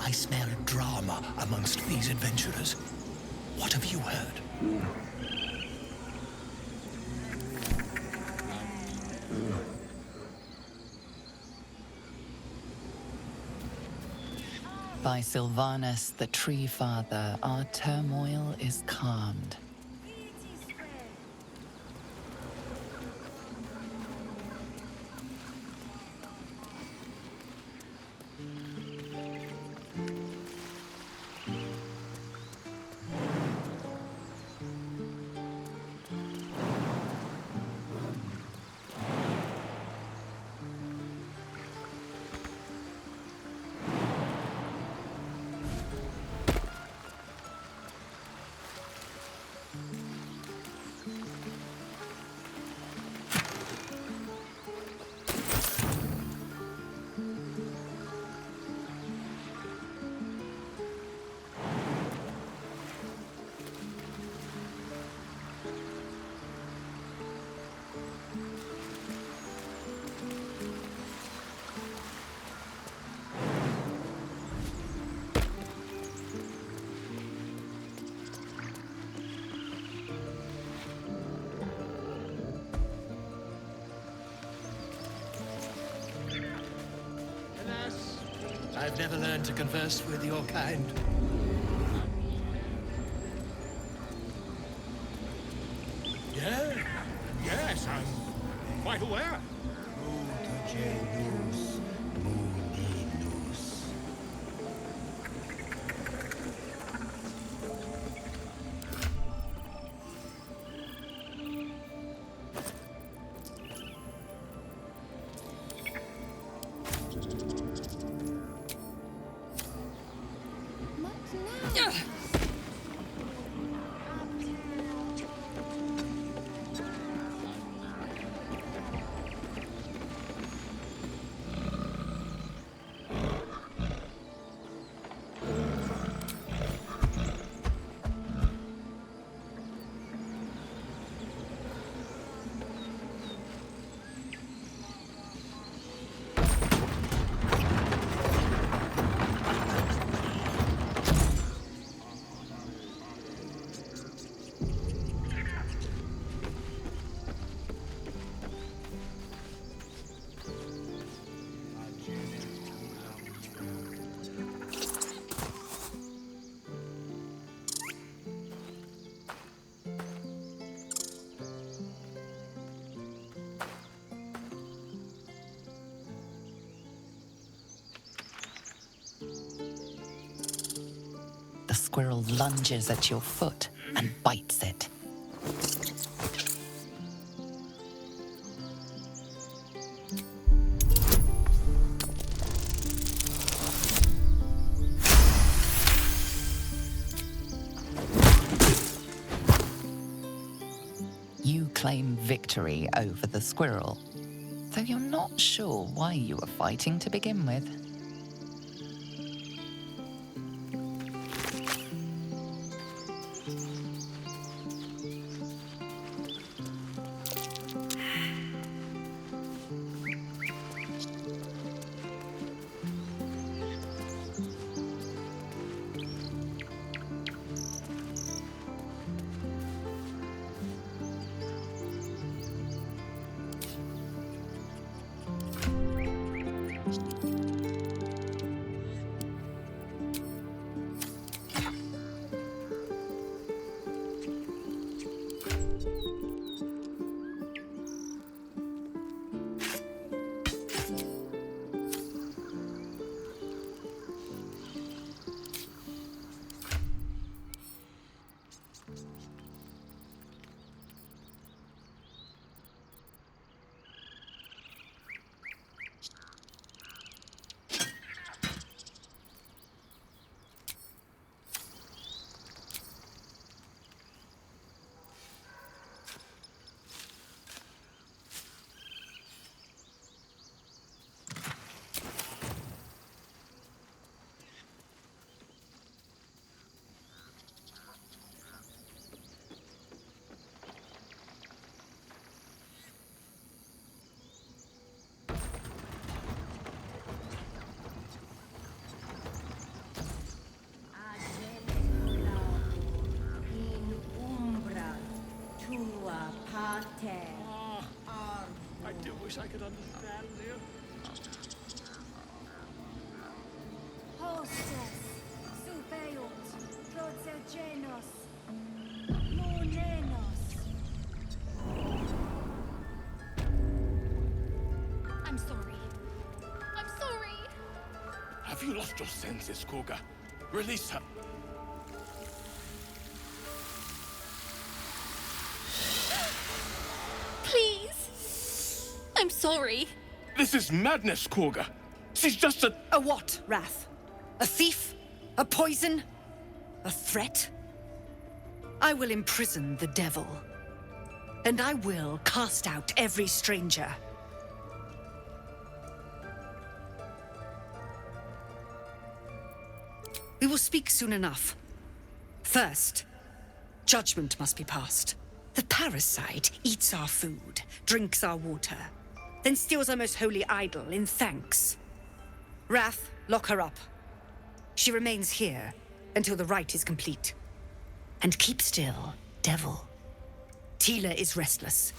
Speaker 1: I smell drama amongst these adventurers. What have you heard?
Speaker 5: By Sylvanus, the Tree Father, our turmoil is calmed.
Speaker 1: I've never learned to converse with your kind. Yeah, yes, I'm quite aware.
Speaker 5: The squirrel lunges at your foot and bites it. You claim victory over the squirrel, though you're not sure why you were fighting to begin with.
Speaker 22: Have you lost your senses, Korga? Release her.
Speaker 8: Please. I'm sorry.
Speaker 22: This is madness, Korga. She's just a...
Speaker 14: A what, Wrath? A thief? A poison? A threat? I will imprison the devil. And I will cast out every stranger. We will speak soon enough. First, judgment must be passed. The parasite eats our food, drinks our water, then steals our most holy idol in thanks. Wrath, lock her up. She remains here until the rite is complete. And keep still, devil. Tila is restless.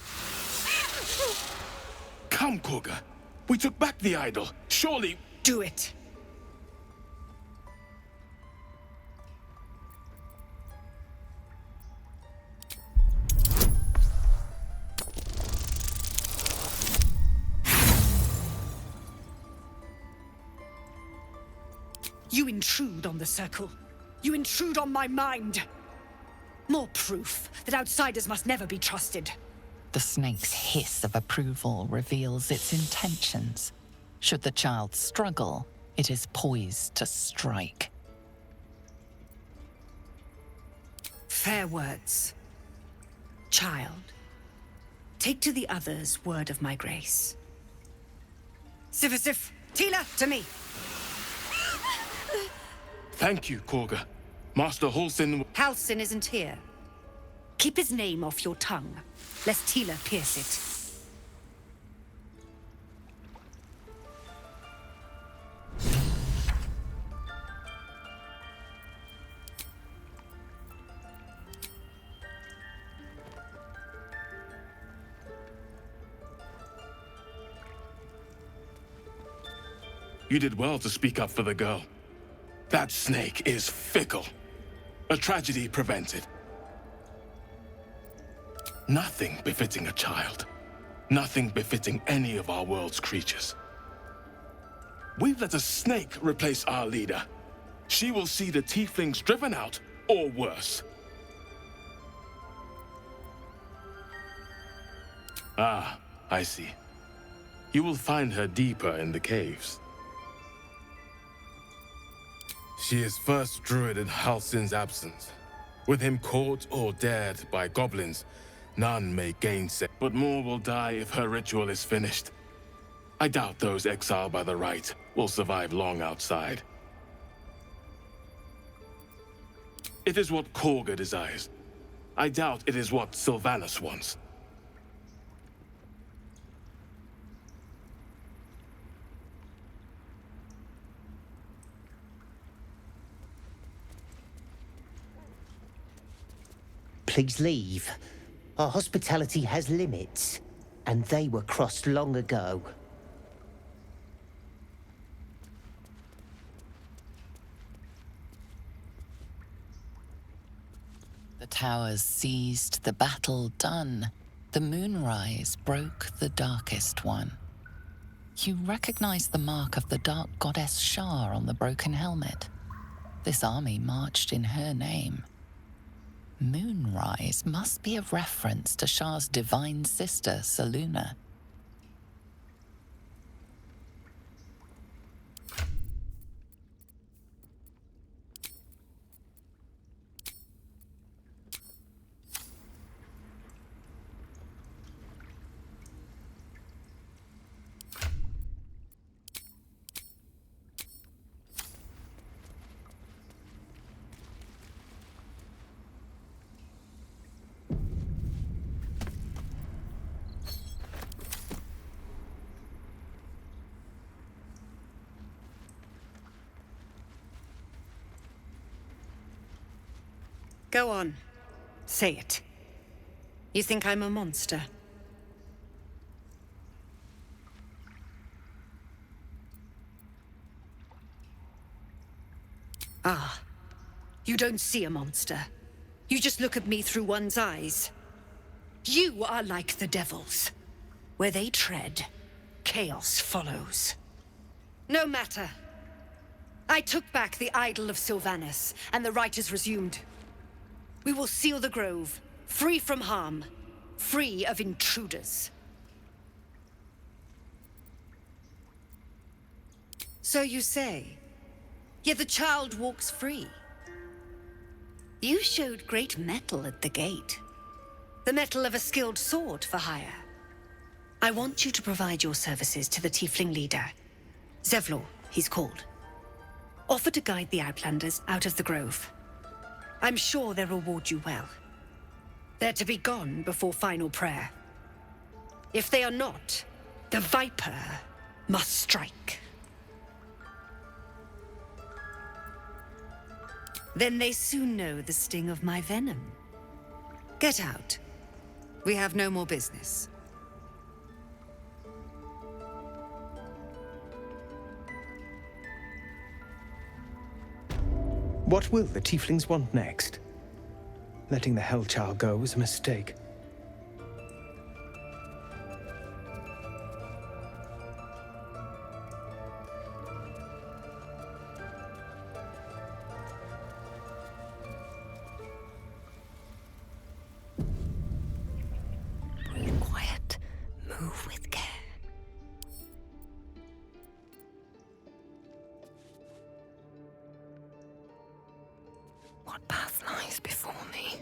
Speaker 22: Come, Korga. We took back the idol. Surely...
Speaker 14: Do it. You intrude on the circle. You intrude on my mind. More proof that outsiders must never be trusted.
Speaker 5: The snake's hiss of approval reveals its intentions. Should the child struggle, it is poised to strike.
Speaker 14: Fair words. Child, take to the others word of my grace. Sif, Tila, to me.
Speaker 22: Thank you, Korga. Master Halsin...
Speaker 14: Halsin isn't here. Keep his name off your tongue, lest Tila pierce it.
Speaker 22: You did well to speak up for the girl. That snake is fickle. A tragedy prevented. Nothing befitting a child. Nothing befitting any of our world's creatures. We've let a snake replace our leader. She will see the tieflings driven out, or worse. Ah, I see. You will find her deeper in the caves. She is first druid in Halsin's absence. With him caught or dared by goblins, none may gainsay. But more will die if her ritual is finished. I doubt those exiled by the rite will survive long outside. It is what Korga desires. I doubt it is what Sylvanus wants.
Speaker 20: Please leave. Our hospitality has limits, and they were crossed long ago.
Speaker 5: The towers seized, the battle done. The moonrise broke the darkest one. You recognize the mark of the dark goddess Shar on the broken helmet. This army marched in her name. Moonrise must be a reference to Shar's divine sister, Selûne.
Speaker 14: Go on. Say it. You think I'm a monster? Ah. You don't see a monster. You just look at me through one's eyes. You are like the devils. Where they tread, chaos follows. No matter. I took back the idol of Sylvanus, and the rite is resumed. We will seal the grove, free from harm, free of intruders. So you say, yet the child walks free. You showed great mettle at the gate. The mettle of a skilled sword for hire. I want you to provide your services to the tiefling leader. Zevlor, he's called. Offer to guide the Outlanders out of the grove. I'm sure they'll reward you well. They're to be gone before final prayer. If they are not, the Viper must strike. Then they soon know the sting of my venom. Get out. We have no more business.
Speaker 16: What will the tieflings want next? Letting the Hellchild go was a mistake.
Speaker 13: Breathe quiet. Move with care. What path lies before me?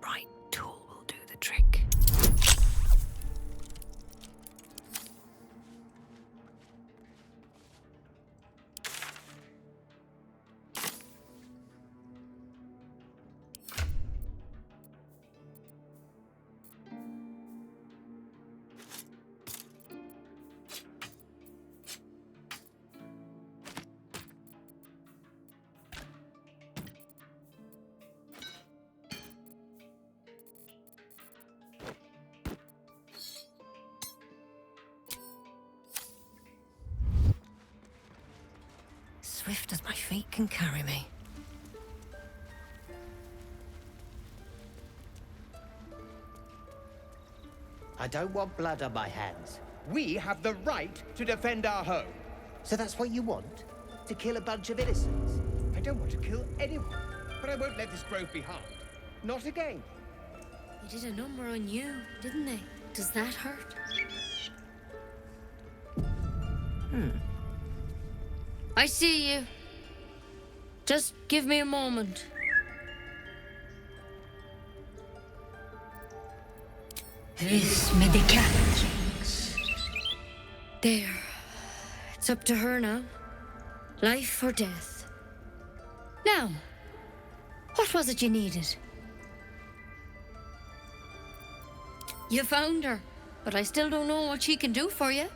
Speaker 13: Right tool will do the trick. Swift as my feet can carry me.
Speaker 20: I don't want blood on my hands. We have the right to defend our home. So that's what you want? To kill a bunch of innocents? I don't want to kill anyone, but I won't let this grove be harmed. Not again.
Speaker 6: They did a number on you, didn't they? Does that hurt? I see you. Just give me a moment. This medicatrix. There. It's up to her now. Life or death. Now, what was it you needed? You found her, but I still don't know what she can do for you.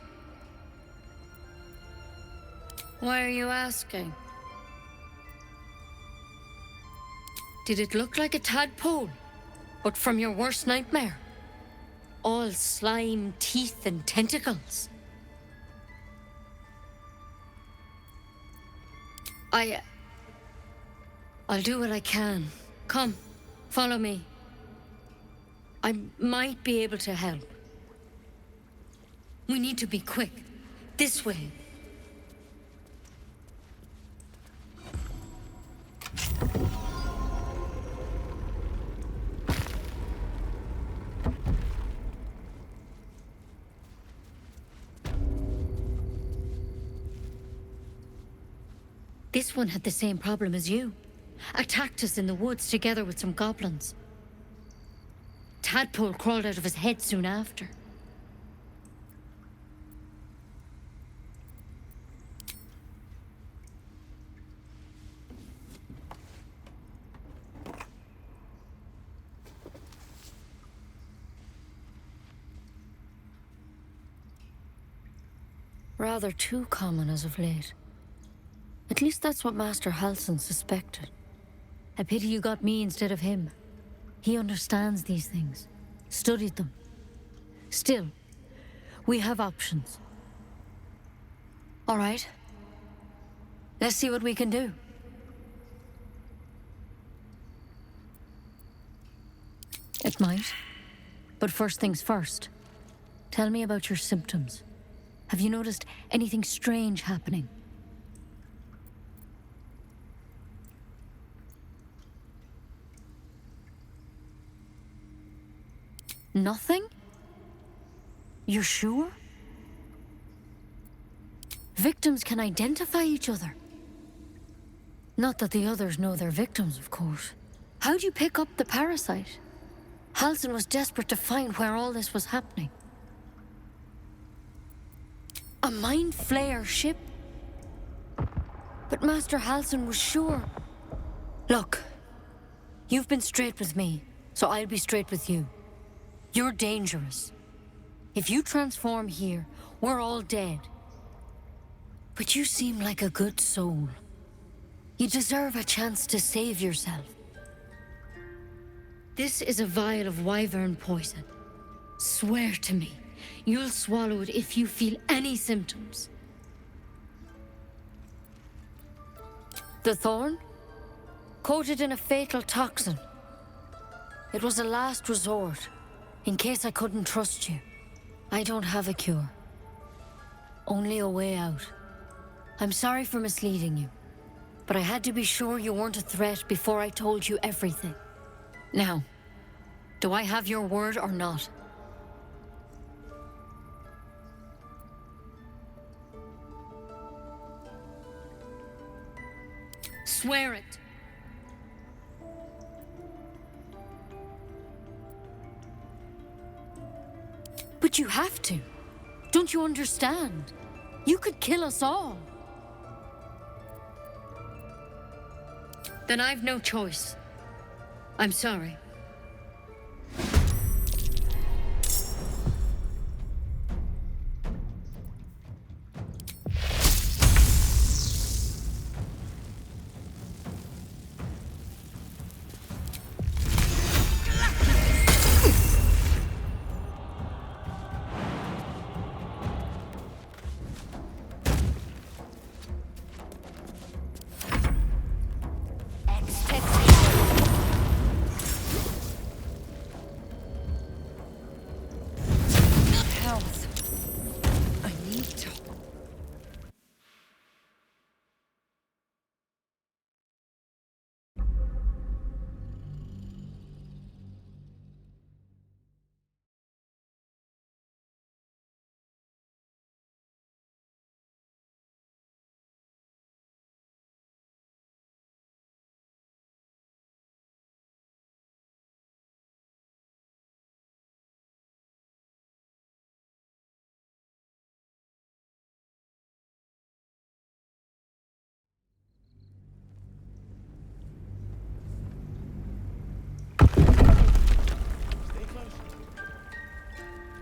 Speaker 6: Why are you asking? Did it look like a tadpole, but from your worst nightmare? All slime, teeth, and tentacles. I'll do what I can. Come, follow me. I might be able to help. We need to be quick. This way. This one had the same problem as you. Attacked us in the woods together with some goblins. Tadpole crawled out of his head soon after. Rather too common as of late. At least that's what Master Halsin suspected. A pity you got me instead of him. He understands these things. Studied them. Still, we have options. All right. Let's see what we can do. It might. But first things first. Tell me about your symptoms. Have you noticed anything strange happening? Nothing? You're sure? Victims can identify each other. Not that the others know they're victims, of course. How'd you pick up the parasite? Halsin was desperate to find where all this was happening. A Mind Flayer ship? But Master Halsin was sure. Look, you've been straight with me, so I'll be straight with you. You're dangerous. If you transform here, we're all dead. But you seem like a good soul. You deserve a chance to save yourself. This is a vial of wyvern poison. Swear to me, you'll swallow it if you feel any symptoms. The thorn? Coated in a fatal toxin. It was a last resort, in case I couldn't trust you. I don't have a cure. Only a way out. I'm sorry for misleading you, but I had to be sure you weren't a threat before I told you everything. Now, do I have your word or not? Swear it. But you have to. Don't you understand? You could kill us all. Then I've no choice. I'm sorry.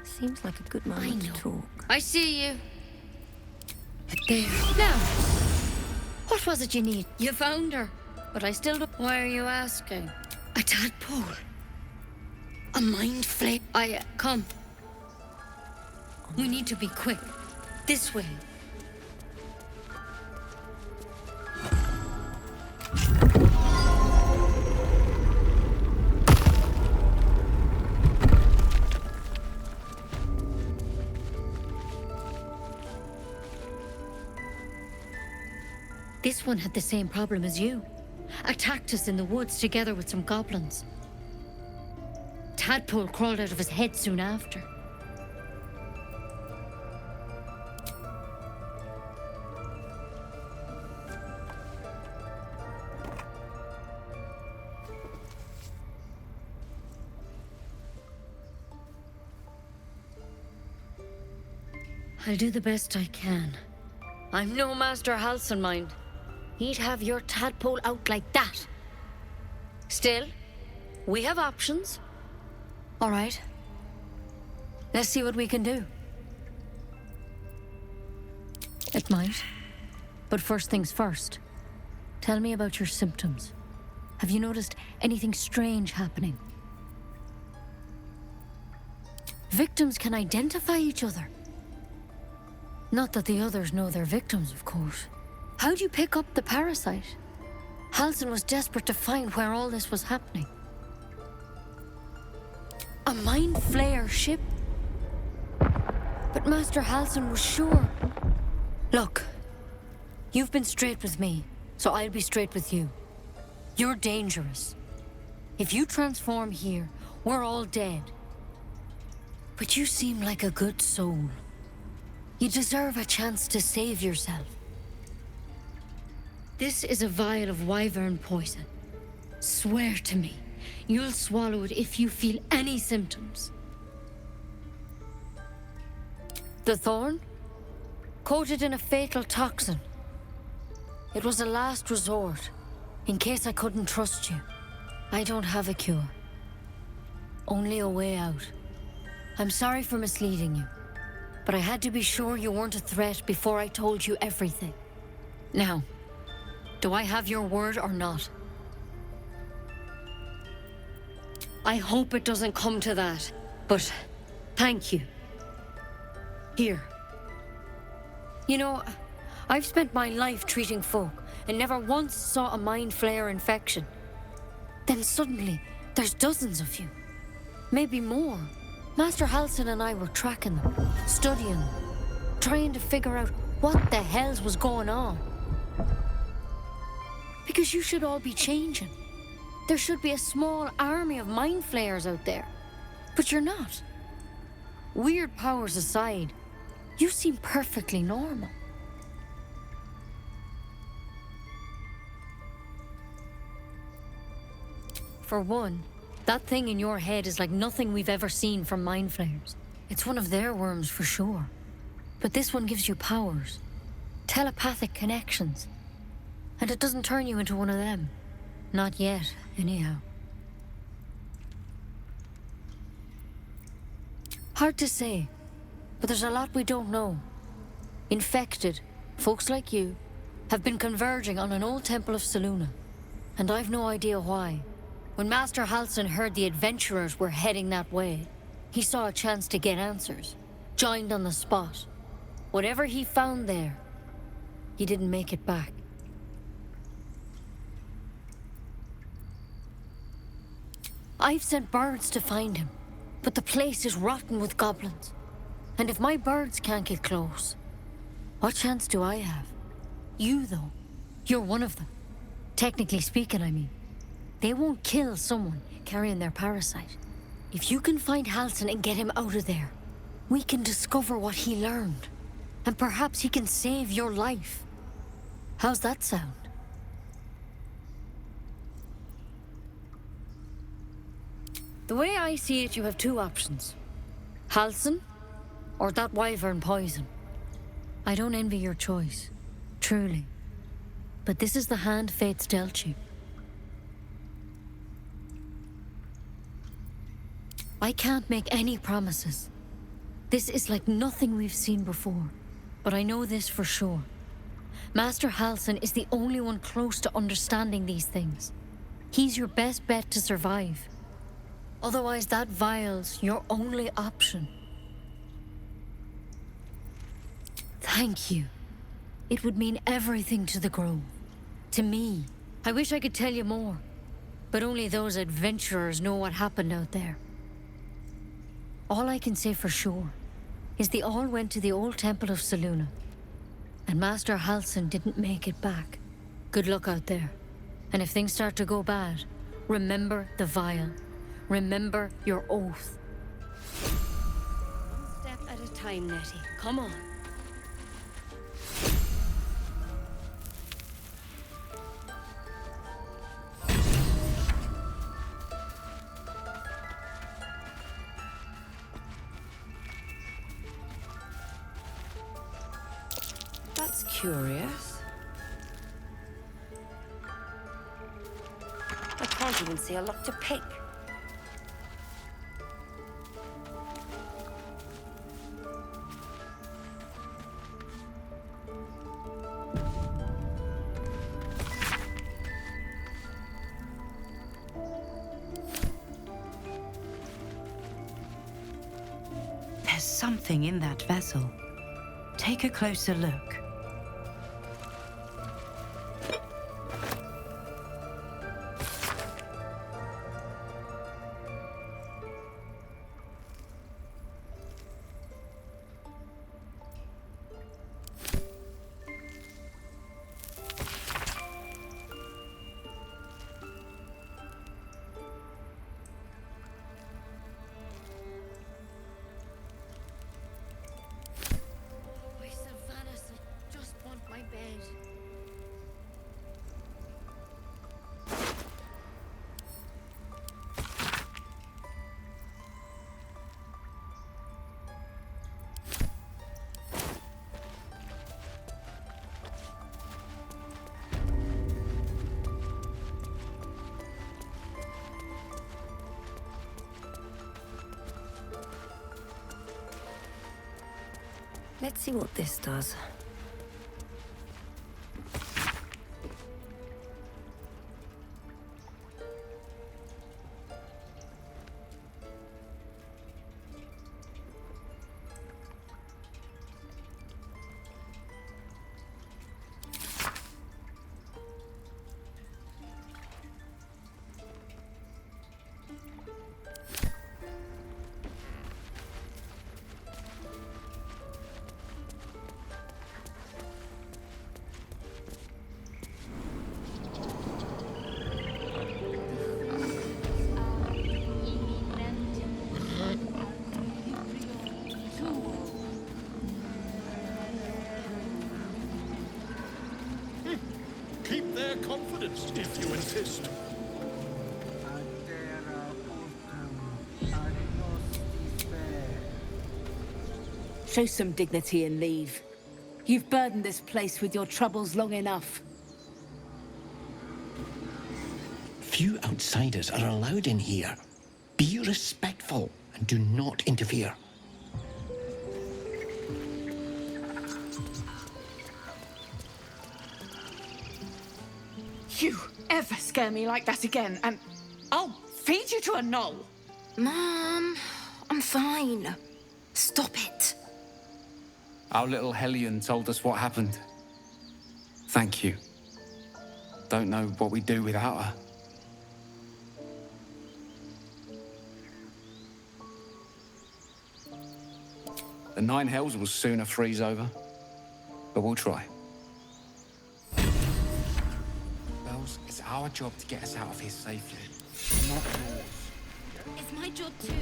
Speaker 13: Seems like a good moment to talk.
Speaker 6: I see you. There. Now, what was it you need? You found her, but I still don't... Why are you asking? A tadpole. A mind flake. Come. We need to be quick. This way. This one had the same problem as you. Attacked us in the woods together with some goblins. Tadpole crawled out of his head soon after. I'll do the best I can. I'm no Master Halsin, mind. He'd have your tadpole out like that. Still, we have options. All right. Let's see what we can do. It might. But first things first. Tell me about your symptoms. Have you noticed anything strange happening? Victims can identify each other. Not that the others know they're victims, of course. How'd you pick up the parasite? Halsin was desperate to find where all this was happening. A mind flayer ship? But Master Halsin was sure. Look, you've been straight with me, so I'll be straight with you. You're dangerous. If you transform here, we're all dead. But you seem like a good soul. You deserve a chance to save yourself. This is a vial of wyvern poison. Swear to me, you'll swallow it if you feel any symptoms. The thorn? Coated in a fatal toxin. It was a last resort, in case I couldn't trust you. I don't have a cure. Only a way out. I'm sorry for misleading you, but I had to be sure you weren't a threat before I told you everything. Now, do I have your word or not? I hope it doesn't come to that, but thank you. Here. You know, I've spent my life treating folk and never once saw a mind flayer infection. Then suddenly, there's dozens of you. Maybe more. Master Halsin and I were tracking them, studying them, trying to figure out what the hells was going on. Because you should all be changing. There should be a small army of mind flayers out there. But you're not. Weird powers aside, you seem perfectly normal. For one, that thing in your head is like nothing we've ever seen from mind flayers. It's one of their worms for sure. But this one gives you powers. Telepathic connections. And it doesn't turn you into one of them. Not yet, anyhow. Hard to say, but there's a lot we don't know. Infected, folks like you, have been converging on an old temple of Selûne, and I've no idea why. When Master Halsin heard the adventurers were heading that way, he saw a chance to get answers, joined on the spot. Whatever he found there, he didn't make it back. I've sent birds to find him, but the place is rotten with goblins. And if my birds can't get close, what chance do I have? You, though, you're one of them. Technically speaking, I mean. They won't kill someone carrying their parasite. If you can find Halsin and get him out of there, we can discover what he learned. And perhaps he can save your life. How's that sound? The way I see it, you have two options. Halsin, or that wyvern poison. I don't envy your choice, truly. But this is the hand fate's dealt you. I can't make any promises. This is like nothing we've seen before. But I know this for sure. Master Halsin is the only one close to understanding these things. He's your best bet to survive. Otherwise, that vial's your only option. Thank you. It would mean everything to the Grove. To me. I wish I could tell you more. But only those adventurers know what happened out there. All I can say for sure is they all went to the old temple of Selûne. And Master Halsin didn't make it back. Good luck out there. And if things start to go bad, remember the vial. Remember your oath. One step at a time, Nettie. Come on.
Speaker 13: That's curious. I can't even see a lock to pick.
Speaker 3: There's something in that vessel. Take a closer look.
Speaker 21: Let's see what this does.
Speaker 1: Keep their confidence if you insist.
Speaker 15: Show some dignity and leave. You've burdened this place with your troubles long enough.
Speaker 3: Few outsiders are allowed in here. Be respectful and do not interfere.
Speaker 15: You ever scare me like that again, and I'll feed you to a knoll.
Speaker 7: Mom, I'm fine. Stop it.
Speaker 12: Our little Hellion told us what happened. Thank you. Don't know what we'd do without her. The Nine Hells will sooner freeze over, but we'll try. Bells, it's our job to get us out of here safely, not yours.
Speaker 8: It's my job too.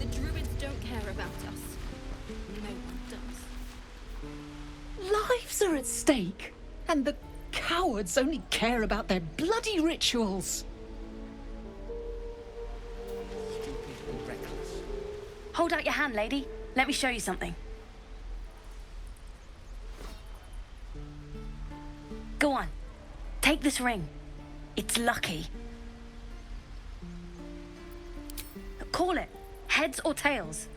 Speaker 8: The Druids don't care about us. No one does.
Speaker 15: Lives are at stake, and the cowards only care about their bloody rituals.
Speaker 18: Hold out your hand, lady. Let me show you something. Go on. Take this ring. It's lucky. Call it. Heads or tails.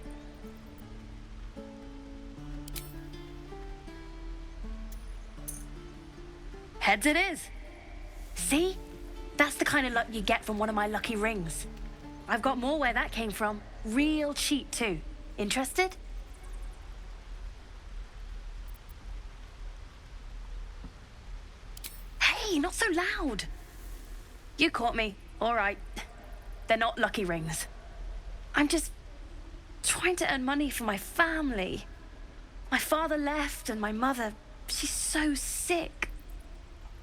Speaker 18: Heads it is. See? That's the kind of luck you get from one of my lucky rings. I've got more where that came from. Real cheap too. Interested? Hey, not so loud. You caught me. All right. They're not lucky rings. I'm just trying to earn money for my family. My father left and my mother, she's so sick.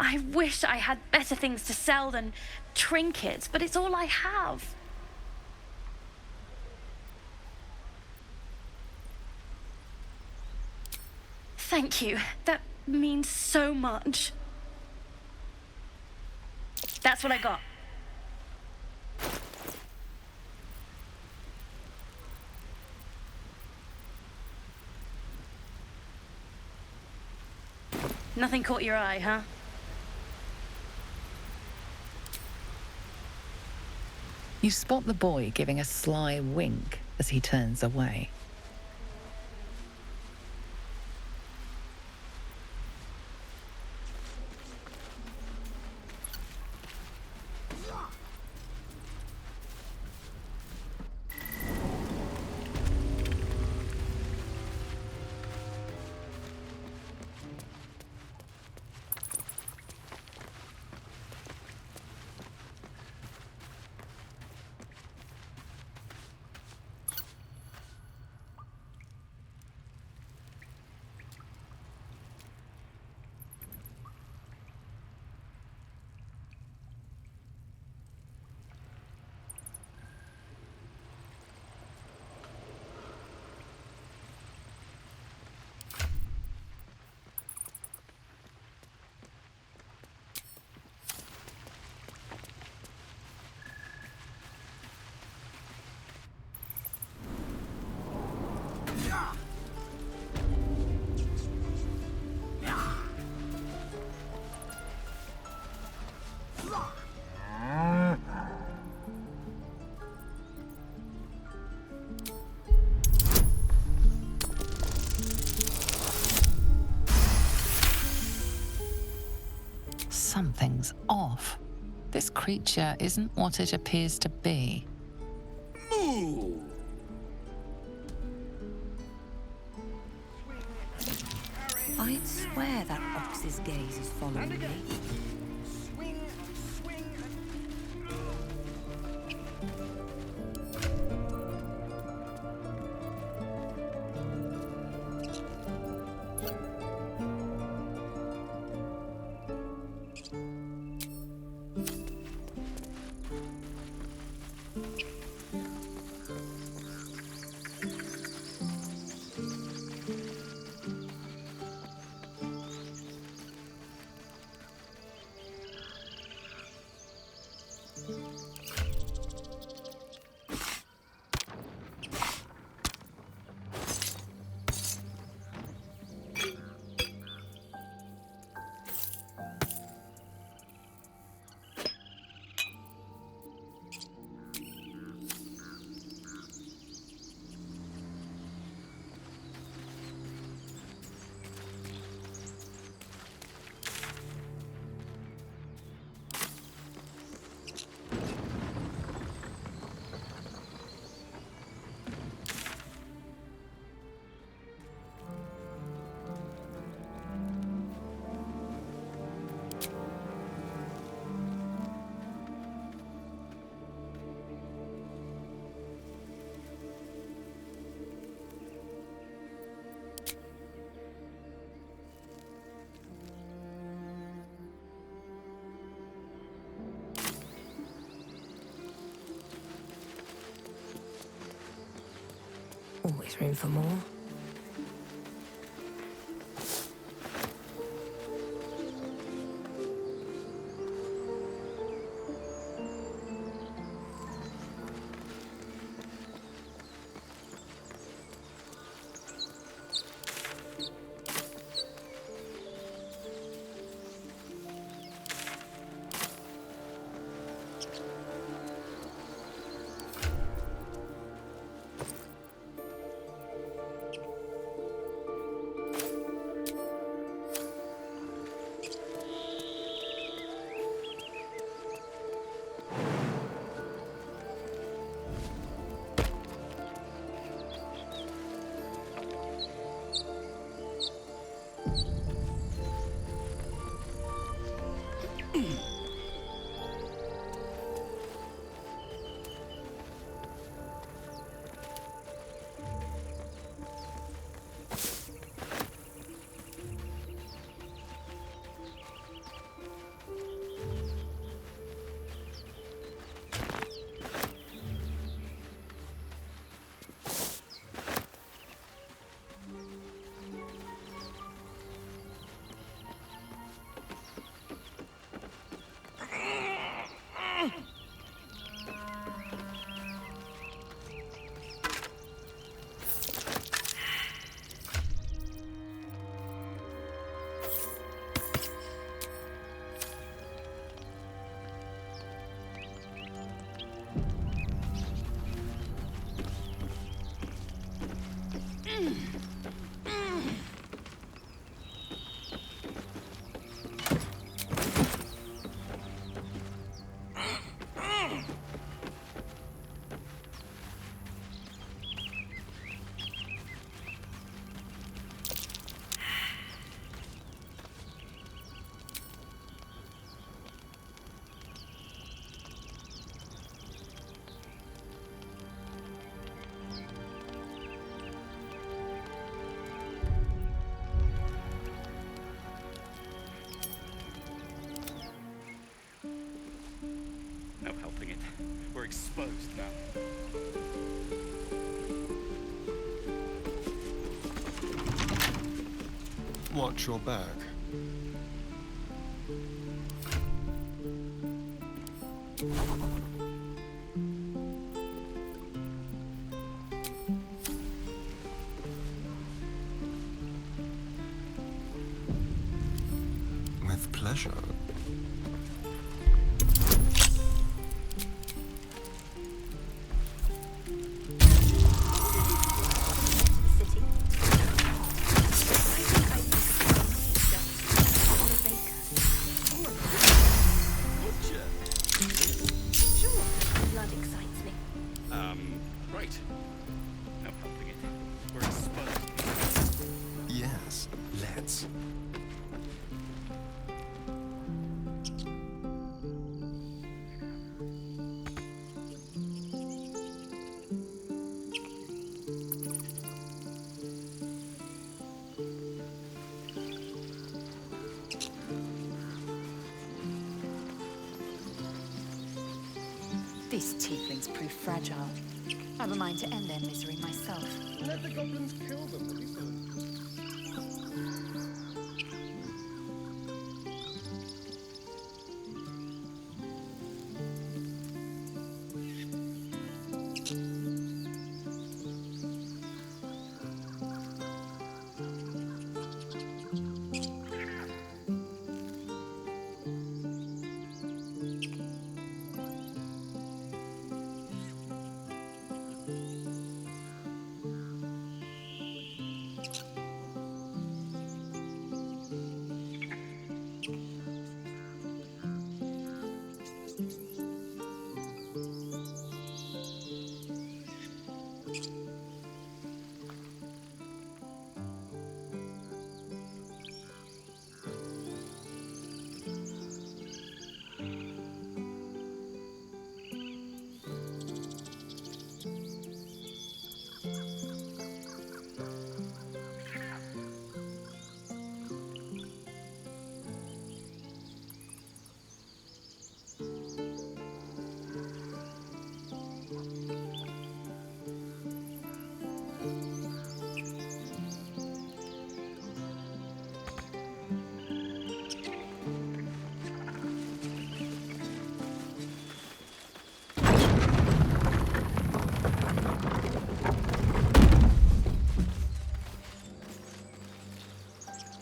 Speaker 18: I wish I had better things to sell than trinkets, but it's all I have. Thank you. That means so much. That's what I got. Nothing caught your eye, huh?
Speaker 5: You spot the boy giving a sly wink as he turns away. Something's off. This creature isn't what it appears to be.
Speaker 22: Moo!
Speaker 13: I'd swear that ox's gaze is following me. Always room for more.
Speaker 10: Exposed now.
Speaker 17: Watch your back. With pleasure.
Speaker 4: These tieflings prove fragile. I have a mind to end their misery myself.
Speaker 20: Let the goblins kill them. What are you doing?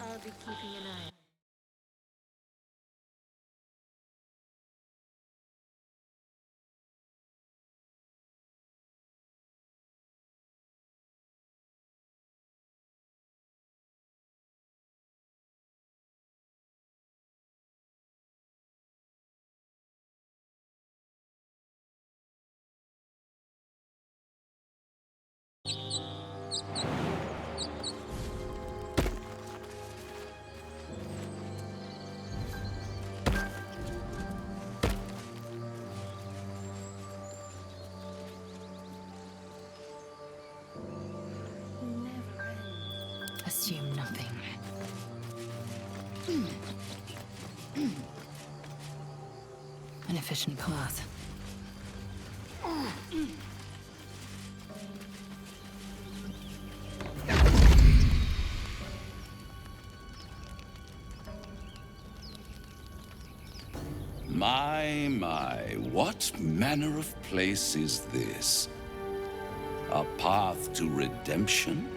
Speaker 21: I'll be keeping an eye.
Speaker 5: Assume nothing. An efficient path.
Speaker 19: My, what manner of place is this? A path to redemption?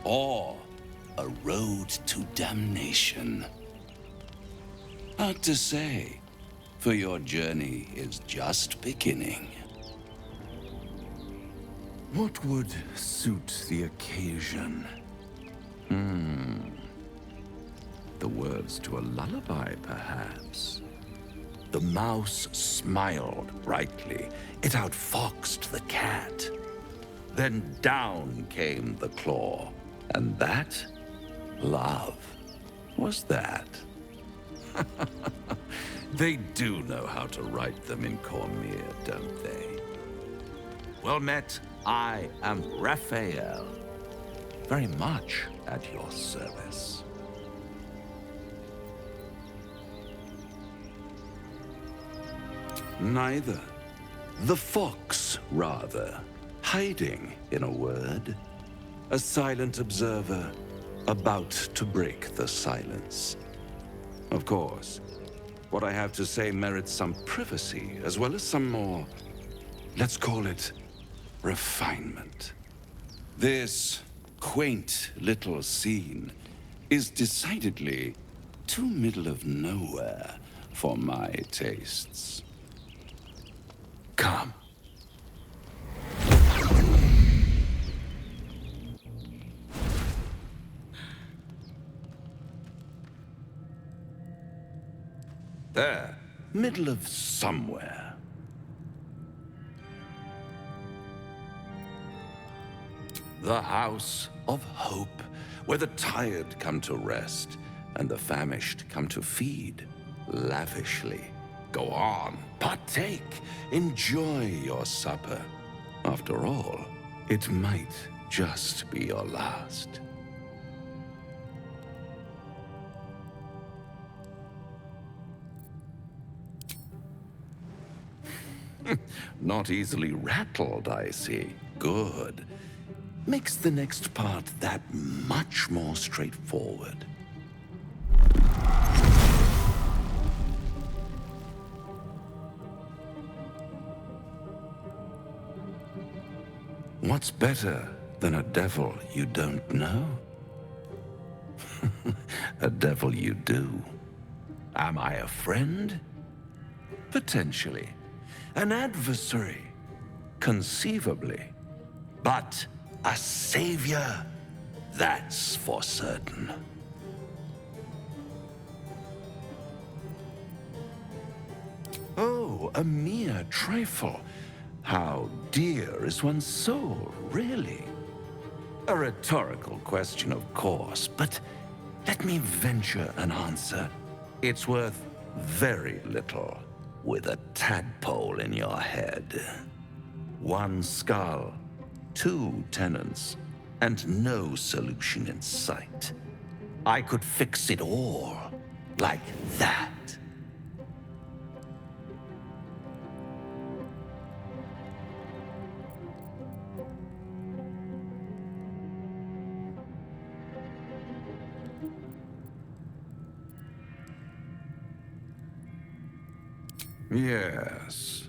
Speaker 19: Or a road to damnation? Hard to say, for your journey is just beginning. What would suit the occasion? The words to a lullaby, perhaps. The mouse smiled brightly. It outfoxed the cat. Then down came the claw. And that? Love. Was that? They do know how to write them in Cormier, don't they? Well met, I am Raphael. Very much at your service. Neither. The fox, rather. Hiding, in a word. A silent observer, about to break the silence. Of course, what I have to say merits some privacy, as well as some more, let's call it, refinement. This quaint little scene is decidedly too middle of nowhere for my tastes. Come. There, middle of somewhere. The House of Hope, where the tired come to rest and the famished come to feed lavishly. Go on, partake, enjoy your supper. After all, it might just be your last. Not easily rattled, I see. Good. Makes the next part that much more straightforward. What's better than a devil you don't know? A devil you do. Am I a friend? Potentially. An adversary? Conceivably. But a savior? That's for certain. Oh, a mere trifle. How dear is one's soul, really? A rhetorical question, of course, but let me venture an answer. It's worth very little with a tadpole in your head. One skull, 2 tenants, and no solution in sight. I could fix it all like that. Yes.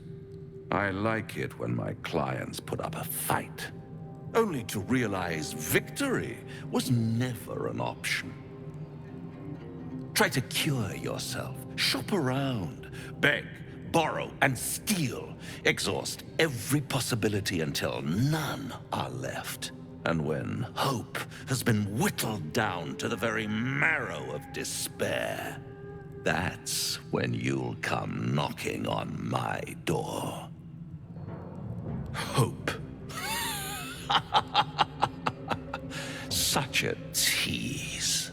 Speaker 19: I like it when my clients put up a fight, only to realize victory was never an option. Try to cure yourself, shop around, beg, borrow, and steal. Exhaust every possibility until none are left. And when hope has been whittled down to the very marrow of despair, that's when you'll come knocking on my door. Hope. Such a tease.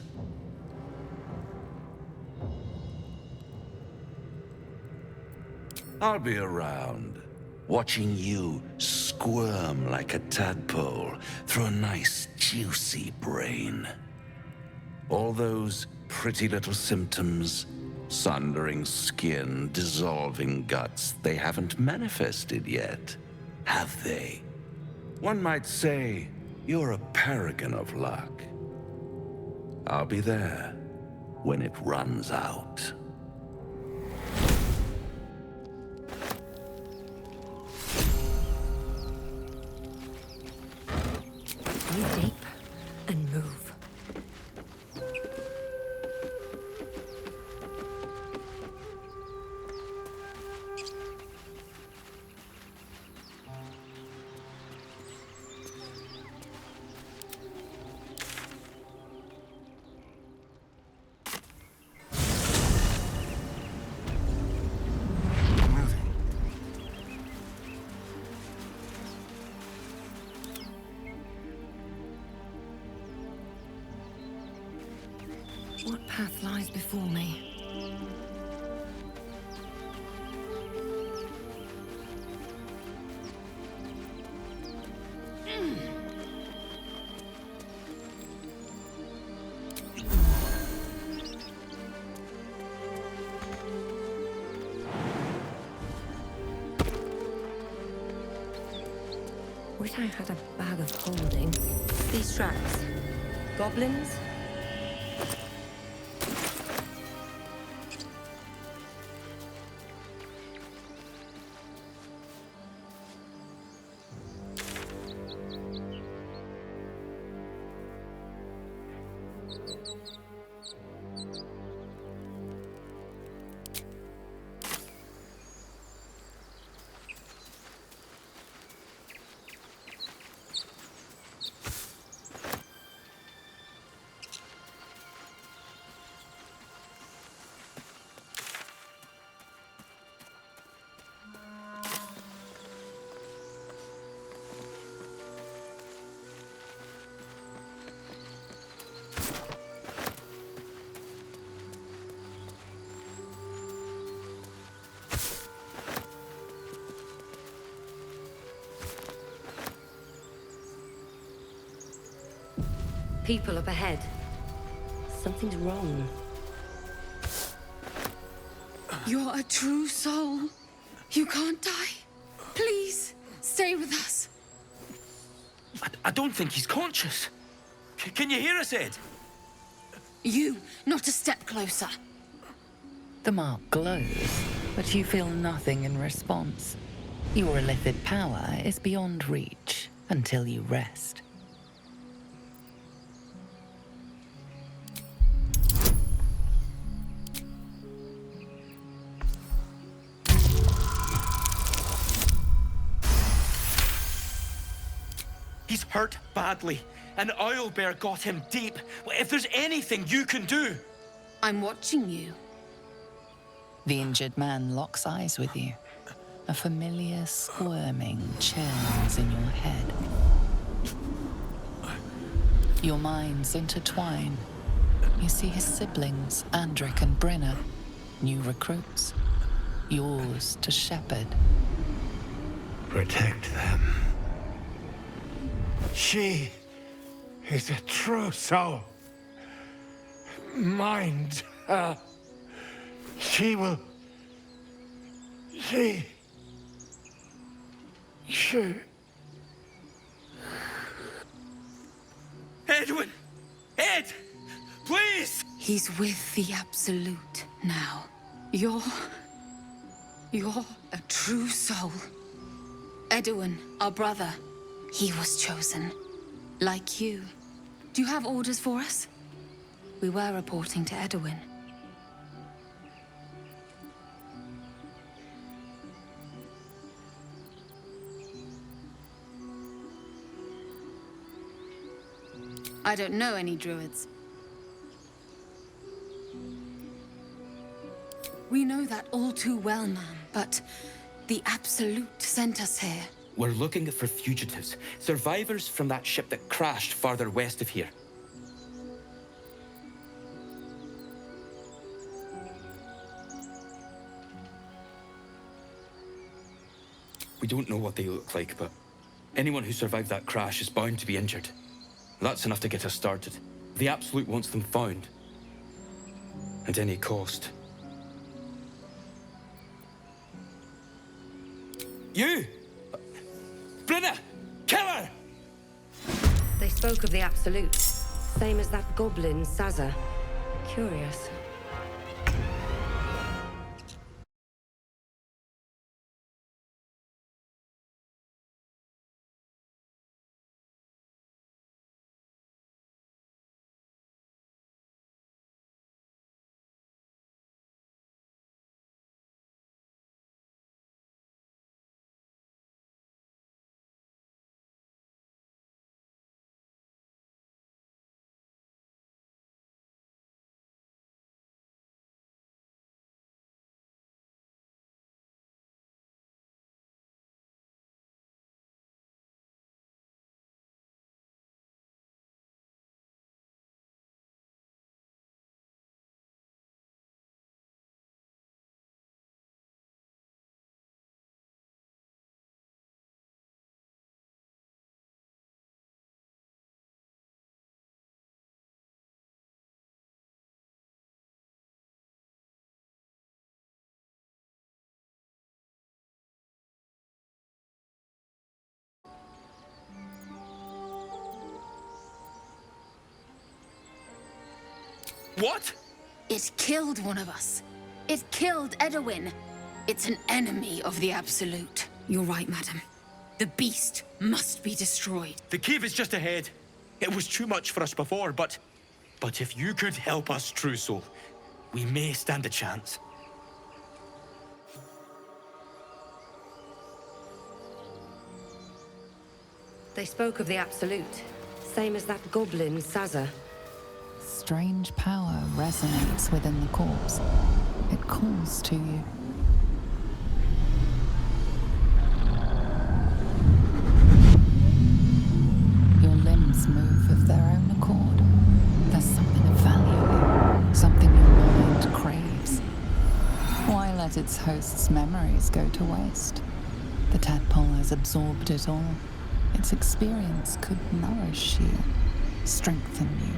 Speaker 19: I'll be around, watching you squirm like a tadpole through a nice, juicy brain. All those pretty little symptoms, sundering skin, dissolving guts, they haven't manifested yet, have they? One might say you're a paragon of luck. I'll be there when it runs out.
Speaker 13: Breathe deep and move.
Speaker 5: What path lies before me?
Speaker 13: Wish I had a bag of holding. These tracks. Goblins? People up ahead. Something's wrong.
Speaker 14: You're a true soul. You can't die.
Speaker 15: Please, stay with us.
Speaker 2: I don't think he's conscious. Can you hear us, Ed?
Speaker 15: You, not a step closer.
Speaker 5: The mark glows, but you feel nothing in response. Your illithid power is beyond reach until you rest.
Speaker 2: He's hurt badly. An owlbear got him deep. If there's anything you can do...
Speaker 15: I'm watching you.
Speaker 5: The injured man locks eyes with you. A familiar squirming churns in your head. Your minds intertwine. You see his siblings, Andric and Brenna, new recruits. Yours to shepherd.
Speaker 9: Protect them. She is a true soul. Mind her. She will... She...
Speaker 2: Edwin! Ed! Please!
Speaker 15: He's with the Absolute now. You're a true soul. Edwin, our brother, he was chosen. Like you. Do you have orders for us? We were reporting to Edwin. I don't know any druids. We know that all too well, ma'am, but the Absolute sent us here.
Speaker 2: We're looking for fugitives. Survivors from that ship that crashed farther west of here. We don't know what they look like, but anyone who survived that crash is bound to be injured. That's enough to get us started. The Absolute wants them found. At any cost. You! Brenna! Kill her!
Speaker 13: They spoke of the Absolute. Same as that goblin, Saza. Curious.
Speaker 2: What?
Speaker 15: It killed one of us. It killed Edwin. It's an enemy of the Absolute. You're right, madam. The beast must be destroyed.
Speaker 2: The cave is just ahead. It was too much for us before, but if you could help us, True Soul, we may stand a chance.
Speaker 13: They spoke of the Absolute. Same as that goblin, Saza.
Speaker 5: Strange power resonates within the corpse. It calls to you. Your limbs move of their own accord. There's something of value, something your mind craves. Why let its host's memories go to waste? The tadpole has absorbed it all. Its experience could nourish you, strengthen you.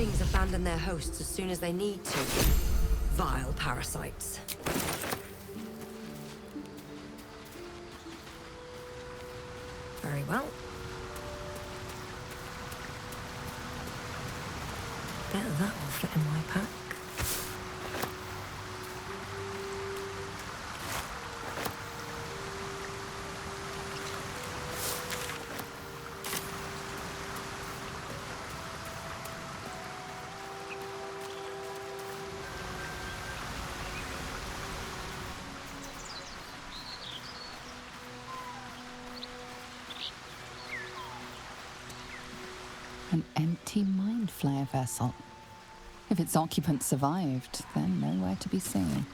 Speaker 11: things abandon their hosts as soon as they need to. Vile parasites. Very well. Bet that will fit in my pack.
Speaker 5: An empty mind flare vessel. If its occupant survived, then nowhere to be seen.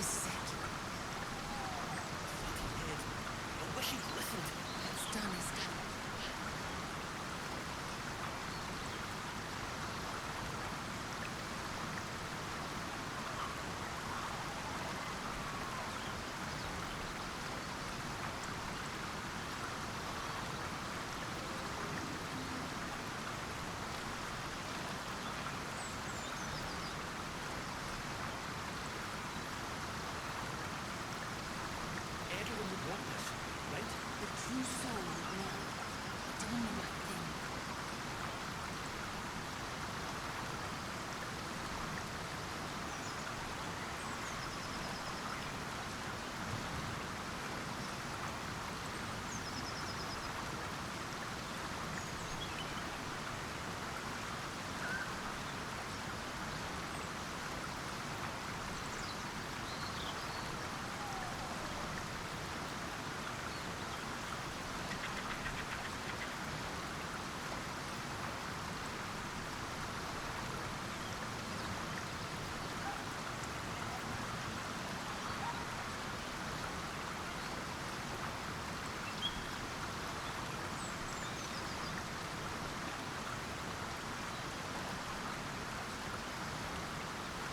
Speaker 11: This is it.
Speaker 2: I wish he'd listened.
Speaker 11: What's done is done.
Speaker 2: Everyone would want this, right?
Speaker 11: The true soul will know. Doing the right thing.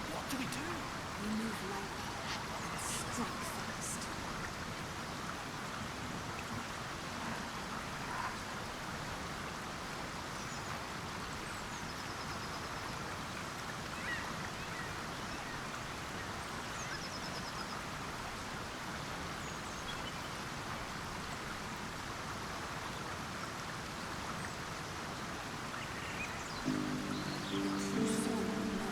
Speaker 2: What do we do?
Speaker 11: We move lightly and strike fast. The true soul will know.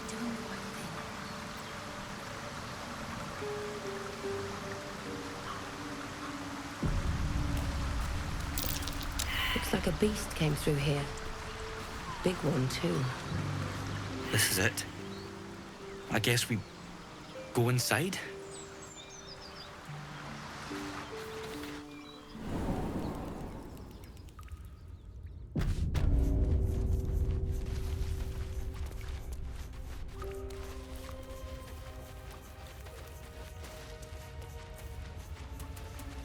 Speaker 11: Doing the right thing.
Speaker 13: Looks like a beast came through here. Big one, too.
Speaker 2: This is it. I guess we go inside?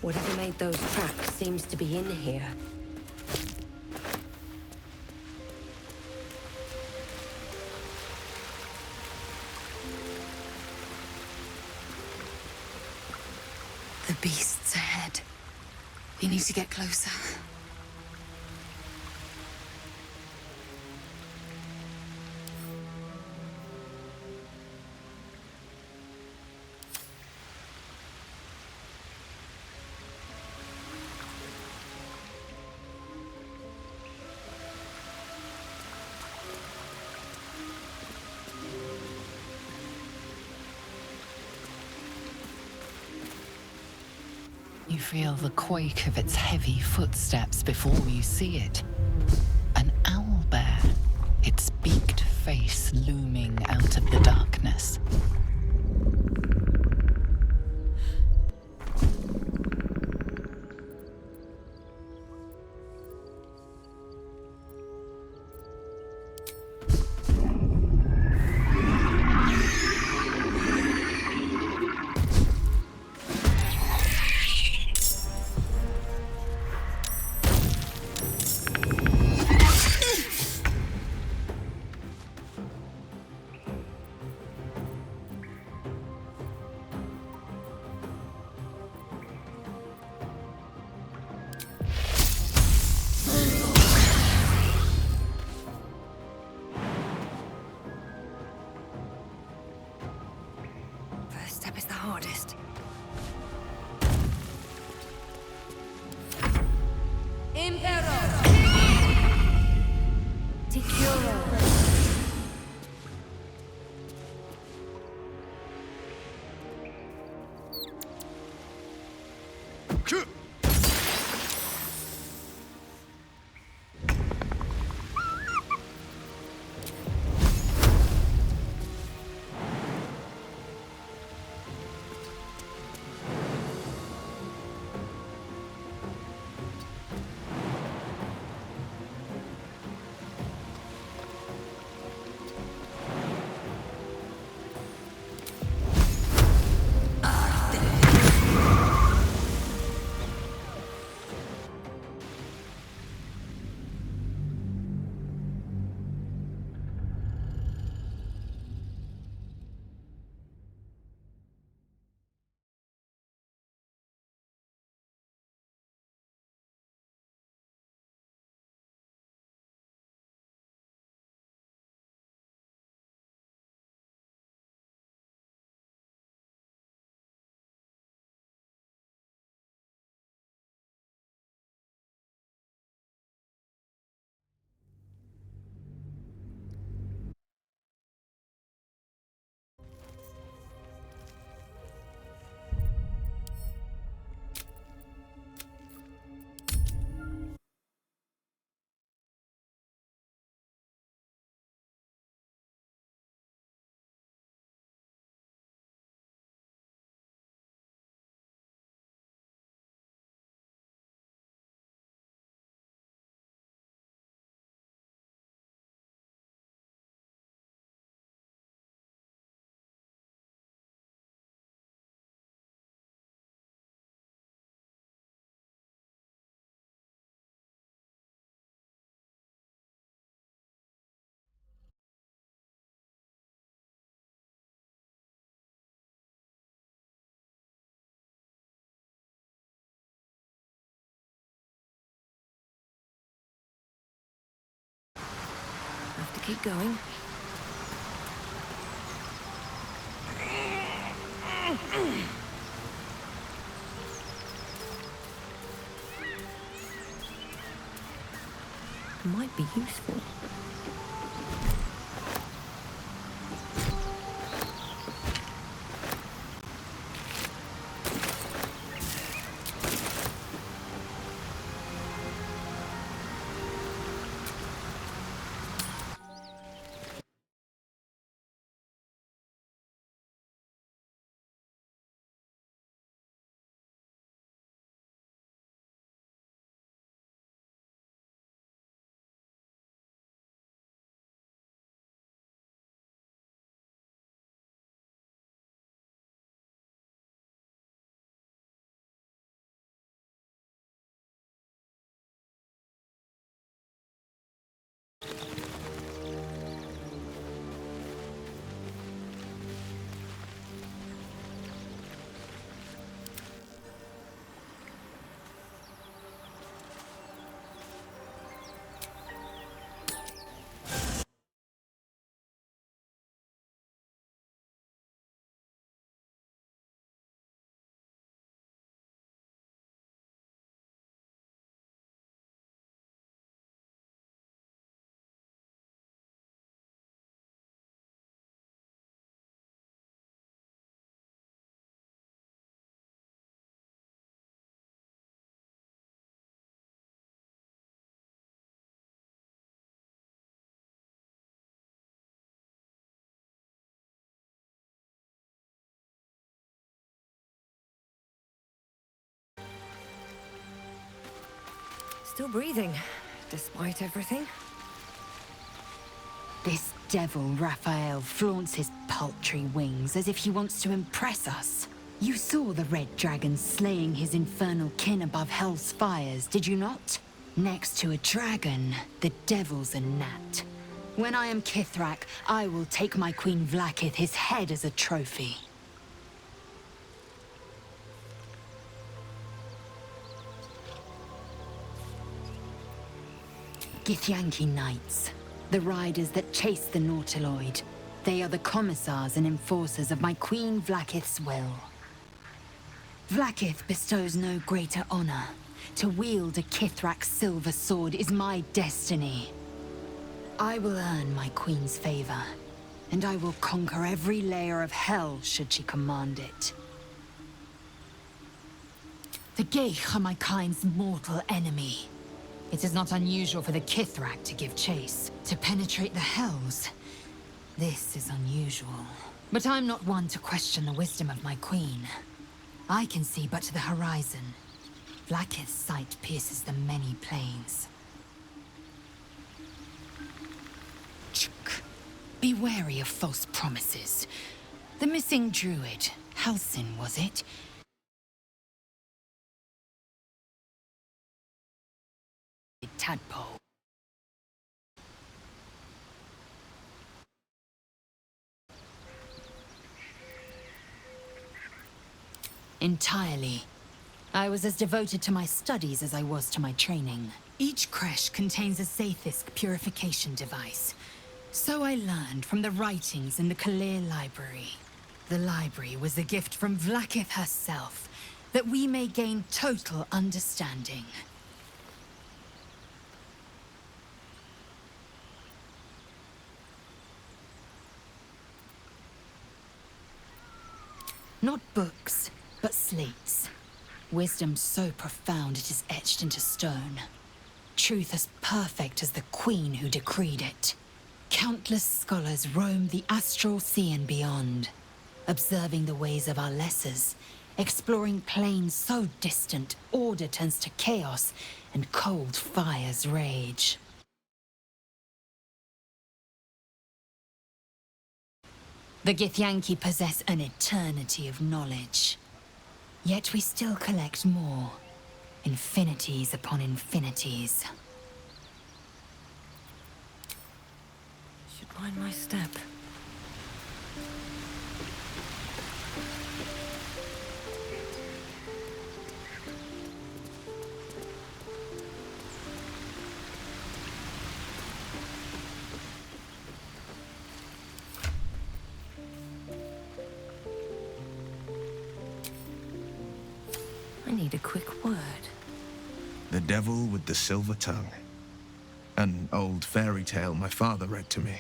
Speaker 13: Whatever made those tracks seems to be in here.
Speaker 11: The beast's ahead. You need to get closer.
Speaker 5: You feel the quake of its heavy footsteps before you see it. An owlbear, its beaked face looming out of the darkness.
Speaker 11: First step is the hardest. Impero! Securo!
Speaker 13: have to keep going. Might be useful. Still breathing, despite everything.
Speaker 6: This devil Raphael flaunts his paltry wings as if he wants to impress us. You saw the red dragon slaying his infernal kin above hell's fires, did you not? Next to a dragon, the devil's a gnat. When I am Kithrak, I will take my Queen Vlaakith his head as a trophy. Githyanki Knights, the riders that chase the Nautiloid. They are the commissars and enforcers of my Queen Vlaakith's will. Vlaakith bestows no greater honor. To wield a Kithrak silver sword is my destiny. I will earn my Queen's favor, and I will conquer every layer of hell should she command it. The Geich are my kind's mortal enemy. It is not unusual for the Kithrak to give chase, to penetrate the hells. This is unusual. But I'm not one to question the wisdom of my queen. I can see but to the horizon. Vlaakith's sight pierces the many planes. Be wary of false promises. The missing druid, Halsin, was it? Tadpole. Entirely. I was as devoted to my studies as I was to my training. Each creche contains a Sathisk purification device. So I learned from the writings in the Kalir Library. The library was a gift from Vlaakith herself, that we may gain total understanding. Not books, but slates. Wisdom so profound it is etched into stone. Truth as perfect as the queen who decreed it. Countless scholars roam the astral sea and beyond, observing the ways of our lessers, exploring planes so distant order turns to chaos and cold fires rage. The Githyanki possess an eternity of knowledge. Yet we still collect more. Infinities upon infinities.
Speaker 13: Should mind my step.
Speaker 11: I need a quick word.
Speaker 1: The Devil with the Silver Tongue. An old fairy tale my father read to me.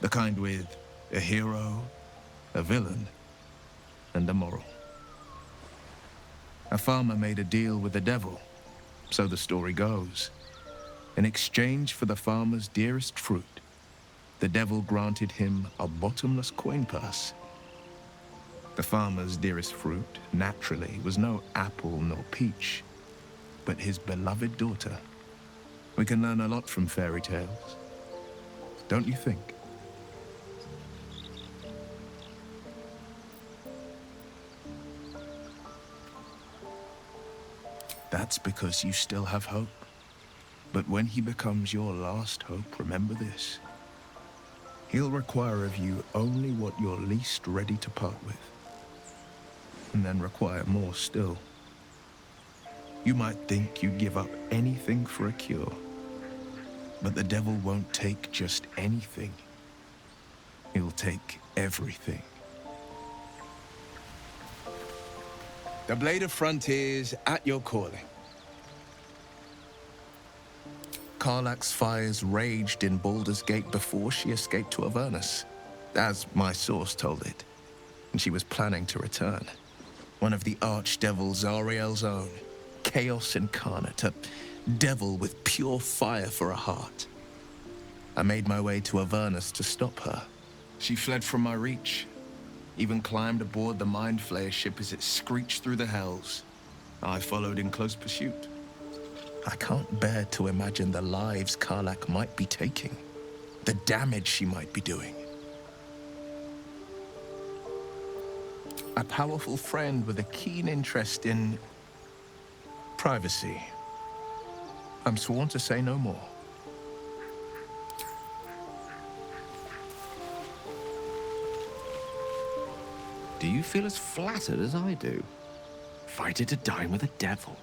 Speaker 1: The kind with a hero, a villain, and a moral. A farmer made a deal with the devil, so the story goes. In exchange for the farmer's dearest fruit, the devil granted him a bottomless coin purse. The farmer's dearest fruit, naturally, was no apple nor peach, but his beloved daughter. We can learn a lot from fairy tales, don't you think? That's because you still have hope. But when he becomes your last hope, remember this. He'll require of you only what you're least ready to part with. And then require more still. You might think you'd give up anything for a cure. But the devil won't take just anything. He'll take everything. The Blade of Frontiers at your calling. Karlach's fires raged in Baldur's Gate before she escaped to Avernus, as my source told it, and she was planning to return. One of the archdevils Zariel's own, chaos incarnate, a devil with pure fire for a heart. I made my way to Avernus to stop her. She fled from my reach, even climbed aboard the Mind Flayer ship as it screeched through the hells. I followed in close pursuit. I can't bear to imagine the lives Karlach might be taking, the damage she might be doing. A powerful friend with a keen interest in privacy. I'm sworn to say no more.
Speaker 16: Do you feel as flattered as I do? Fighter to dine with a devil.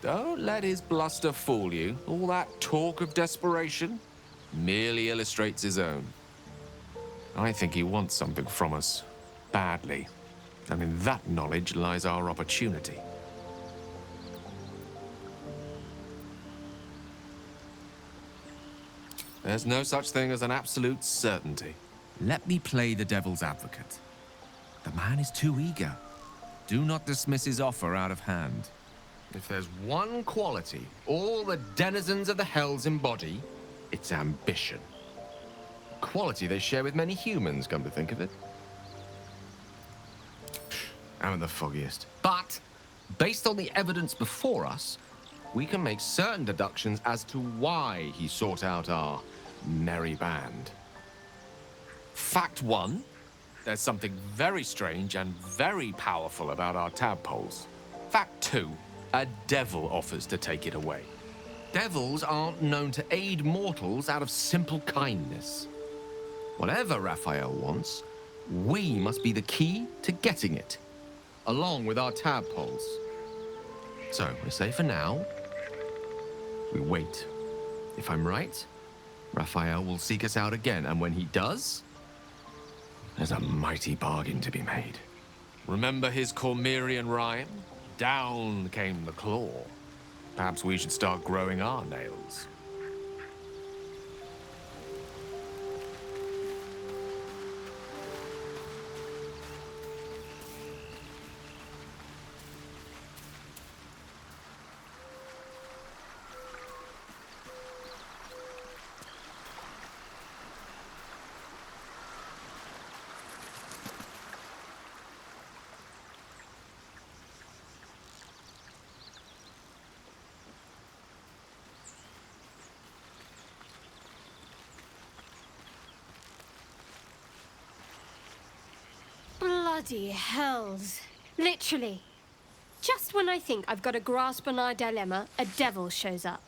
Speaker 16: Don't let his bluster fool you. All that talk of desperation merely illustrates his own. I think he wants something from us, badly. And in that knowledge lies our opportunity. There's no such thing as an absolute certainty. Let me play the devil's advocate. The man is too eager. Do not dismiss his offer out of hand. If there's one quality all the denizens of the hells embody, it's ambition. Quality they share with many humans, come to think of it. I'm the foggiest. But, based on the evidence before us, we can make certain deductions as to why he sought out our merry band. Fact one, there's something very strange and very powerful about our tadpoles. Fact two, a devil offers to take it away. Devils aren't known to aid mortals out of simple kindness. Whatever Raphael wants, we must be the key to getting it, along with our tadpoles. So, we say for now, we wait. If I'm right, Raphael will seek us out again, and when he does, there's a mighty bargain to be made. Remember his Cormyrean rhyme? Down came the claw. Perhaps we should start growing our nails.
Speaker 21: Bloody hells. Literally. Just when I think I've got a grasp on our dilemma, a devil shows up.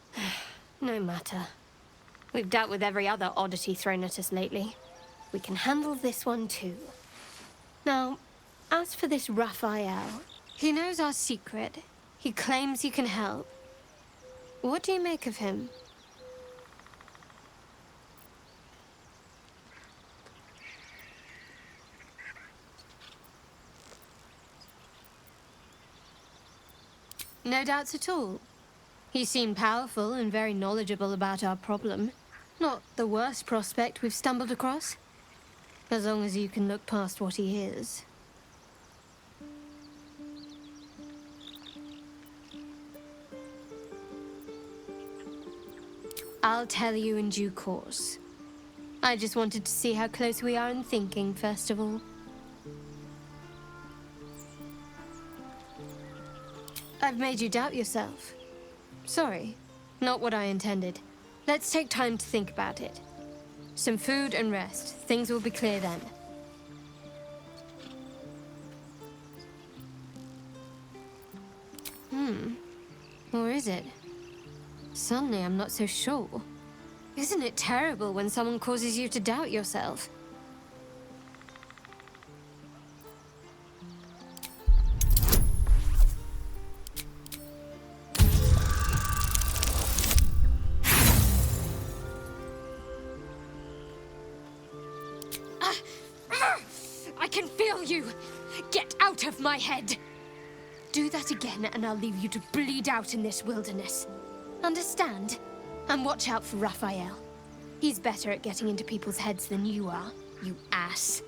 Speaker 21: No matter. We've dealt with every other oddity thrown at us lately. We can handle this one too. Now, as for this Raphael, he knows our secret. He claims he can help. What do you make of him? No doubts at all. He seemed powerful and very knowledgeable about our problem. Not the worst prospect we've stumbled across. As long as you can look past what he is. I'll tell you in due course. I just wanted to see how close we are in thinking, first of all. I've made you doubt yourself. Sorry, not what I intended. Let's take time to think about it. Some food and rest. Things will be clear then. Or is it? Suddenly I'm not so sure. Isn't it terrible when someone causes you to doubt yourself? I can feel you! Get out of my head! Do that again and I'll leave you to bleed out in this wilderness. Understand? And watch out for Raphael. He's better at getting into people's heads than you are, you ass.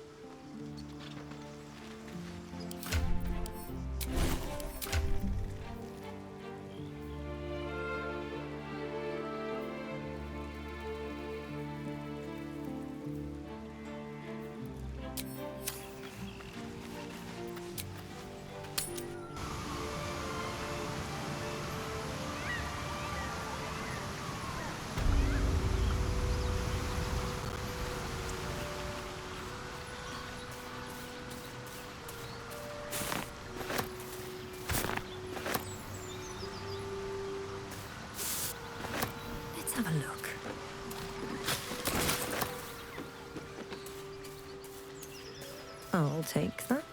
Speaker 11: Let's have a look. I'll take that.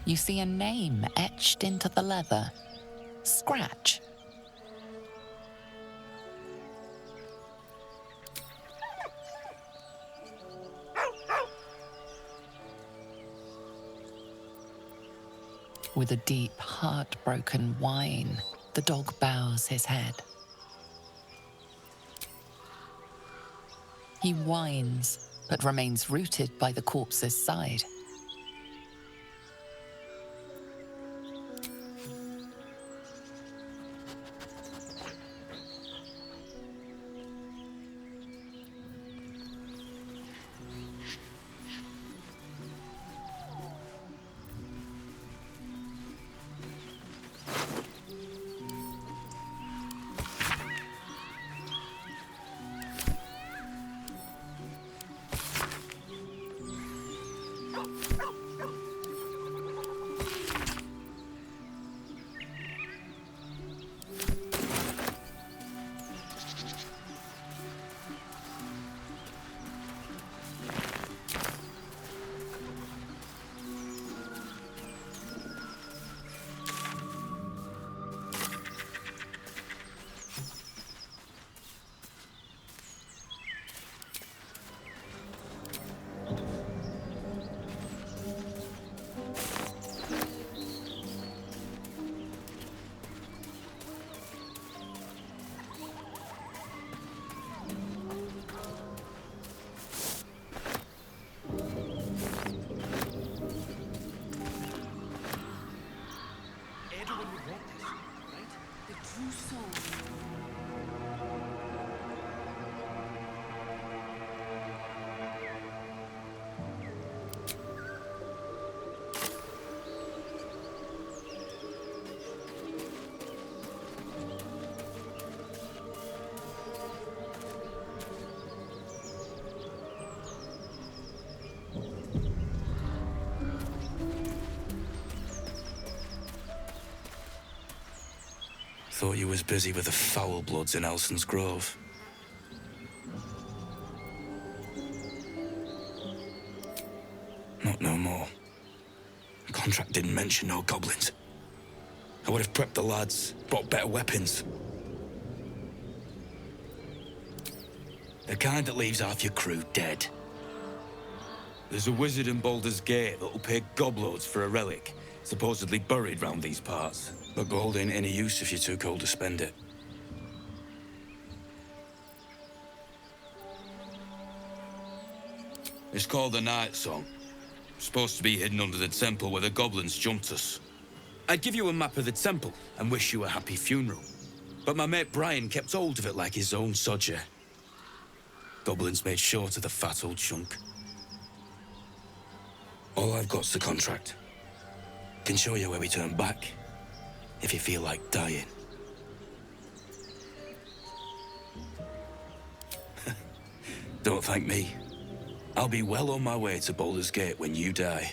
Speaker 5: You see a name etched into the leather. Scratch. With a deep, heartbroken whine, the dog bows his head. He whines, but remains rooted by the corpse's side.
Speaker 2: thought you was busy with the foul bloods in Elson's Grove. Not no more. The contract didn't mention no goblins. I would have prepped the lads, brought better weapons. The kind that leaves half your crew dead. There's a wizard in Baldur's Gate that'll pay gobloads for a relic, supposedly buried round these parts. But gold ain't any use if you're too cold to spend it. It's called the Night Song. Supposed to be hidden under the temple where the goblins jumped us. I'd give you a map of the temple and wish you a happy funeral. But my mate Brian kept hold of it like his own sodger. Goblins made short of the fat old chunk. All I've got's the contract. Can show you where we turn back, if you feel like dying. Don't thank me. I'll be well on my way to Baldur's Gate when you die.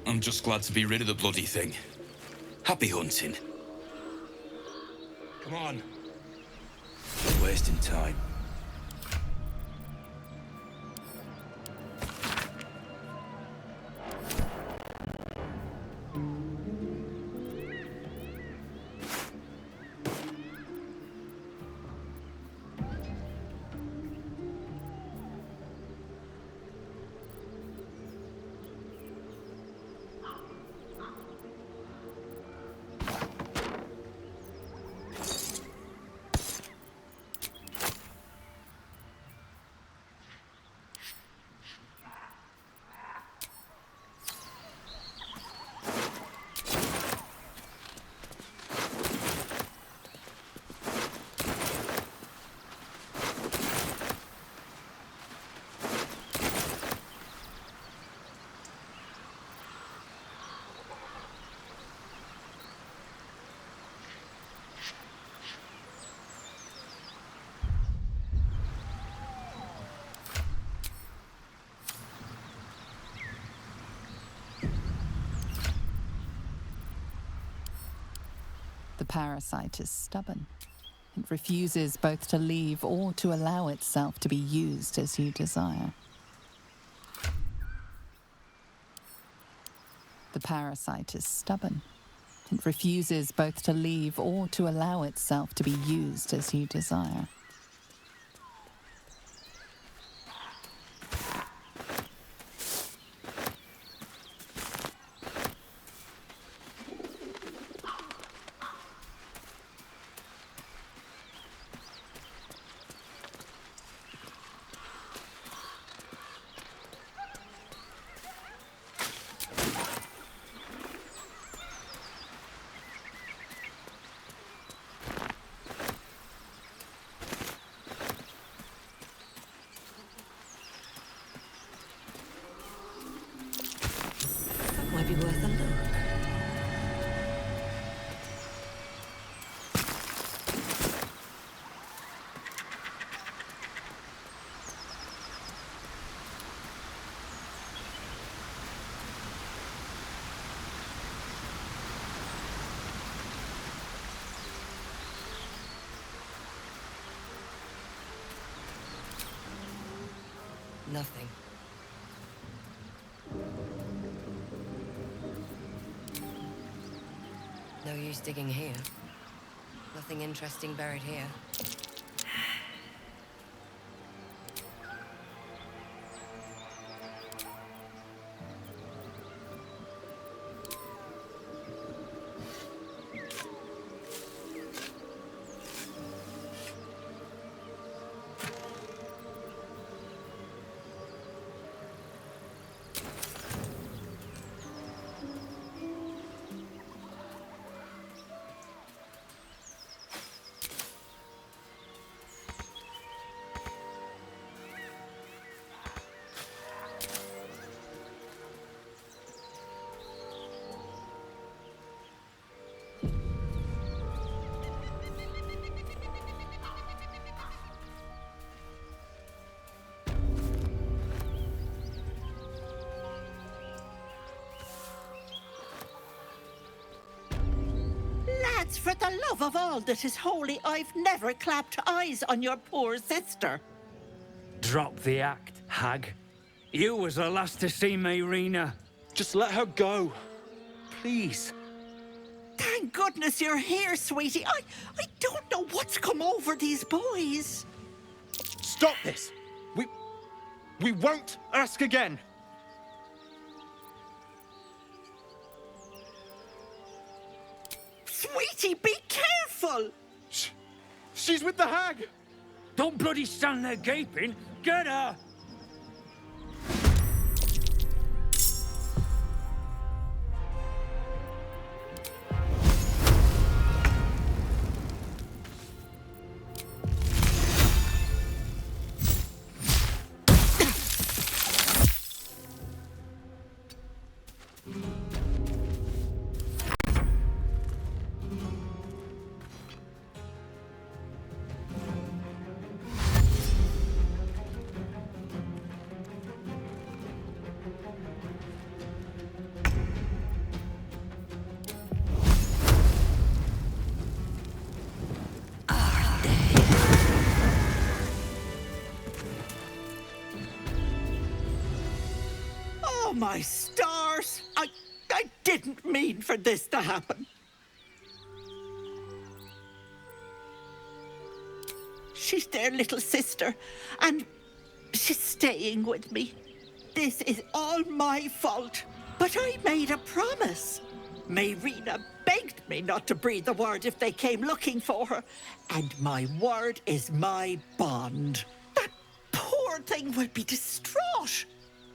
Speaker 2: I'm just glad to be rid of the bloody thing. Happy hunting. Come on. Wasting time.
Speaker 5: The parasite is stubborn. It refuses both to leave or to allow itself to be used as you desire. The parasite is stubborn. It refuses both to leave or to allow itself to be used as you desire.
Speaker 11: Might be worth a look. Nothing. No use digging here. Nothing interesting buried here.
Speaker 3: It's for the love of all that is holy, I've never clapped eyes on your poor sister.
Speaker 7: Drop the act, hag. You was the last to see me, Rena.
Speaker 10: Just let her go. Please.
Speaker 3: Thank goodness you're here, sweetie. I don't know what's come over these boys.
Speaker 10: Stop this! We won't ask again!
Speaker 3: Sweetie, be careful!
Speaker 10: She's with the hag!
Speaker 7: Don't bloody stand there gaping! Get her!
Speaker 3: Oh, my stars! I didn't mean for this to happen. She's their little sister, and she's staying with me. This is all my fault, but I made a promise. Mayrina begged me not to breathe a word if they came looking for her, and my word is my bond. That poor thing will be distraught.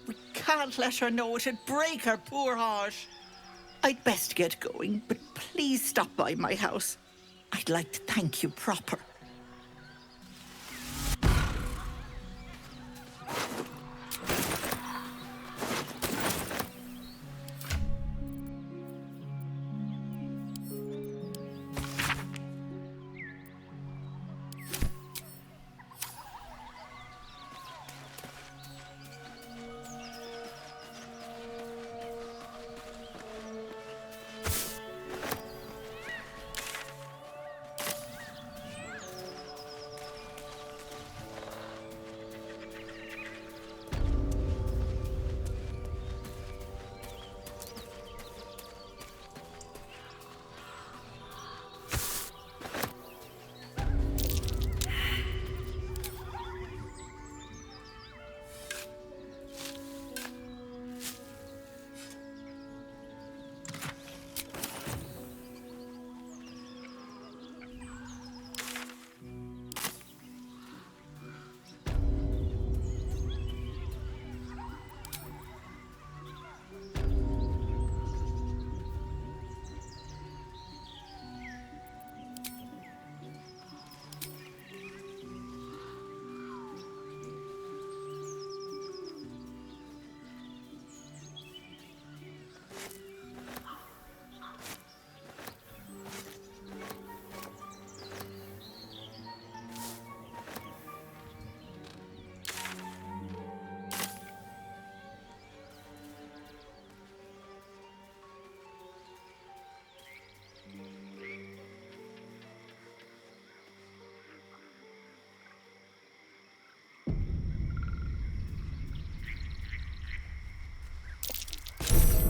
Speaker 3: We can't let her know. It'd break her poor heart. I'd best get going, but please stop by my house. I'd like to thank you proper.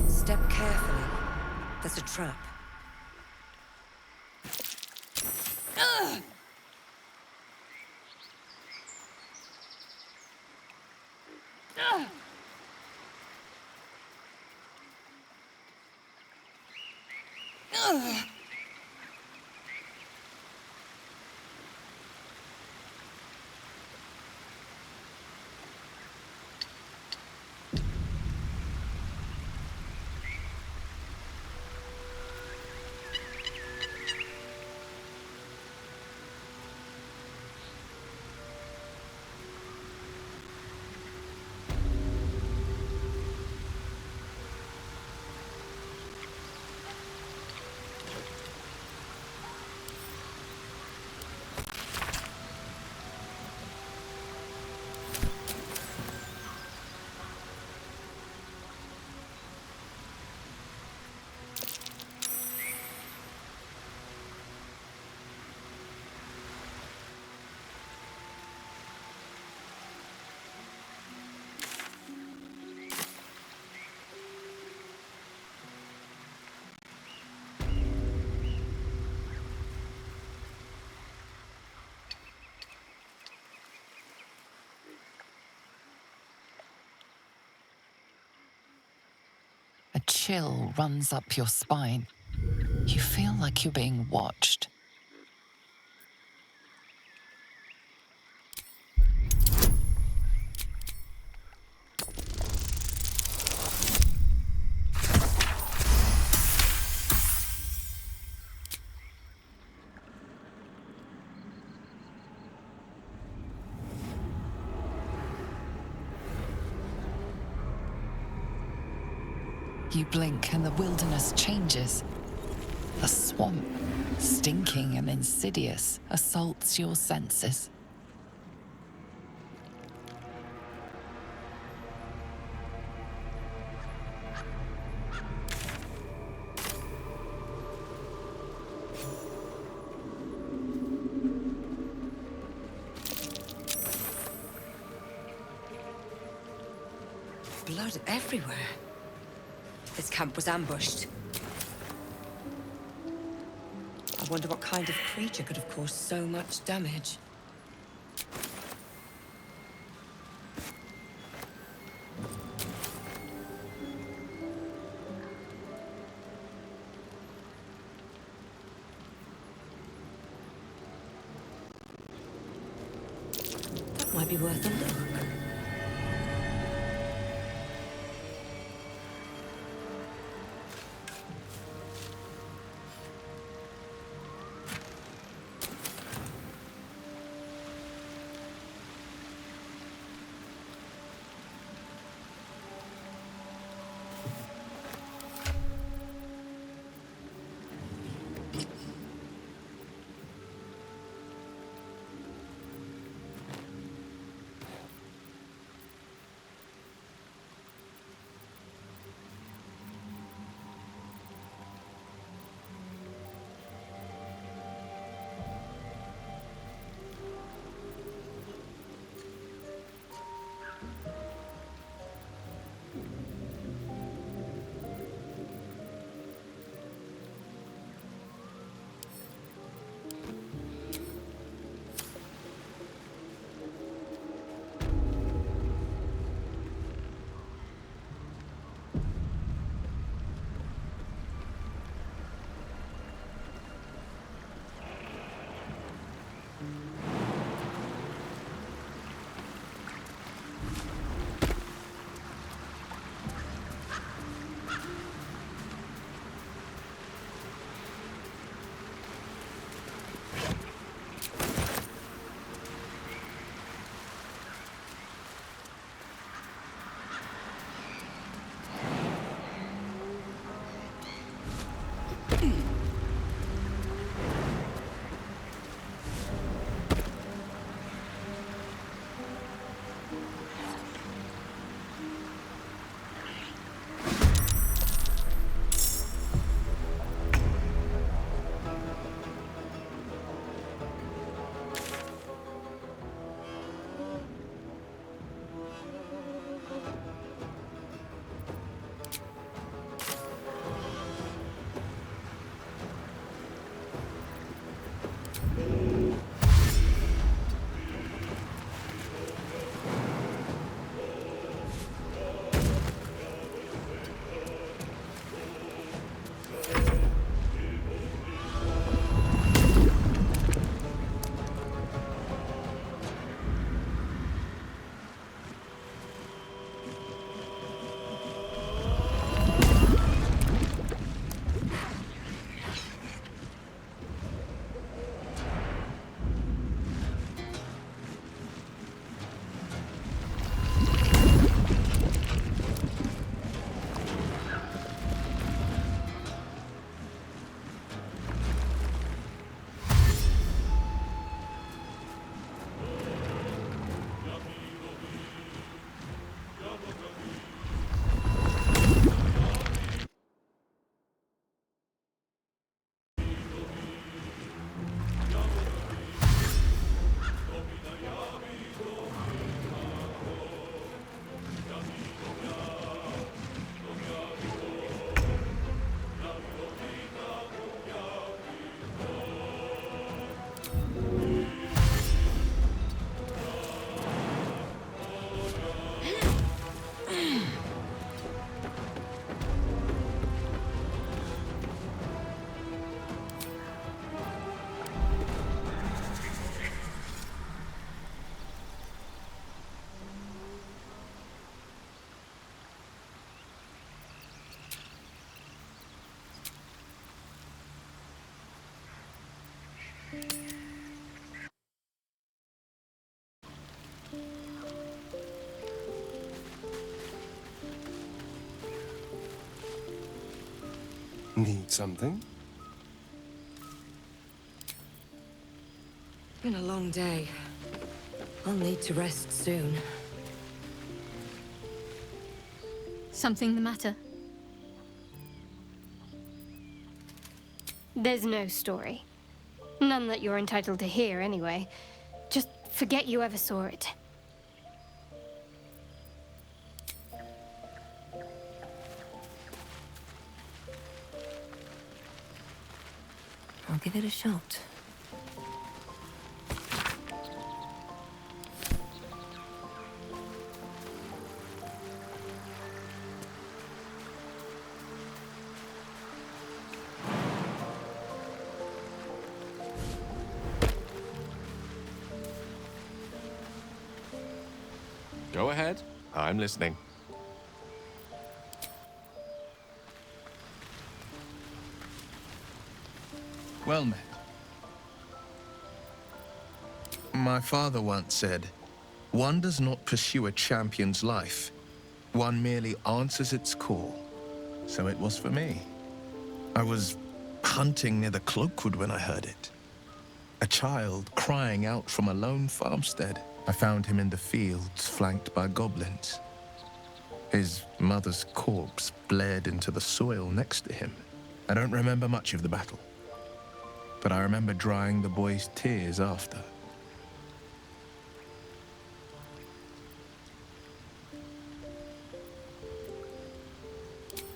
Speaker 11: Step carefully. There's a trap.
Speaker 3: Ugh! Ugh! Ugh!
Speaker 5: A chill runs up your spine. You feel like you're being watched. You blink and the wilderness changes. The swamp, stinking and insidious, assaults your senses.
Speaker 11: Blood everywhere. This camp was ambushed. I wonder what kind of creature could have caused so much damage. That might be worth a look.
Speaker 17: Need something?
Speaker 11: Been a long day. I'll need to rest soon.
Speaker 21: Something the matter? There's no story. None that you're entitled to hear, anyway. Just forget you ever saw it.
Speaker 11: I'll give it a shot.
Speaker 16: Go ahead. I'm listening.
Speaker 1: Well met. My father once said, one does not pursue a champion's life. One merely answers its call. So it was for me. I was hunting near the Cloakwood when I heard it. A child crying out from a lone farmstead. I found him in the fields, flanked by goblins. His mother's corpse blared into the soil next to him. I don't remember much of the battle, but I remember drying the boy's tears after.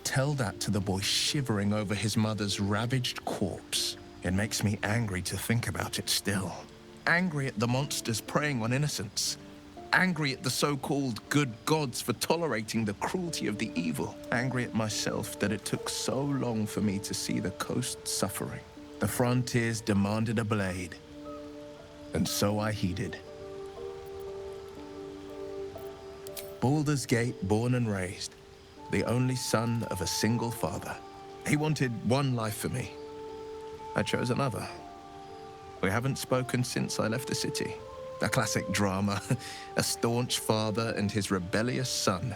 Speaker 1: Tell that to the boy shivering over his mother's ravaged corpse. It makes me angry to think about it still. Angry at the monsters preying on innocents. Angry at the so-called good gods for tolerating the cruelty of the evil. Angry at myself that it took so long for me to see the coast suffering. The frontiers demanded a blade, and so I heeded. Baldur's Gate, born and raised, the only son of a single father. He wanted one life for me. I chose another. We haven't spoken since I left the city. A classic drama, a staunch father and his rebellious son.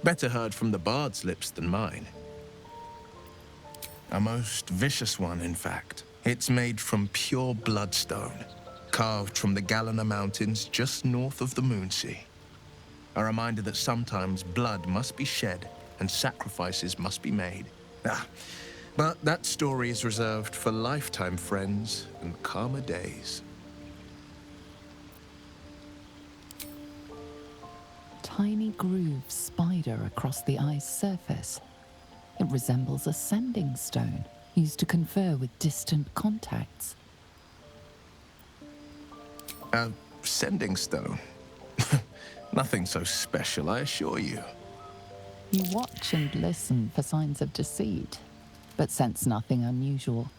Speaker 1: Better heard from the bard's lips than mine. A most vicious one, in fact. It's made from pure bloodstone, carved from the Galena Mountains just north of the Moonsea. A reminder that sometimes blood must be shed and sacrifices must be made. But that story is reserved for lifetime friends and calmer days.
Speaker 5: Tiny grooves spider across the eye's surface. It resembles a sending stone used to confer with distant contacts.
Speaker 1: A sending stone? Nothing so special, I assure you.
Speaker 5: You watch and listen for signs of deceit, but sense nothing unusual.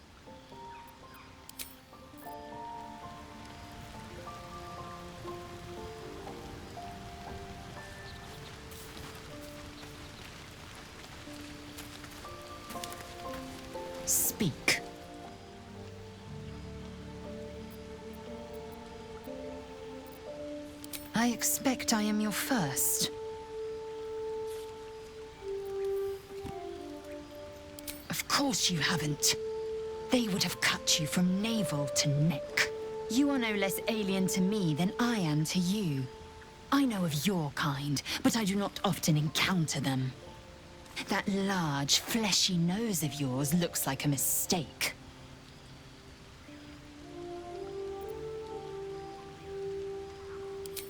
Speaker 6: Speak. I expect I am your first. Of course you haven't. They would have cut you from navel to neck. You are no less alien to me than I am to you. I know of your kind, but I do not often encounter them. That large, fleshy nose of yours looks like a mistake.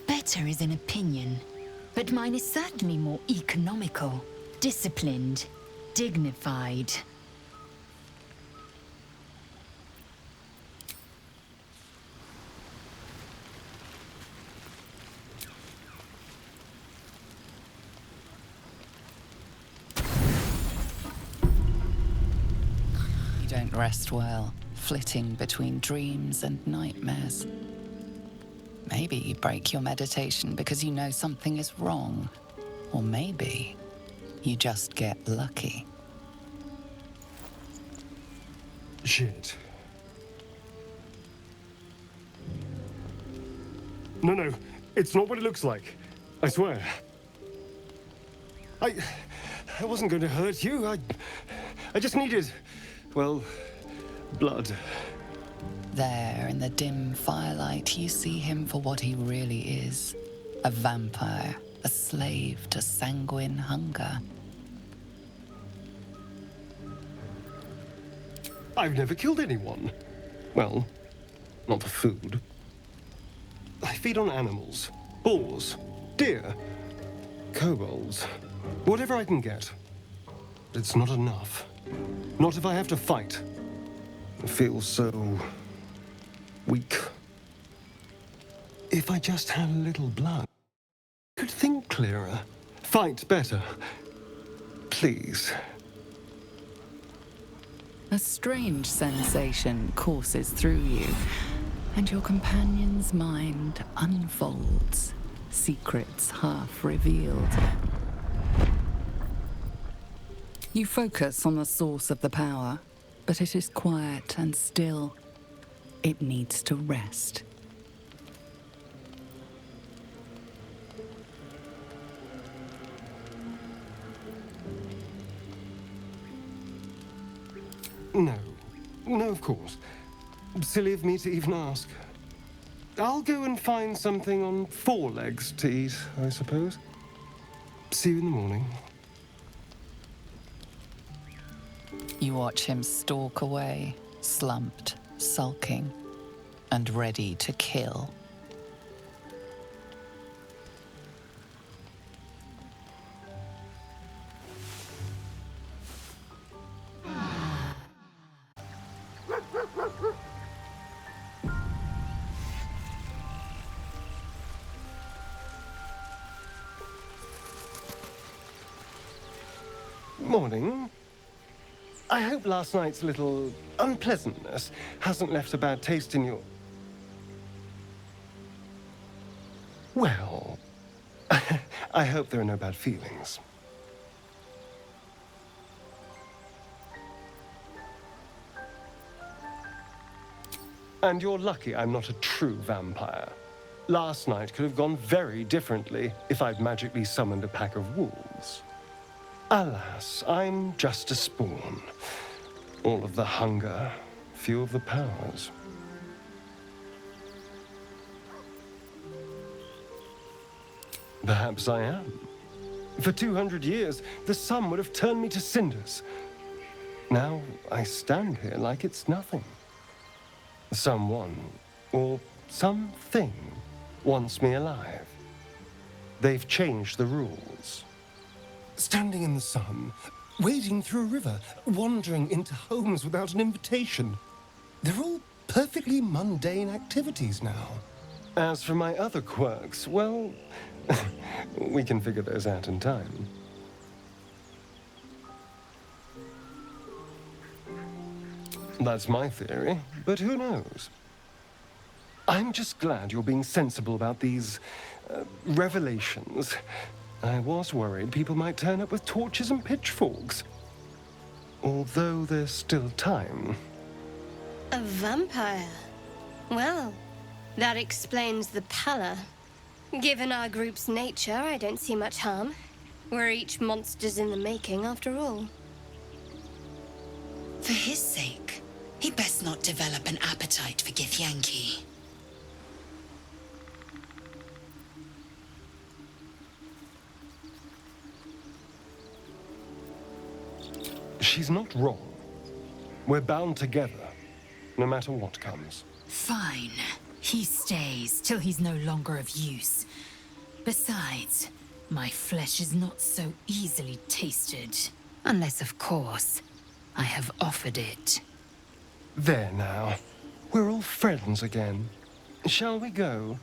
Speaker 6: Better is an opinion, but mine is certainly more economical, disciplined, dignified.
Speaker 5: Don't rest well, flitting between dreams and nightmares. Maybe you break your meditation because you know something is wrong. Or maybe you just get lucky.
Speaker 9: Shit. No, it's not what it looks like. I swear. I wasn't going to hurt you.
Speaker 8: I just needed, well, blood.
Speaker 5: There, in the dim firelight, you see him for what he really is. A vampire, a slave to sanguine hunger.
Speaker 8: I've never killed anyone. Well, not for food. I feed on animals, boars, deer, kobolds, whatever I can get. But it's not enough. Not if I have to fight. I feel so weak. If I just had a little blood, I could think clearer, fight better. Please.
Speaker 5: A strange sensation courses through you, and your companion's mind unfolds, secrets half revealed. You focus on the source of the power, but it is quiet and still. It needs to rest.
Speaker 8: No, of course. Silly of me to even ask. I'll go and find something on 4 legs to eat, I suppose. See you in the morning.
Speaker 5: You watch him stalk away, slumped, sulking, and ready to kill.
Speaker 8: Morning. I hope last night's little unpleasantness hasn't left a bad taste in your... Well, I hope there are no bad feelings. And you're lucky I'm not a true vampire. Last night could have gone very differently if I'd magically summoned a pack of wolves. Alas, I'm just a spawn. All of the hunger, few of the powers. Perhaps I am. For 200 years, the sun would have turned me to cinders. Now I stand here like it's nothing. Someone, or something, wants me alive. They've changed the rules. Standing in the sun, wading through a river, wandering into homes without an invitation. They're all perfectly mundane activities now. As for my other quirks, well, we can figure those out in time. That's my theory, but who knows? I'm just glad you're being sensible about these revelations. I was worried people might turn up with torches and pitchforks. Although there's still time.
Speaker 21: A vampire? Well, that explains the pallor. Given our group's nature, I don't see much harm. We're each monsters in the making, after all.
Speaker 6: For his sake, he best not develop an appetite for Githyanki.
Speaker 8: She's not wrong. We're bound together, no matter what comes.
Speaker 6: Fine. He stays till he's no longer of use. Besides, my flesh is not so easily tasted. Unless, of course, I have offered it.
Speaker 8: There now. We're all friends again. Shall we go?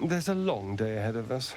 Speaker 8: There's a long day ahead of us.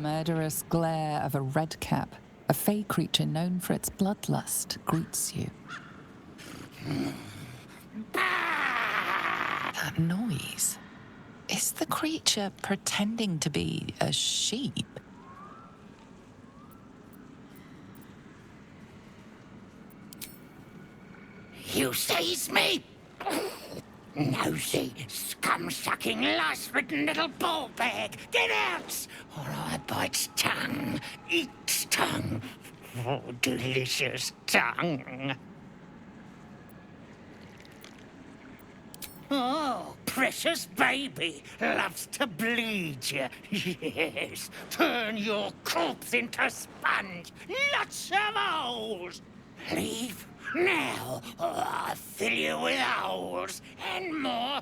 Speaker 5: murderous glare of a redcap, a fey creature known for its bloodlust, greets you. That noise. Is the creature pretending to be a sheep?
Speaker 12: You seize me? Nosy, scum-sucking, lice-ridden little ball bag! Get out! Or I bite tongue, eat tongue. Oh, delicious tongue. Oh, precious baby, loves to bleed you. Yes, turn your corpse into sponge. Lots of holes. Leave now, or I'll fill you with holes and more.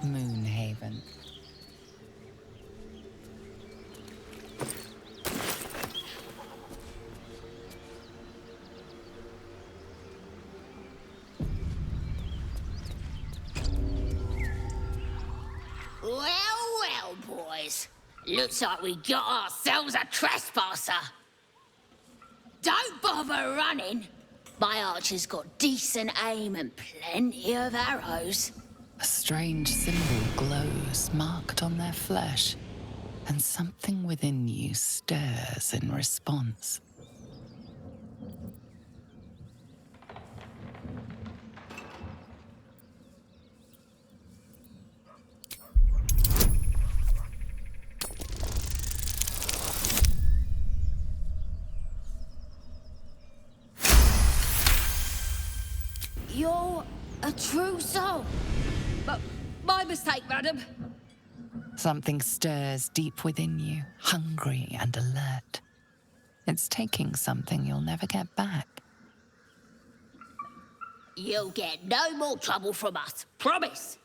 Speaker 5: Moonhaven.
Speaker 12: Well, boys. Looks like we got ourselves a trespasser. Don't bother running. My archer's got decent aim and plenty of arrows.
Speaker 5: A strange symbol glowed shadows marked on their flesh, and something within you stirs in response.
Speaker 13: You're a true soul. But my mistake, madam.
Speaker 5: Something stirs deep within you, hungry and alert. It's taking something you'll never get back.
Speaker 13: You'll get no more trouble from us. Promise.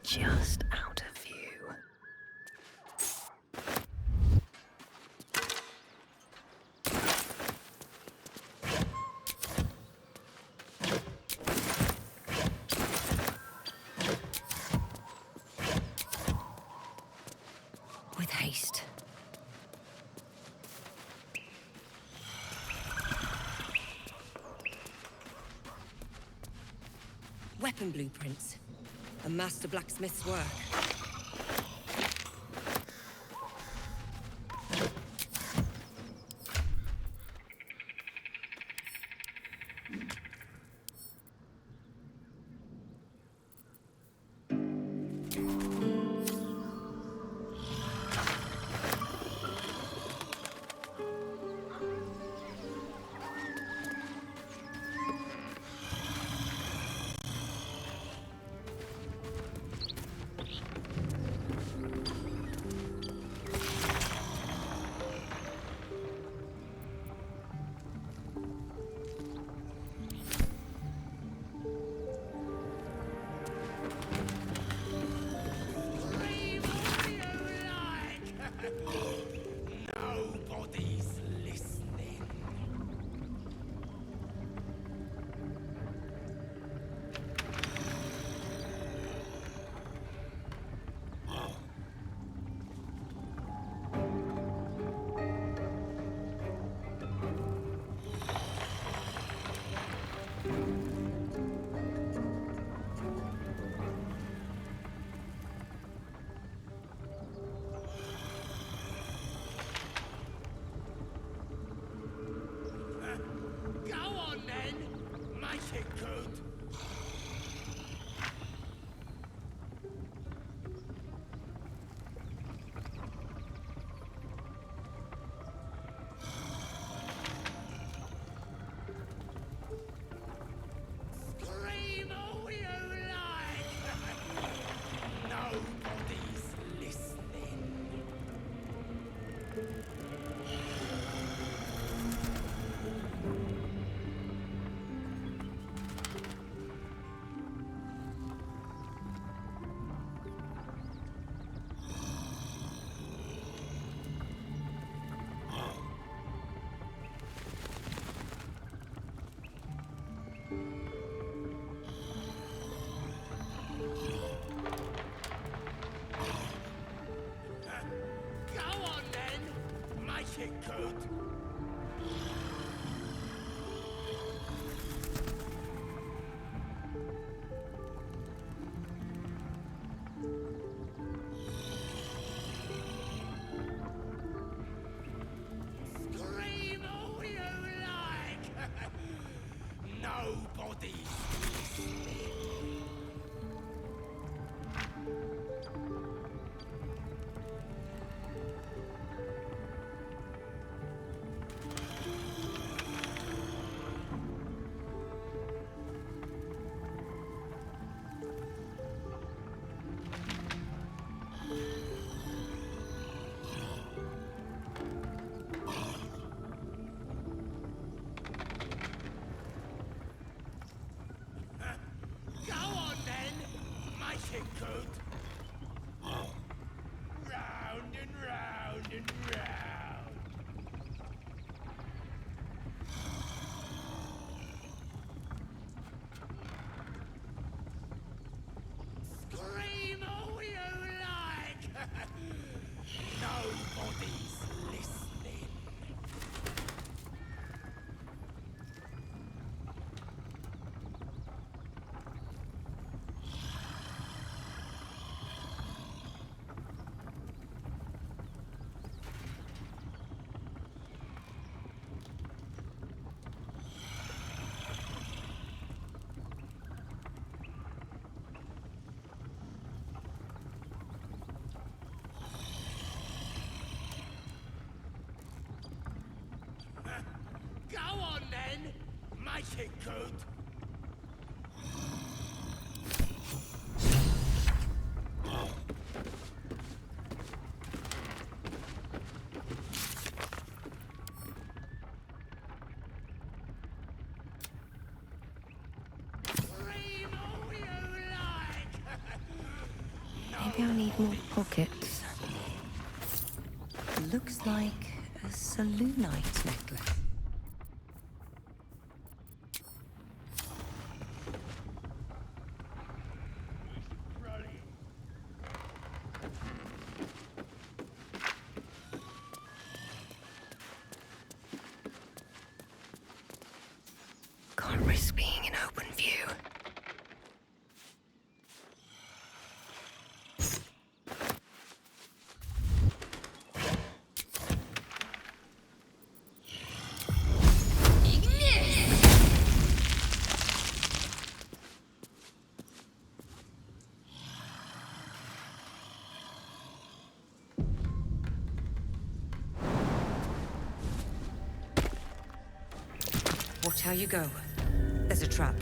Speaker 5: Just out of view.
Speaker 13: With haste. Weapon blueprints. A master blacksmith's work.
Speaker 12: Nobody's listening. Go on then, make it good. Scream all you like. Nobody's listening. Go on then, make it good. Scream all you like. Nobody's listening. Go on then, make it good. Round and round and round. Nobody's listening. Go on then! Make it good!
Speaker 13: Maybe I'll need more pockets. Looks like a Selûnite necklace. Can't risk being in open view.
Speaker 14: Watch how you go. There's a trap.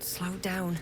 Speaker 13: Slow down.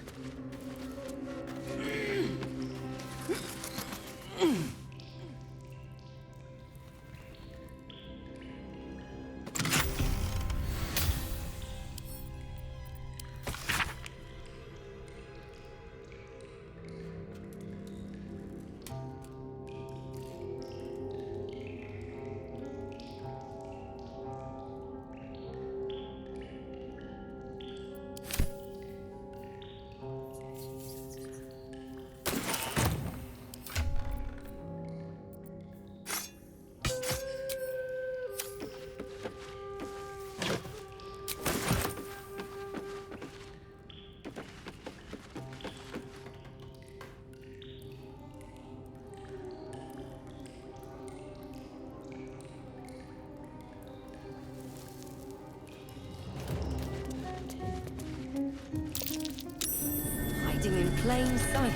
Speaker 13: Hiding in plain sight.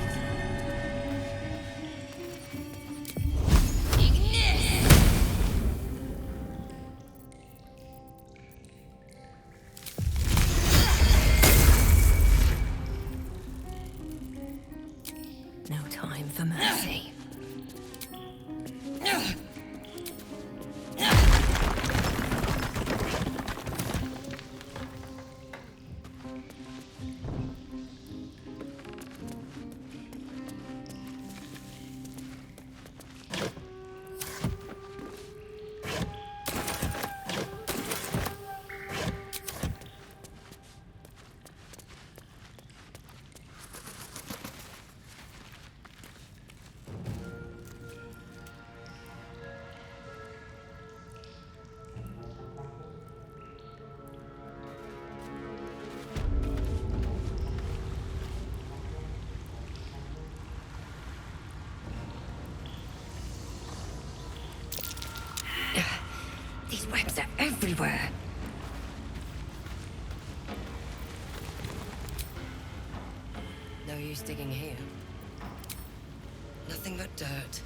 Speaker 13: No time for mercy.
Speaker 11: everywhere. No use digging here. Nothing but dirt.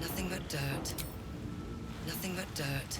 Speaker 11: Nothing but dirt. Nothing but dirt.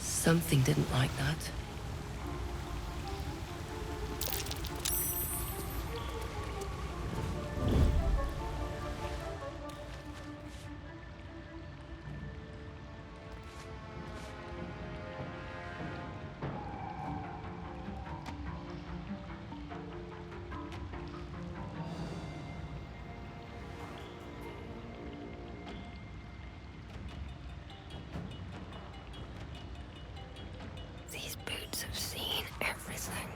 Speaker 11: Something didn't like that. These boots have seen everything.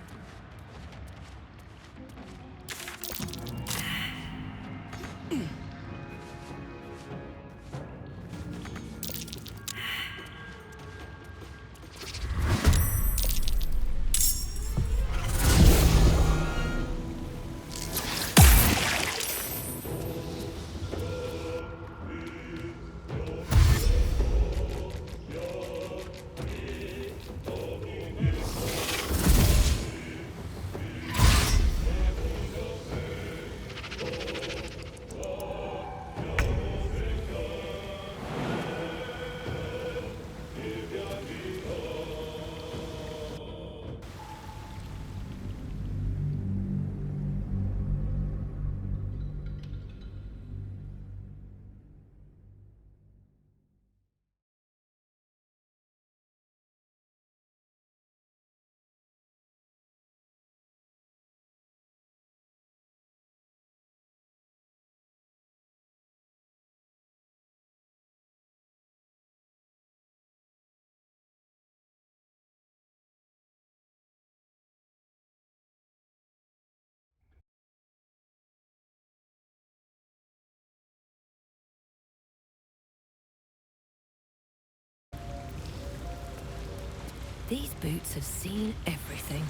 Speaker 11: These boots have seen everything.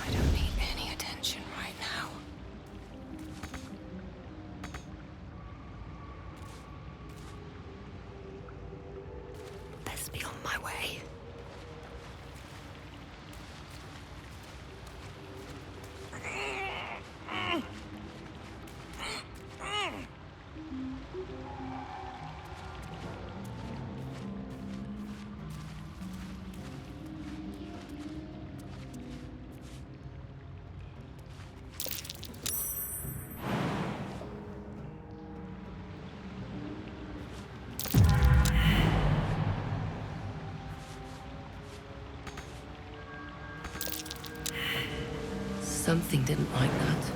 Speaker 11: I don't need any attention right now. Best be on my way. Something didn't like that.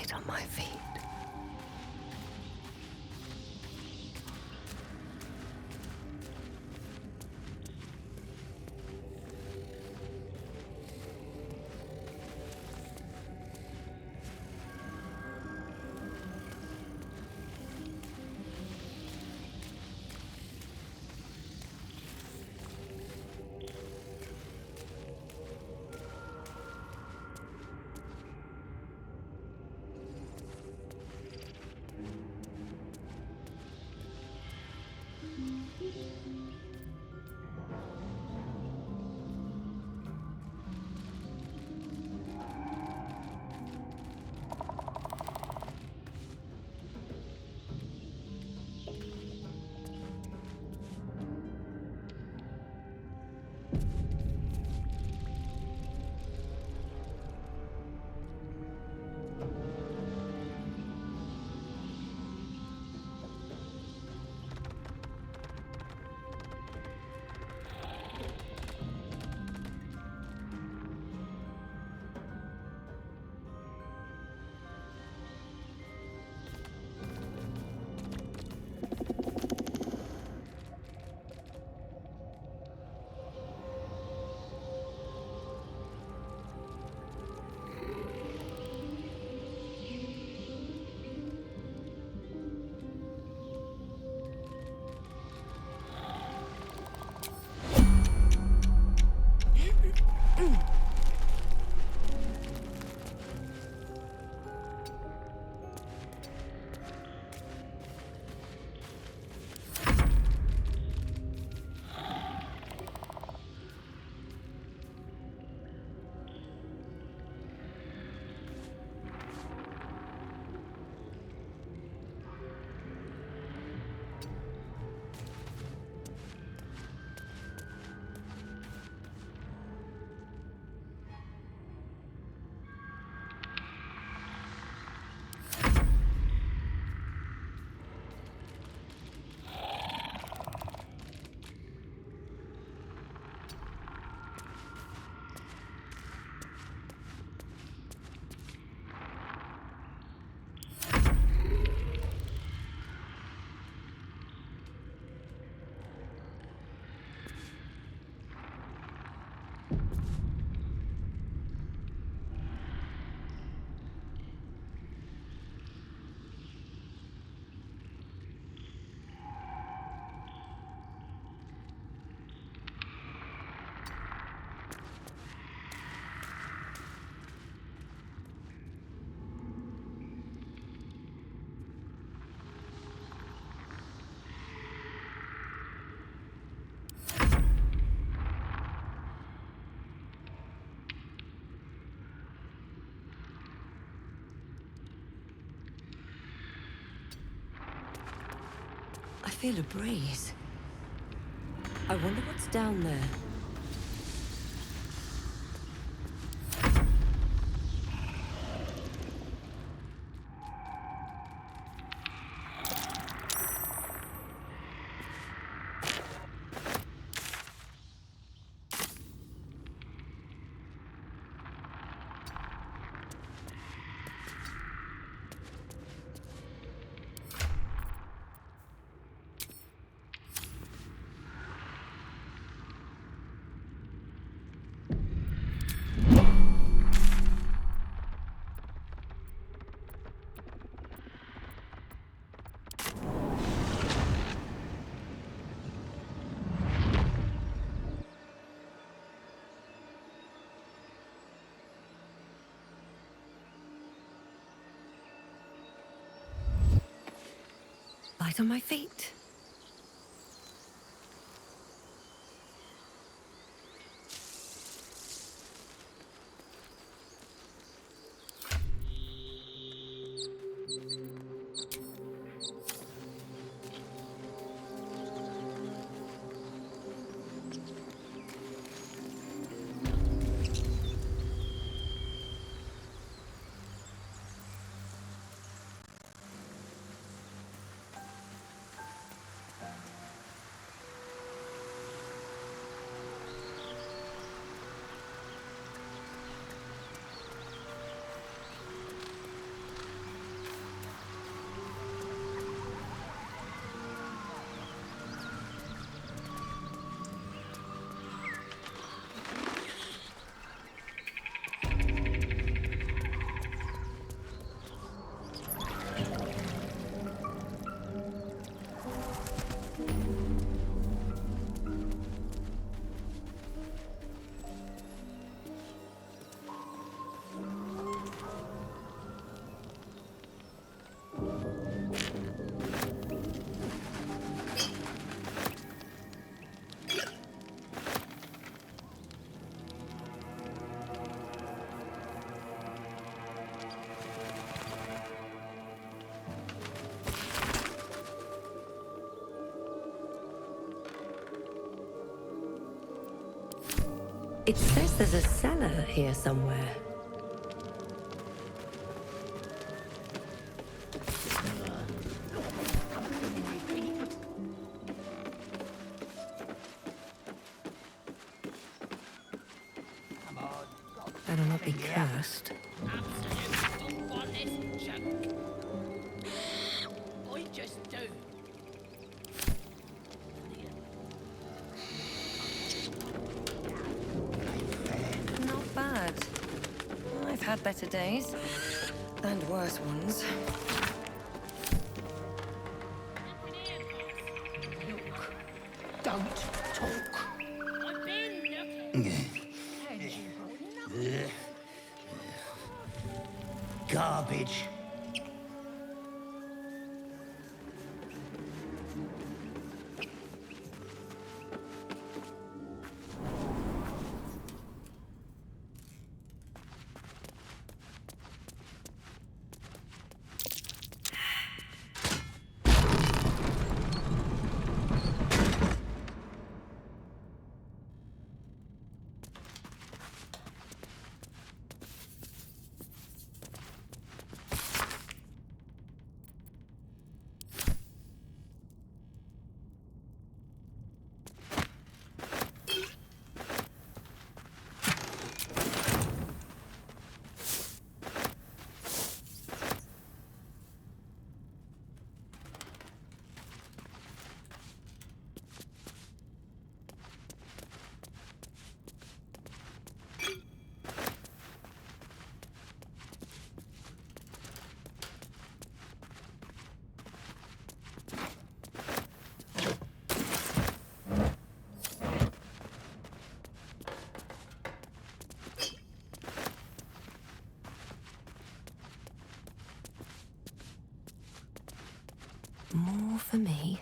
Speaker 13: light on my feet. I feel a breeze. I wonder what's down there. Light on my feet. It says there's a cellar here somewhere. Better not be cursed.
Speaker 15: I just do.
Speaker 13: Not bad. I've had better days. And worse ones.
Speaker 20: Don't talk.
Speaker 15: I've been looking.
Speaker 20: Garbage.
Speaker 13: More for me.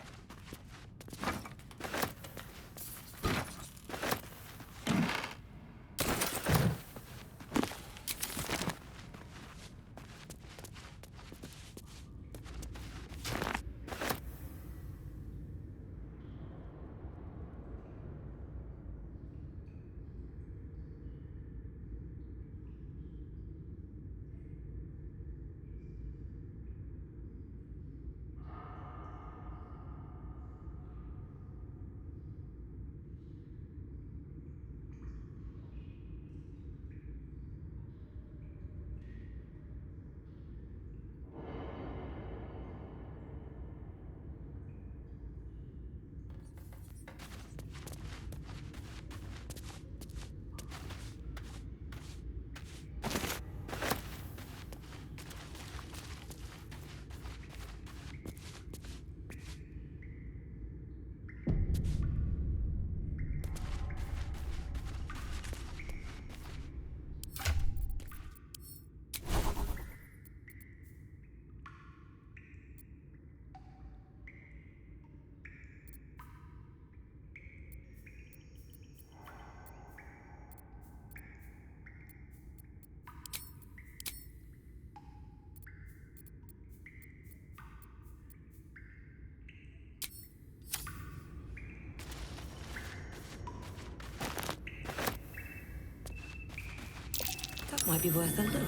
Speaker 13: That might be worth a look.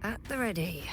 Speaker 13: At the ready.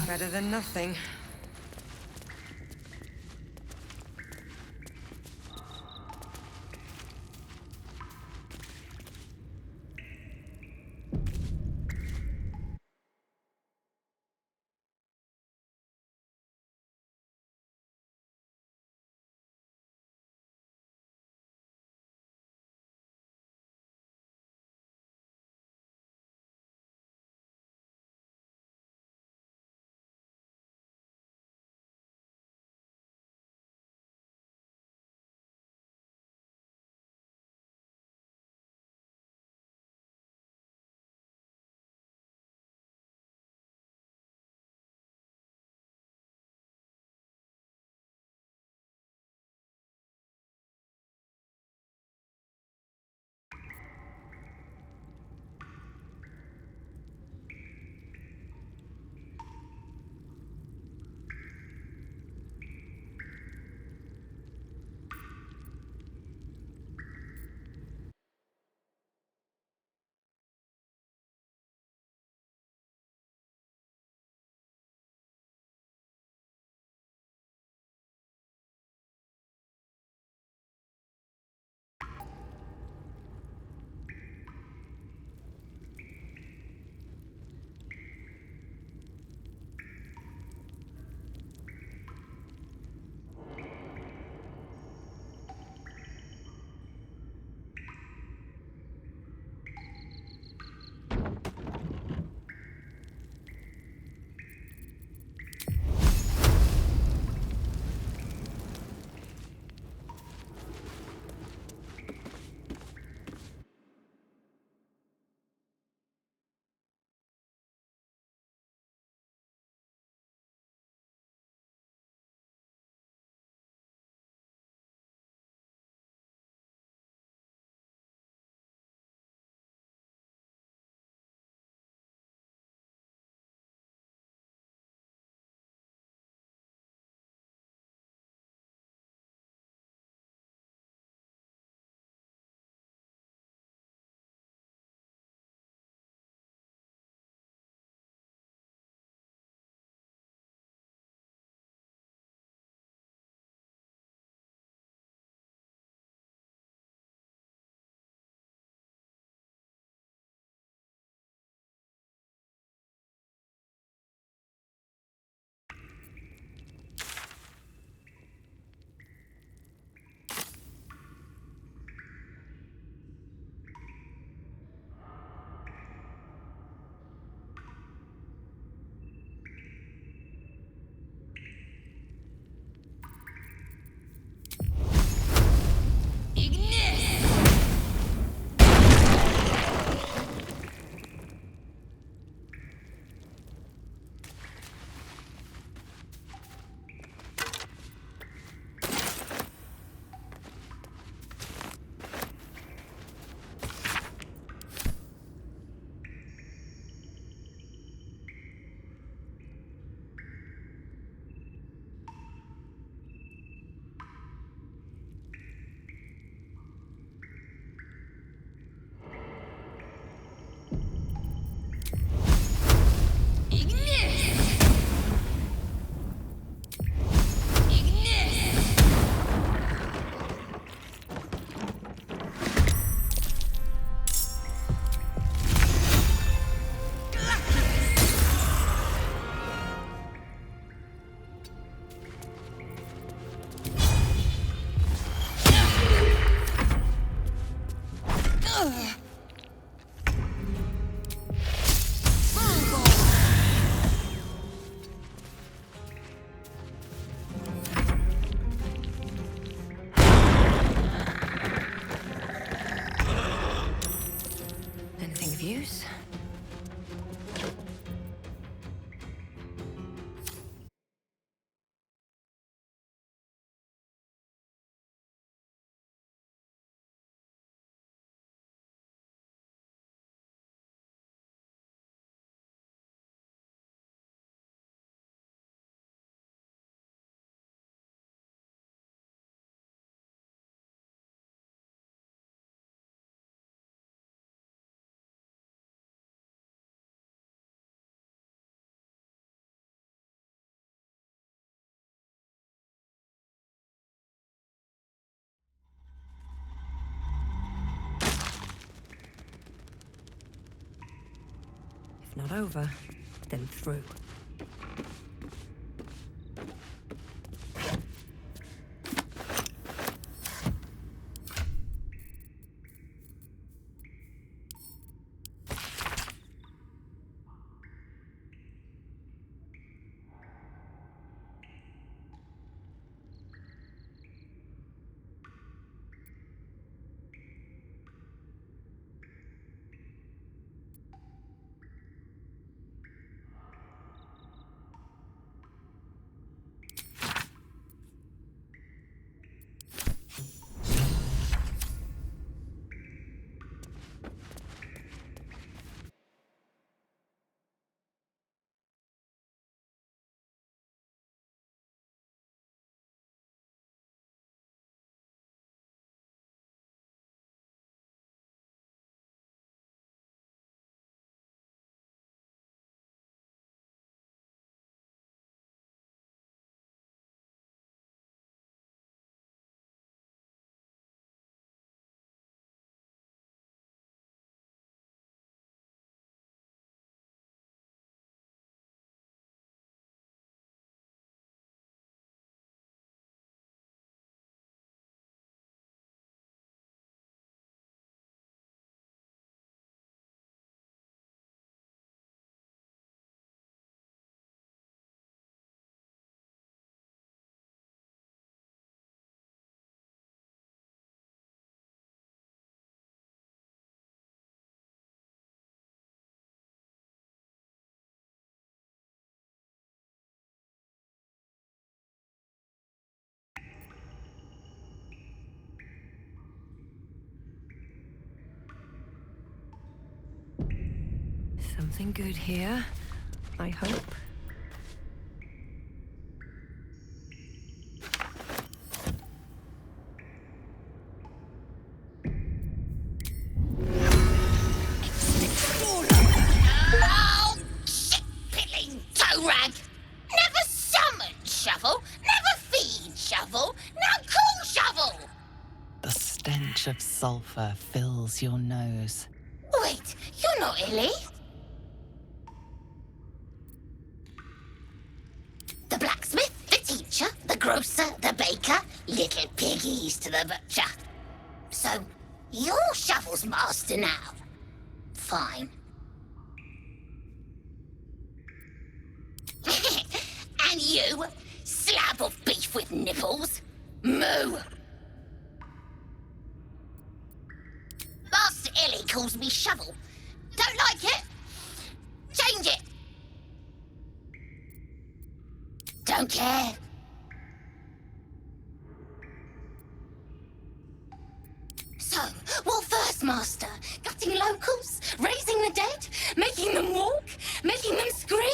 Speaker 11: Better than nothing.
Speaker 13: Anything of use? If not over, then through. Something good here, I hope.
Speaker 12: Oh, shit-pilling toe rag! Never summon shovel, never feed shovel, now call shovel!
Speaker 5: The stench of sulfur fills your nose.
Speaker 12: Wait, you're not Illy? The blacksmith, the teacher, the grocer, the baker, little piggies to the butcher. So, you're Shovel's master now. Fine. And you, slab of beef with nipples, moo! Master Illy calls me Shovel. Don't like it? Change it! Don't care. So, what first, Master? Gutting locals? Raising the dead? Making them walk? Making them scream?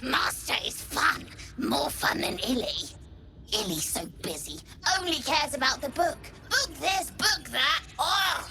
Speaker 18: Master is fun. More fun than Illy. Illy's so busy. Only cares about the book. Book this, book that. Oh!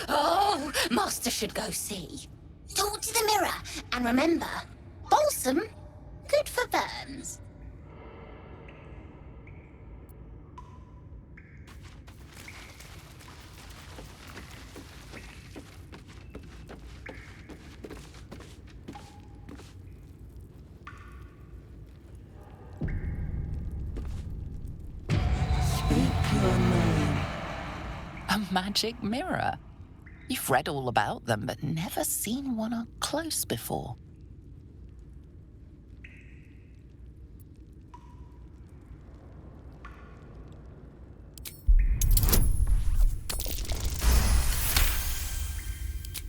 Speaker 18: Oh, Master should go see. Talk to the mirror, and remember, balsam, good for burns.
Speaker 5: A magic mirror. You've read all about them, but never seen one up close before.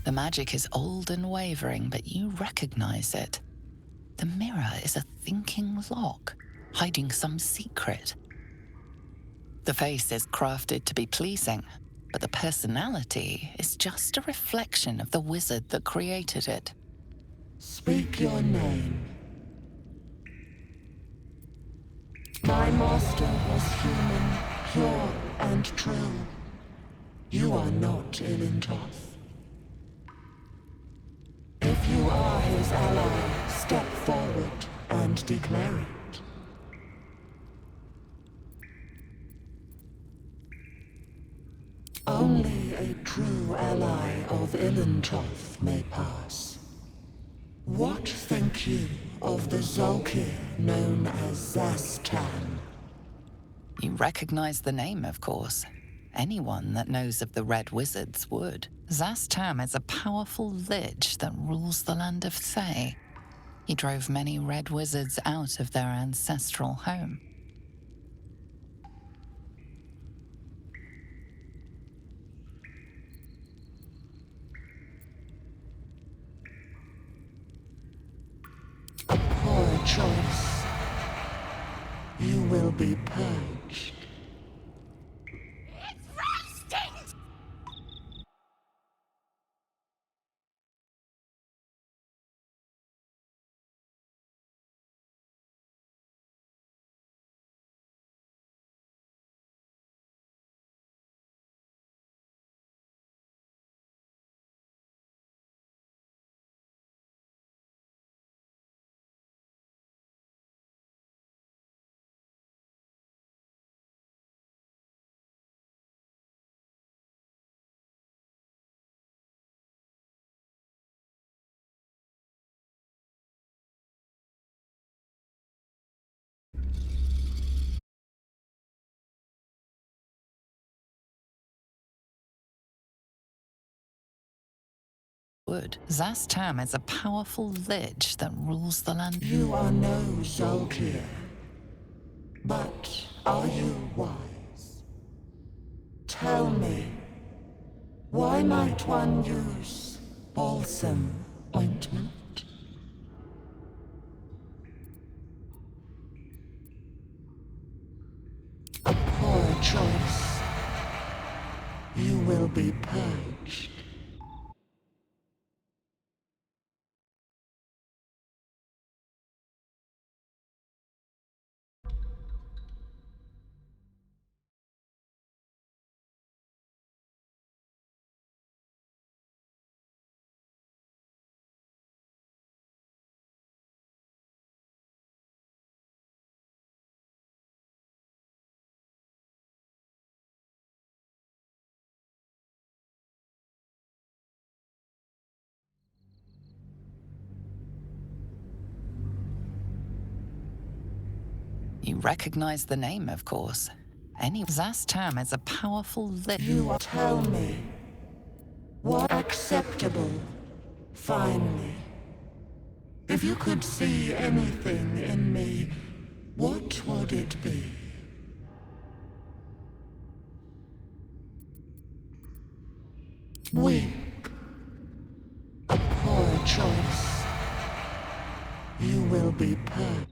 Speaker 5: The magic is old and wavering, but you recognize it. The mirror is a thinking lock, hiding some secret. The face is crafted to be pleasing, but the personality is just a reflection of the wizard that created it.
Speaker 22: Speak your name. My master was human, pure and true. You are not Ilintoth. If you are his ally, step forward and declare it. Only a true ally of Ilintoth may pass. What think you of the Zolkir known as Zastan?
Speaker 5: You recognize the name, of course. Anyone that knows of the Red Wizards would. Zastam is a powerful lich that rules the land of Thay. He drove many Red Wizards out of their ancestral home.
Speaker 22: Poor choice. You will be purged.
Speaker 5: Zastam is a powerful lich that rules the land.
Speaker 22: You are no Zolkir. But are you wise? Tell me, why might one use balsam ointment? A poor choice. You will be purged.
Speaker 5: You recognize the name, of course. Any Zastam is a powerful
Speaker 22: You tell me. What acceptable, finally. If you could see anything in me, what would it be? Weak. A poor choice. You will be perfect.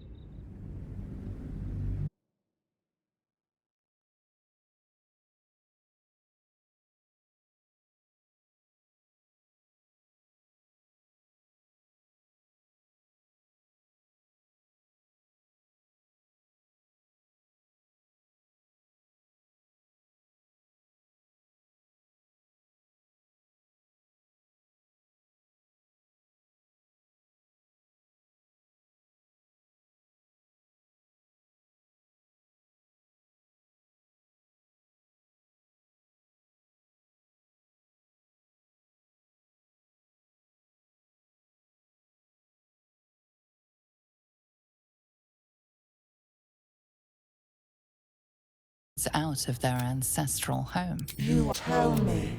Speaker 5: out of their ancestral home.
Speaker 22: You tell me.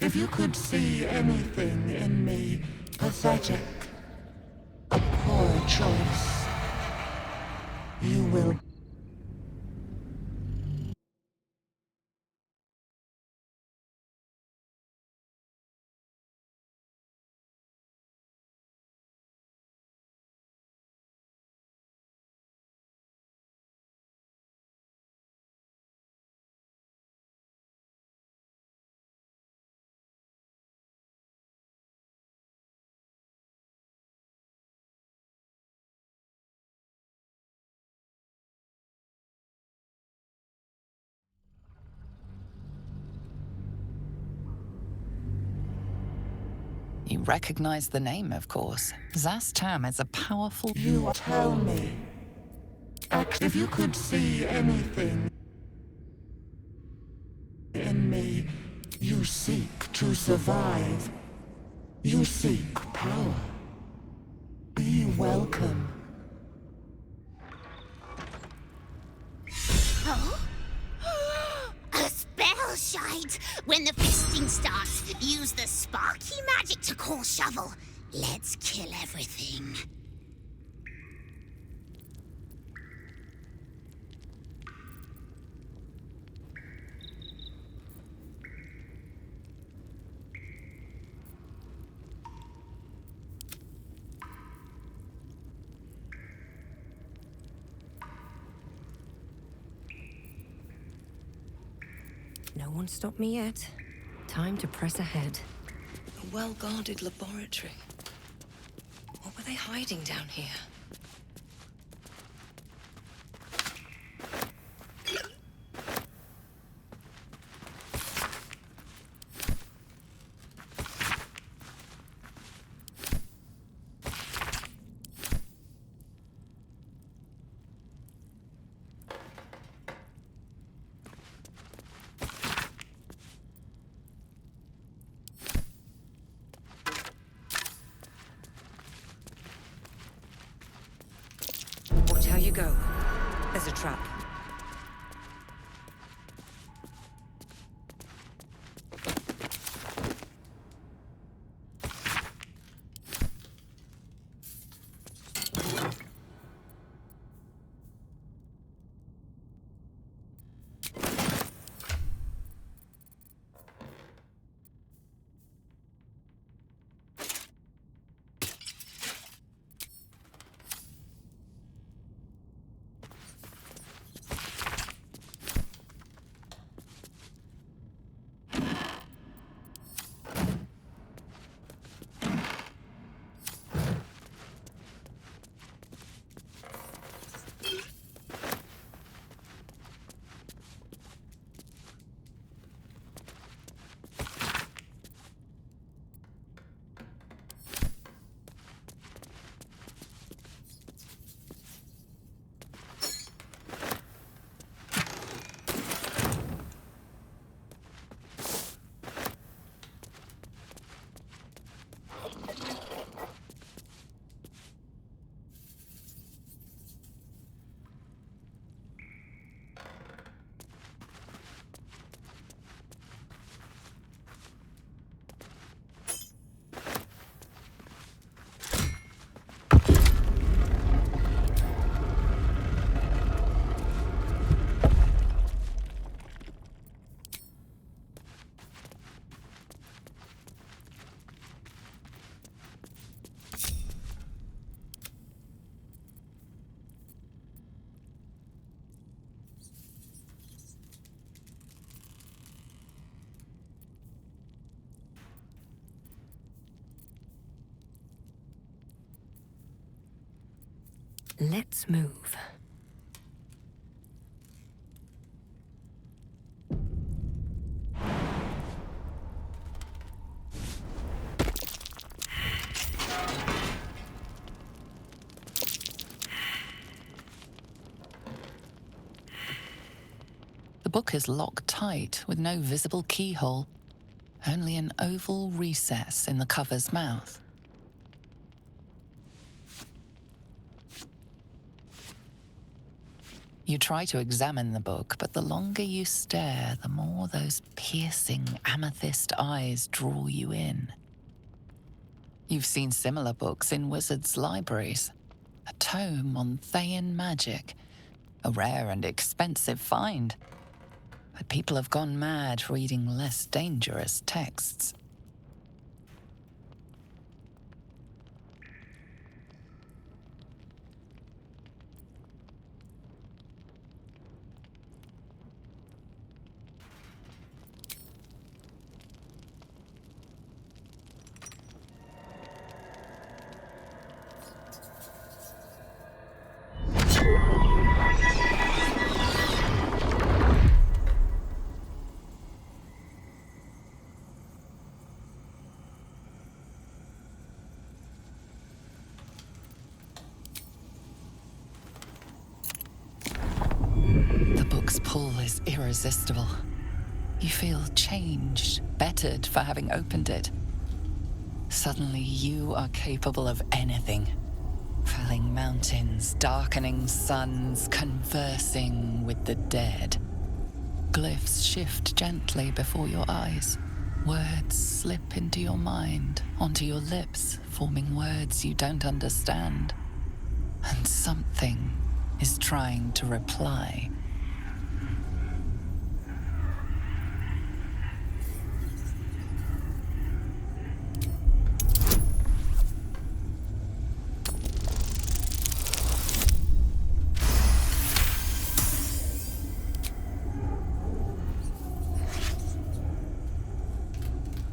Speaker 22: If you could see anything in me, pathetic, a poor choice, you will.
Speaker 5: You recognize the name, of course. Zastam is a powerful...
Speaker 22: You tell me. If you could see anything in me, you seek to survive. You seek power. Be welcome.
Speaker 18: Oh? A spell shite! When the fisting starts, use the sparky magic to call Shovel. Let's kill everything.
Speaker 11: No one stopped me yet. Time to press ahead.
Speaker 4: A well-guarded laboratory. What were they hiding down here?
Speaker 14: Watch how you go. There's a trap.
Speaker 4: Let's move.
Speaker 5: The book is locked tight with no visible keyhole, only an oval recess in the cover's mouth. You try to examine the book, but the longer you stare, the more those piercing amethyst eyes draw you in. You've seen similar books in wizards' libraries. A tome on Thayan magic, a rare and expensive find. But people have gone mad reading less dangerous texts. The book's pull is irresistible. You feel changed, bettered for having opened it. Suddenly, you are capable of anything. Felling mountains, darkening suns, conversing with the dead. Glyphs shift gently before your eyes. Words slip into your mind, onto your lips, forming words you don't understand. And something is trying to reply.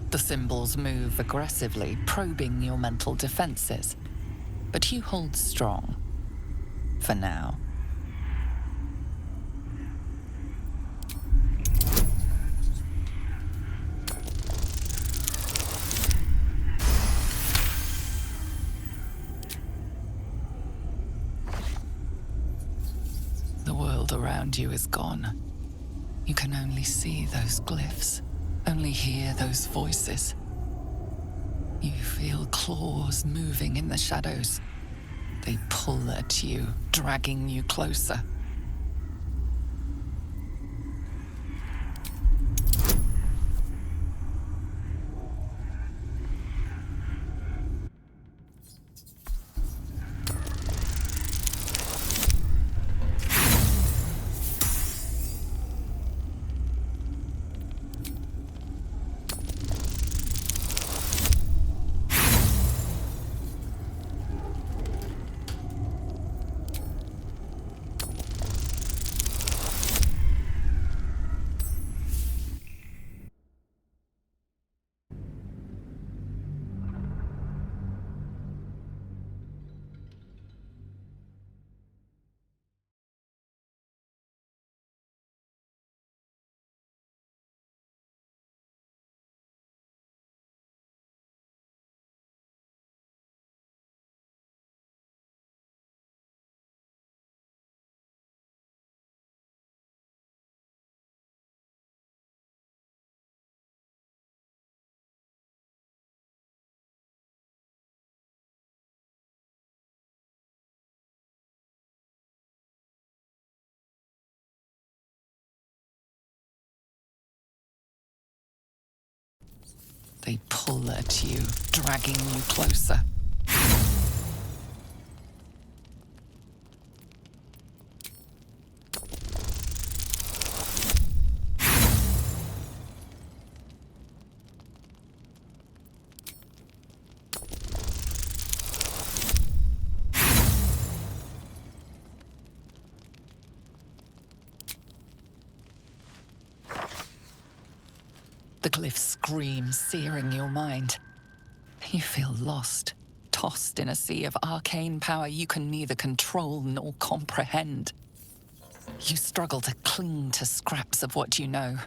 Speaker 5: The symbols move aggressively, probing your mental defenses. But you hold strong. For now. The world around you is gone. You can only see those glyphs. Only hear those voices. You feel claws moving in the shadows. They pull at you, dragging you closer. They pull at you, dragging you closer. The glyphs scream, searing your mind. You feel lost, tossed in a sea of arcane power you can neither control nor comprehend. You struggle to cling to scraps of what you know.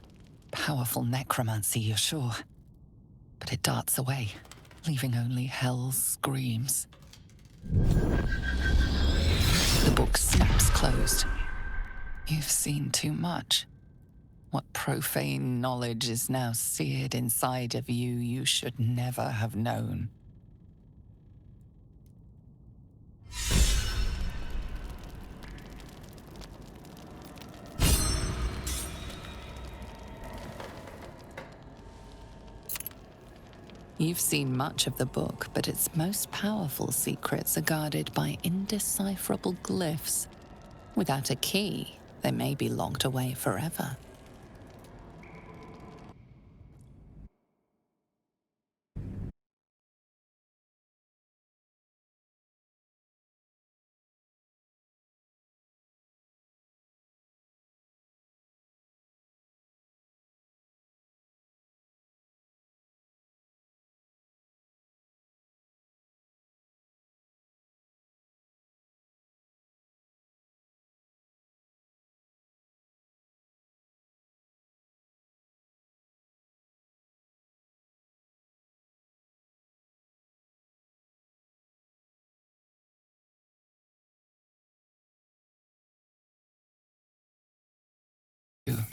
Speaker 5: Powerful necromancy, you're sure. But it darts away, leaving only hell's screams. The book snaps closed. You've seen too much. What profane knowledge is now seared inside of you you should never have known. You've seen much of the book, but its most powerful secrets are guarded by indecipherable glyphs. Without a key, they may be locked away forever.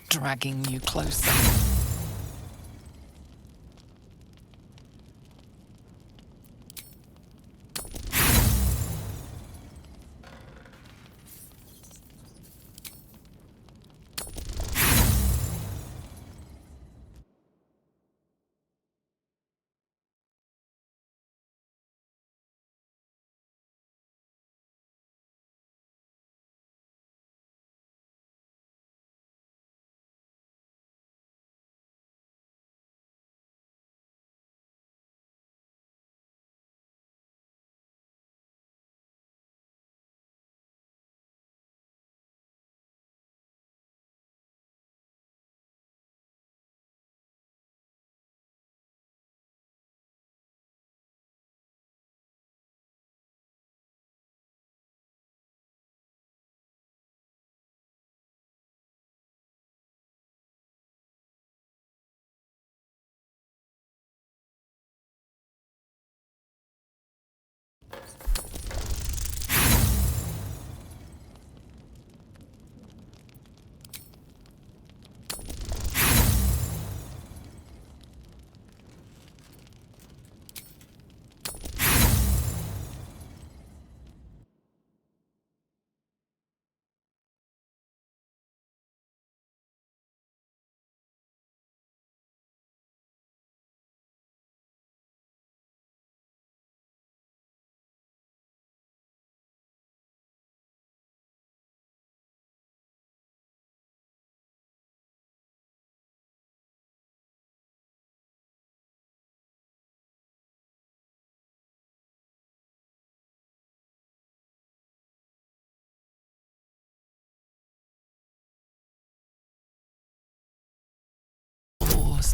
Speaker 5: Dragging you closer.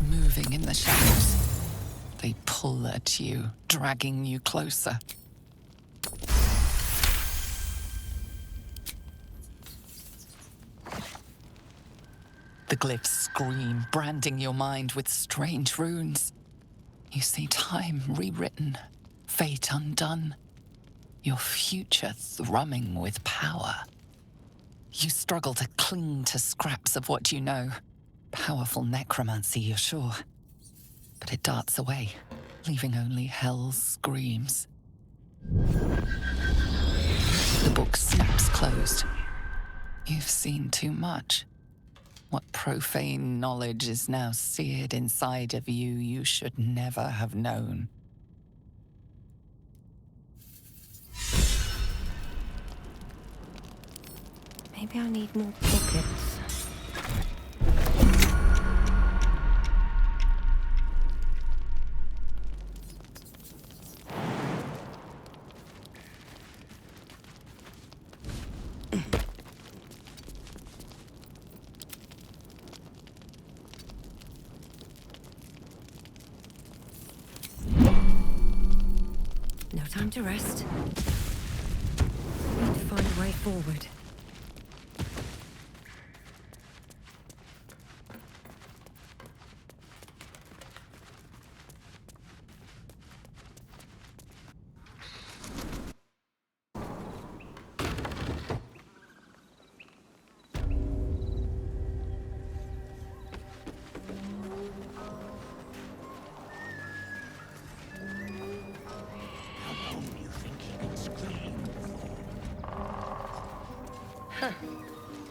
Speaker 5: Moving in the shadows. They pull at you, dragging you closer. The glyphs scream, branding your mind with strange runes. You see time rewritten, fate undone, your future thrumming with power. You struggle to cling to scraps of what you know. Powerful necromancy, you're sure. But it darts away, leaving only hell's screams. The book snaps closed. You've seen too much. What profane knowledge is now seared inside of you you should never have known.
Speaker 13: Maybe I need more pockets.
Speaker 11: time to rest. Need to find a way forward.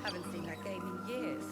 Speaker 11: Haven't seen that game in years.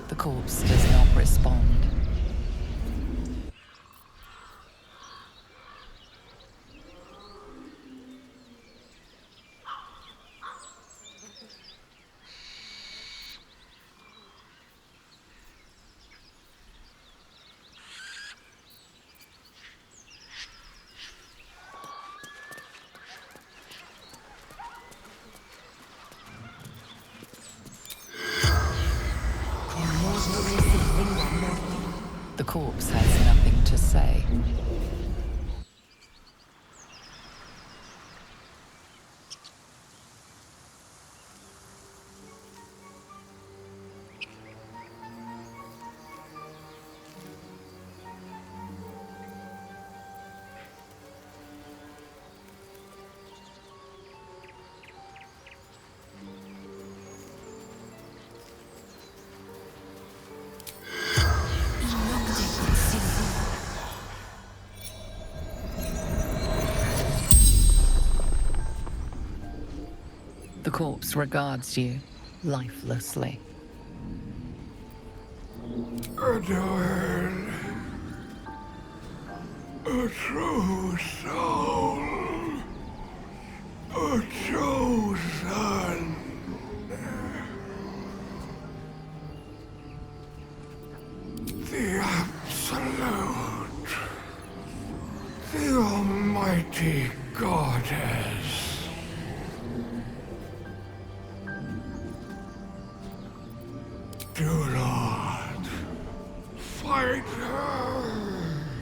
Speaker 5: The corpse does not respond. The corpse has nothing to say. The corpse regards you lifelessly.
Speaker 9: Adorn, a true soul, a chosen. The Absolute, the Almighty Goddess. Do not fight her.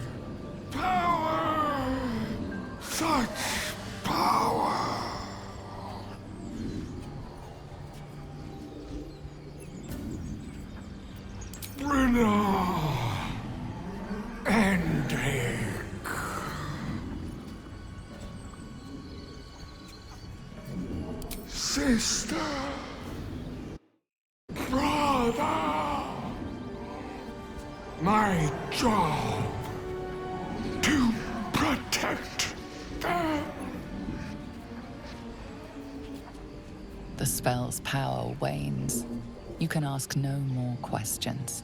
Speaker 9: No. Ending. Sister. Brother. My job. To protect them.
Speaker 5: The spell's power wanes. You can ask no more questions.